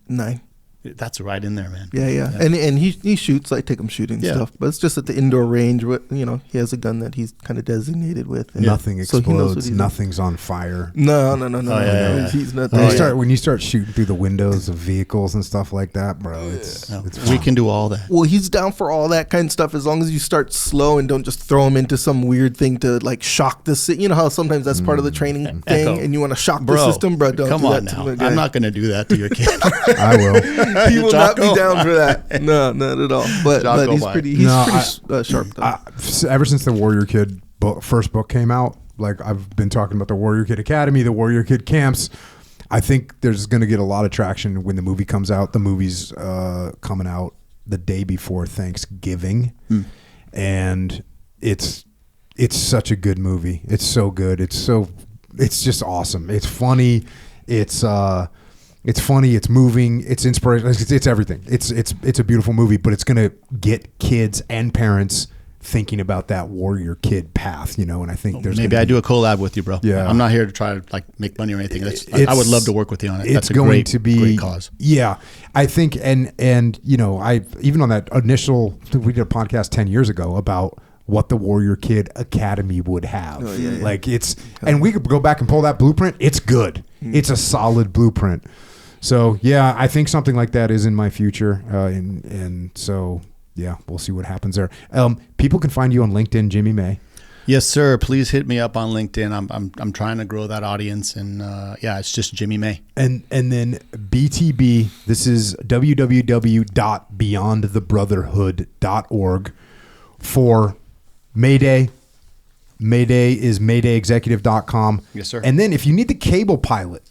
9. That's right in there, man. Yeah. And he shoots. I take him shooting Yeah. stuff, but it's just at the indoor range. He has a gun that he's kind of designated with. And Nothing so he knows what explodes. he's Nothing's on fire. No. yeah. He's not When there. when you start shooting through the windows of vehicles and stuff like that, bro, it's No, it's we fun. can do all that. Well, he's down for all that kind of stuff as long as you start slow and don't just throw him into some weird thing to like shock the system. You know how sometimes that's part of the training thing, Echo. and you want to shock Bro, the system, bro. Don't come do on that now. to my guy. I'm not going to do that to your kid. I will. He will not be Jocko. down for that. No, not at all. But Jocko he's bye. pretty sharp though. Ever since the Warrior Kid first book came out, like I've been talking about the Warrior Kid Academy, the Warrior Kid camps. I think there's going to get a lot of traction when the movie comes out. The movie's coming out the day before Thanksgiving, and it's such a good movie. It's so good. It's just awesome. It's funny. It's funny. It's moving. It's inspirational. It's everything. It's a beautiful movie, but it's gonna get kids and parents thinking about that warrior kid path, and I think there's Maybe I do a collab with you, bro. Yeah. I'm not here to try to like make money or anything. I would love to work with you on it. That's It's a going to be great cause. Yeah, I think, and I even on that initial, we did a podcast 10 years ago about what the Warrior Kid Academy would have. Oh, yeah. Like and we could go back and pull that blueprint. It's good. It's a solid blueprint. So yeah, I think something like that is in my future, and so yeah, we'll see what happens there. People can find you on LinkedIn, Jimmy May. Yes, sir. Please hit me up on LinkedIn. I'm trying to grow that audience, and it's just Jimmy May. And then BTB. This is www.beyondthebrotherhood.org for Mayday, Mayday is maydayexecutive.com. Yes, sir. And then if you need the cable pilot,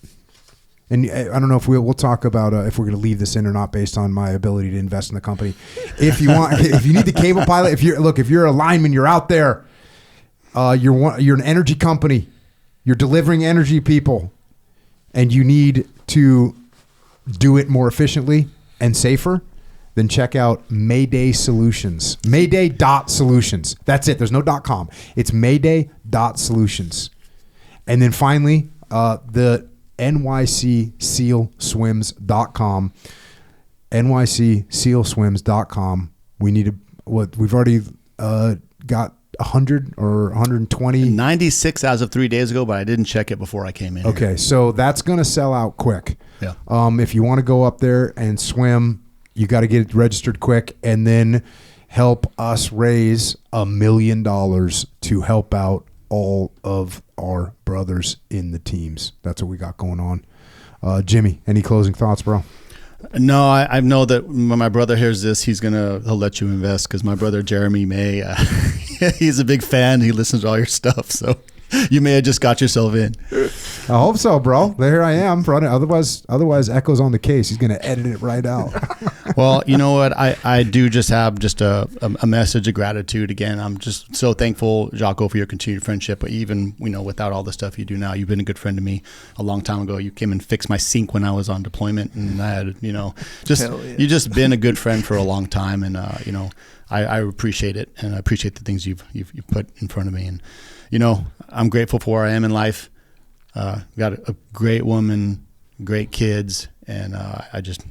and I don't know if we'll talk about if we're going to leave this in or not based on my ability to invest in the company. If you want, if you need the cable pilot, if you're a lineman, you're out there, you're an energy company, you're delivering energy people, and you need to do it more efficiently and safer, then check out Mayday Solutions. Mayday.solutions. That's it. There's no .com. It's Mayday.solutions. And then finally, the NYCSealSwims.com. NYCSealSwims.com. We've already got 100 or 120. 96 as of 3 days ago, but I didn't check it before I came in. Okay, so that's going to sell out quick. Yeah. If you want to go up there and swim, you got to get it registered quick and then help us raise $1 million to help out all of our brothers in the teams. That's what we got going on. Jimmy, any closing thoughts, bro? No, I know that when my brother hears this, he'll let you invest, because my brother Jeremy May, he's a big fan. He listens to all your stuff, so you may have just got yourself in. I hope so, bro. There I am. Otherwise, Echo's on the case. He's going to edit it right out. Well, you know what? I do just have a message of gratitude. Again, I'm just so thankful, Jocko, for your continued friendship. Even, without all the stuff you do now, you've been a good friend to me. A long time ago, you came and fixed my sink when I was on deployment, and I had, you just been a good friend for a long time. And, I appreciate it, and I appreciate the things you've put in front of me. And, I'm grateful for where I am in life. Got a great woman, great kids, and I just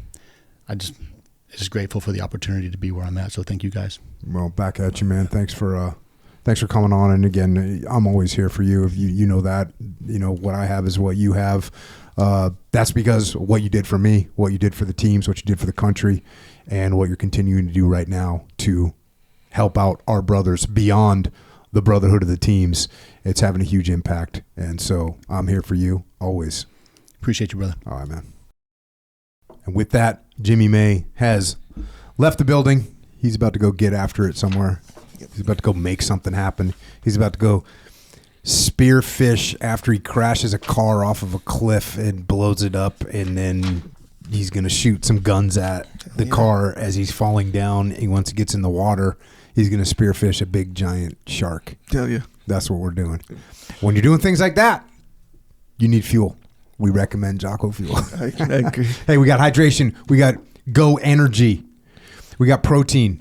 grateful for the opportunity to be where I'm at. So thank you guys. Well, back at you, man. Thanks for coming on. And again, I'm always here for you. If you know that, what I have is what you have. That's because what you did for me, what you did for the teams, what you did for the country, and what you're continuing to do right now to help out our brothers beyond the brotherhood of the teams. It's having a huge impact. And so I'm here for you always. Appreciate you, brother. All right, man. And with that, Jimmy May has left the building. He's about to go get after it somewhere. He's about to go make something happen. He's about to go spearfish after he crashes a car off of a cliff and blows it up, and then he's going to shoot some guns at the car as he's falling down. And once he gets in the water, he's going to spearfish a big giant shark. Tell you. That's what we're doing. When you're doing things like that, you need fuel. We recommend Jocko Fuel. I agree. Hey, we got hydration. We got Go Energy. We got protein.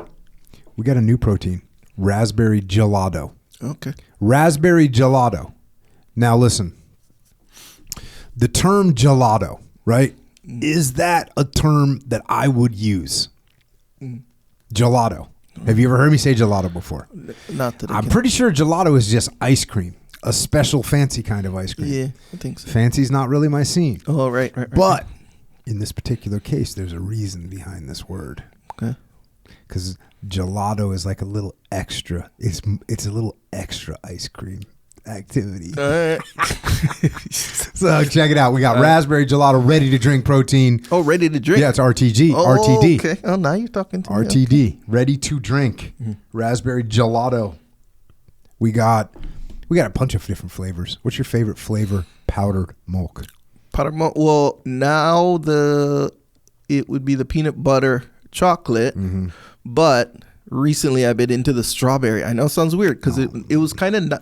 We got a new protein. Raspberry Gelato. Okay. Raspberry Gelato. Now listen. The term gelato, right? Is that a term that I would use? Gelato. Have you ever heard me say gelato before? Not that I'm pretty sure gelato is just ice cream. A special fancy kind of ice cream. Yeah, I think so. Fancy's not really my scene. Oh, right. But in this particular case, there's a reason behind this word. Okay. Because gelato is like a little extra. It's a little extra ice cream activity. All right. So check it out. We got raspberry gelato, ready to drink protein. Oh, ready to drink? Yeah, it's RTD. Oh, RTD. Okay. Oh, now you're talking to me. RTD, ready to drink. Raspberry gelato. We got a bunch of different flavors. What's your favorite flavor? Powdered milk. Powdered milk. Well, now it would be the peanut butter chocolate, but recently I've been into the strawberry. I know it sounds weird because it was kind of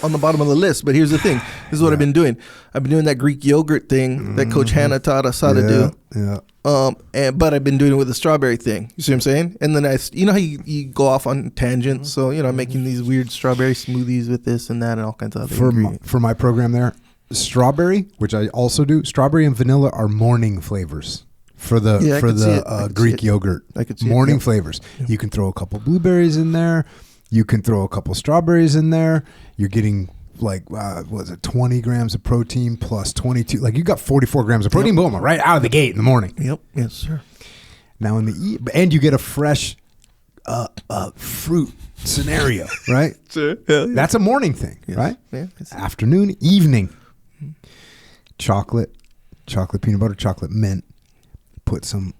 on the bottom of the list, but here's the thing. This is what I've been doing. I've been doing that Greek yogurt thing that Coach Hannah taught us how to do. Yeah. But I've been doing it with the strawberry thing. You see what I'm saying? And then how you go off on tangents. So, I'm making these weird strawberry smoothies with this and that and all kinds of other ingredients. For my program there, strawberry, which I also do, strawberry and vanilla are morning flavors. For the Greek yogurt, morning flavors. Yep. You can throw a couple blueberries in there. You can throw a couple strawberries in there. You're getting 20 grams of protein plus 22. Like you got 44 grams of protein. Boom, right out of the gate in the morning. Yep. Yes, sir. Now and you get a fresh fruit scenario, right? Sure. That's a morning thing, right? Yeah. Afternoon, evening. Chocolate, peanut butter, chocolate mint. Put some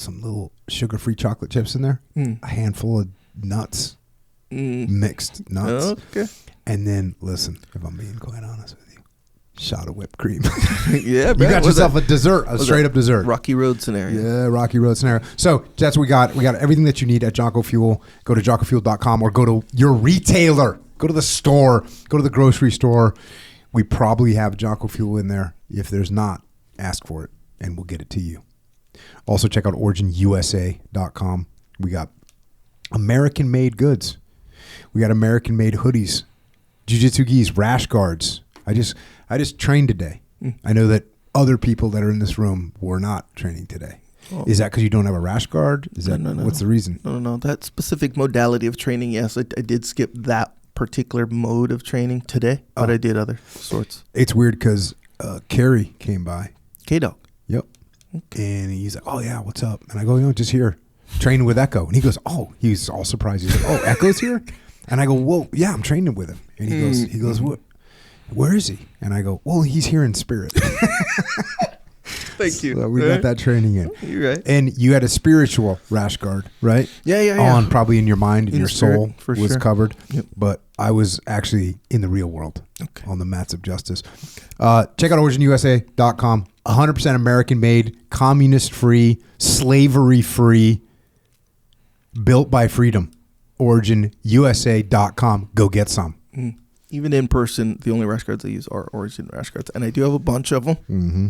little sugar-free chocolate chips in there, a handful of nuts, mixed nuts. Okay. And then, listen, if I'm being quite honest with you, shot of whipped cream. Yeah, You got yourself a dessert, a straight up dessert. Rocky Road scenario. Yeah, Rocky Road scenario. So that's what we got. We got everything that you need at Jocko Fuel. Go to jockofuel.com or go to your retailer. Go to the store. Go to the grocery store. We probably have Jocko Fuel in there. If there's not, ask for it and we'll get it to you. Also check out originusa.com. We got American-made goods. We got American-made hoodies, jiu-jitsu gis, rash guards. I just trained today. I know that other people that are in this room were not training today. Oh. Is that because you don't have a rash guard? Is that No. What's the reason? No. That specific modality of training, yes, I did skip that particular mode of training today, but I did other sorts. It's weird because Kerry came by. K-Dog. Yep. Okay. And he's like, oh, yeah, what's up? And I go, just here, training with Echo. And he goes, oh, he's all surprised. He's like, oh, Echo's here? And I go, well, yeah, I'm training with him. And he goes, what? Where is he? And I go, well, he's here in spirit. Thank you. So we got that training in. You're right. And you had a spiritual rash guard, right? Yeah. On probably in your mind and In your spirit, soul for was sure. covered. Yep. But I was actually in the real world on the mats of justice. Okay. Check out originusa.com. 100% American-made, communist-free, slavery-free, built by freedom. originusa.com. Go get some. Even in person, the only rash guards I use are Origin rash guards. And I do have a bunch of them. Mm-hmm.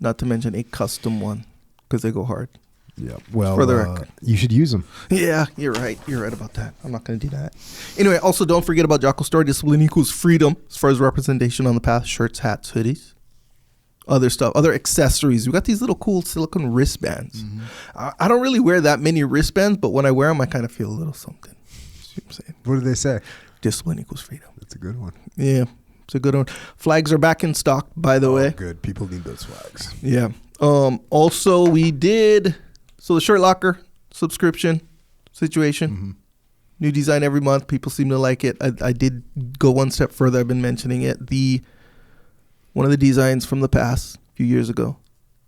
Not to mention a custom one because they go hard. Yeah. Well, For the record. you should use them. Yeah, you're right. You're right about that. I'm not going to do that. Anyway, also don't forget about Jocko Store. Discipline equals freedom as far as representation on the path. Shirts, hats, hoodies, other stuff, other accessories. We got these little cool silicone wristbands. Mm-hmm. I don't really wear that many wristbands, but when I wear them, I kind of feel a little something. See what I'm saying? What do they say? Discipline equals freedom. That's a good one. Yeah, it's a good one. Flags are back in stock, by the way. Good. People need those flags. Yeah. Also, we did... So the Shirt Locker subscription situation, new design every month. People seem to like it. I did go one step further. I've been mentioning it. One of the designs from the past, a few years ago,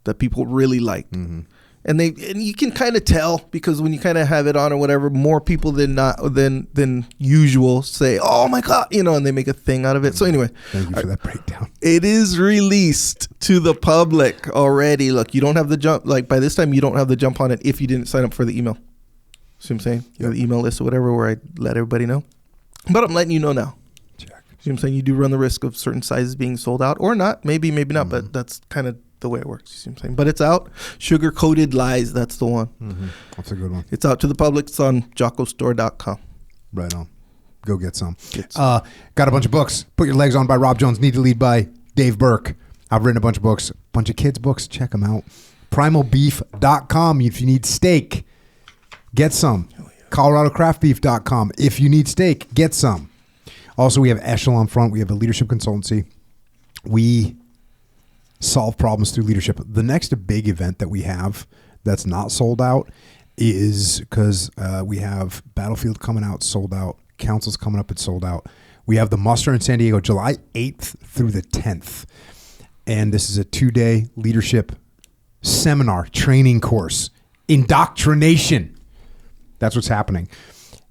that people really liked, and you can kind of tell because when you kind of have it on or whatever, more people than usual say, "Oh my God," and they make a thing out of it. So anyway, thank you for that breakdown. It is released to the public already. Look, you don't have the jump. Like by this time, you don't have the jump on it if you didn't sign up for the email. See what I'm saying? You have the email list or whatever where I let everybody know. But I'm letting you know now. Check. See what I'm saying? You do run the risk of certain sizes being sold out or not. Maybe not. But that's kind of the way it works. You see what I'm saying? But it's out. Sugar Coated Lies. That's the one. That's a good one. It's out to the public. It's on jockostore.com. Right on. Go get some. Got a bunch of books. Put Your Legs On by Rob Jones. Need to Lead by Dave Burke. I've written a bunch of books. A bunch of kids' books. Check them out. Primalbeef.com. If you need steak, get some. ColoradoCraftBeef.com. If you need steak, get some. Also, we have Echelon Front. We have a leadership consultancy. We solve problems through leadership. The next big event that we have that's not sold out is because we have Battlefield coming out, sold out. Council's coming up, it's sold out. We have the muster in San Diego, July 8th through the 10th. And this is a 2-day leadership seminar, training course, indoctrination. That's what's happening.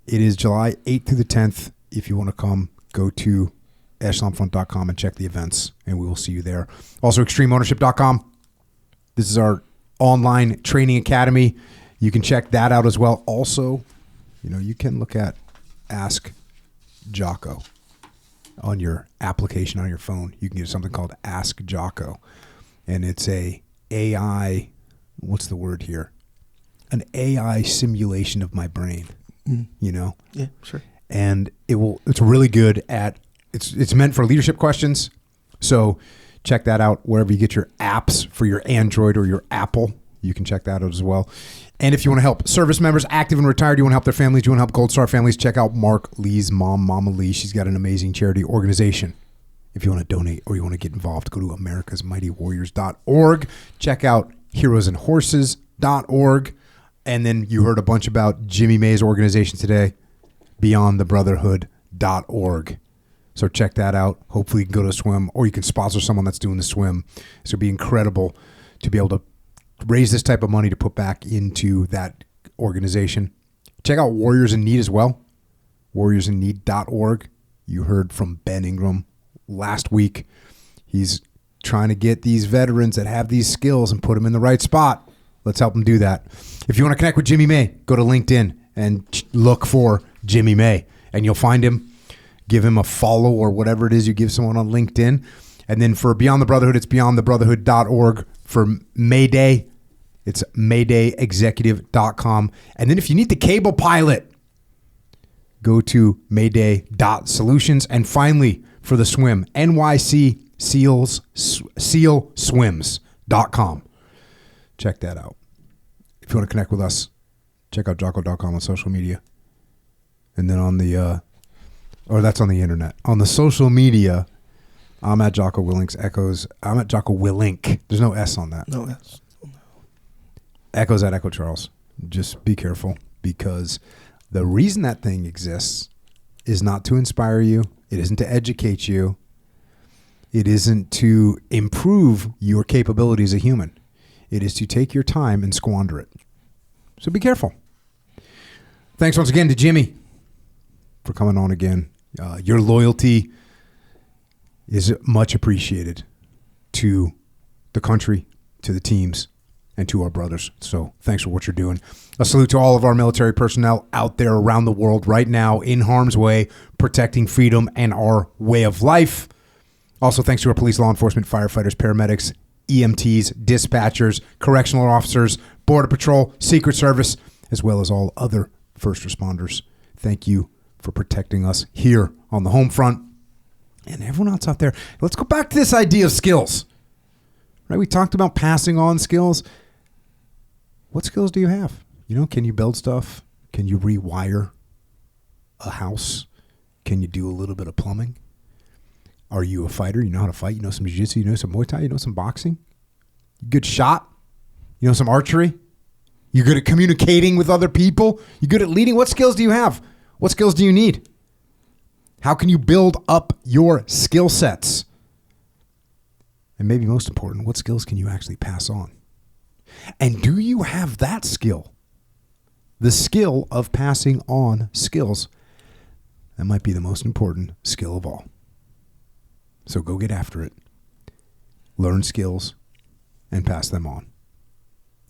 It is July 8th through the 10th. If you want to come, go to echelonfront.com and check the events, and we will see you there. Also, extremeownership.com. This is our online training academy. You can check that out as well. Also, you can look at Ask Jocko on your application on your phone. You can get something called Ask Jocko, and it's a AI, what's the word here? An AI simulation of my brain, Yeah, sure. And it's really good at, it's meant for leadership questions. So check that out wherever you get your apps for your Android or your Apple. You can check that out as well. And if you want to help service members, active and retired, you want to help their families, you want to help Gold Star families, check out Mark Lee's mom, Mama Lee. She's got an amazing charity organization. If you want to donate or you want to get involved, go to americasmightywarriors.org. Check out heroesandhorses.org. And then you heard a bunch about Jimmy May's organization today, Beyond the Brotherhood.org. So check that out. Hopefully you can go to a swim or you can sponsor someone that's doing the swim. So it'd be incredible to be able to raise this type of money to put back into that organization. Check out Warriors in Need as well. warriorsinneed.org. You heard from Ben Ingram last week. He's trying to get these veterans that have these skills and put them in the right spot. Let's help them do that. If you want to connect with Jimmy May, go to LinkedIn and look for Jimmy May, and you'll find him. Give him a follow or whatever it is you give someone on LinkedIn. And then for Beyond the Brotherhood, it's beyondthebrotherhood.org. For Mayday, it's maydayexecutive.com. And then if you need the cable pilot, go to mayday.solutions. And finally, for the swim, NYC SEALswims.com. Check that out. If you want to connect with us, check out Jocko.com on social media. And then on the, or that's on the internet. On the social media, I'm at Jocko Willink's Echoes. I'm at Jocko Willink. There's no S on that. No S. Echoes at Echo Charles. Just be careful, because the reason that thing exists is not to inspire you. It isn't to educate you. It isn't to improve your capabilities as a human. It is to take your time and squander it. So be careful. Thanks once again to Jimmy for coming on again. Your loyalty is much appreciated to the country, to the teams, and to our brothers. So thanks for what you're doing. A salute to all of our military personnel out there around the world right now in harm's way, protecting freedom and our way of life. Also, thanks to our police, law enforcement, firefighters, paramedics, EMTs, dispatchers, correctional officers, Border Patrol, Secret Service, as well as all other first responders. Thank you for protecting us here on the home front. And everyone else out there, let's go back to this idea of skills. Right? We talked about passing on skills. What skills do you have? Can you build stuff? Can you rewire a house? Can you do a little bit of plumbing? Are you a fighter? You know how to fight? You know some jiu-jitsu? You know some Muay Thai? You know some boxing? You good shot? You know some archery? You good at communicating with other people? You good at leading? What skills do you have? What skills do you need? How can you build up your skill sets? And maybe most important, what skills can you actually pass on? And do you have that skill? The skill of passing on skills. That might be the most important skill of all. So go get after it. Learn skills and pass them on.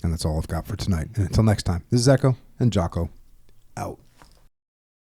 And that's all I've got for tonight. And until next time, this is Echo and Jocko out.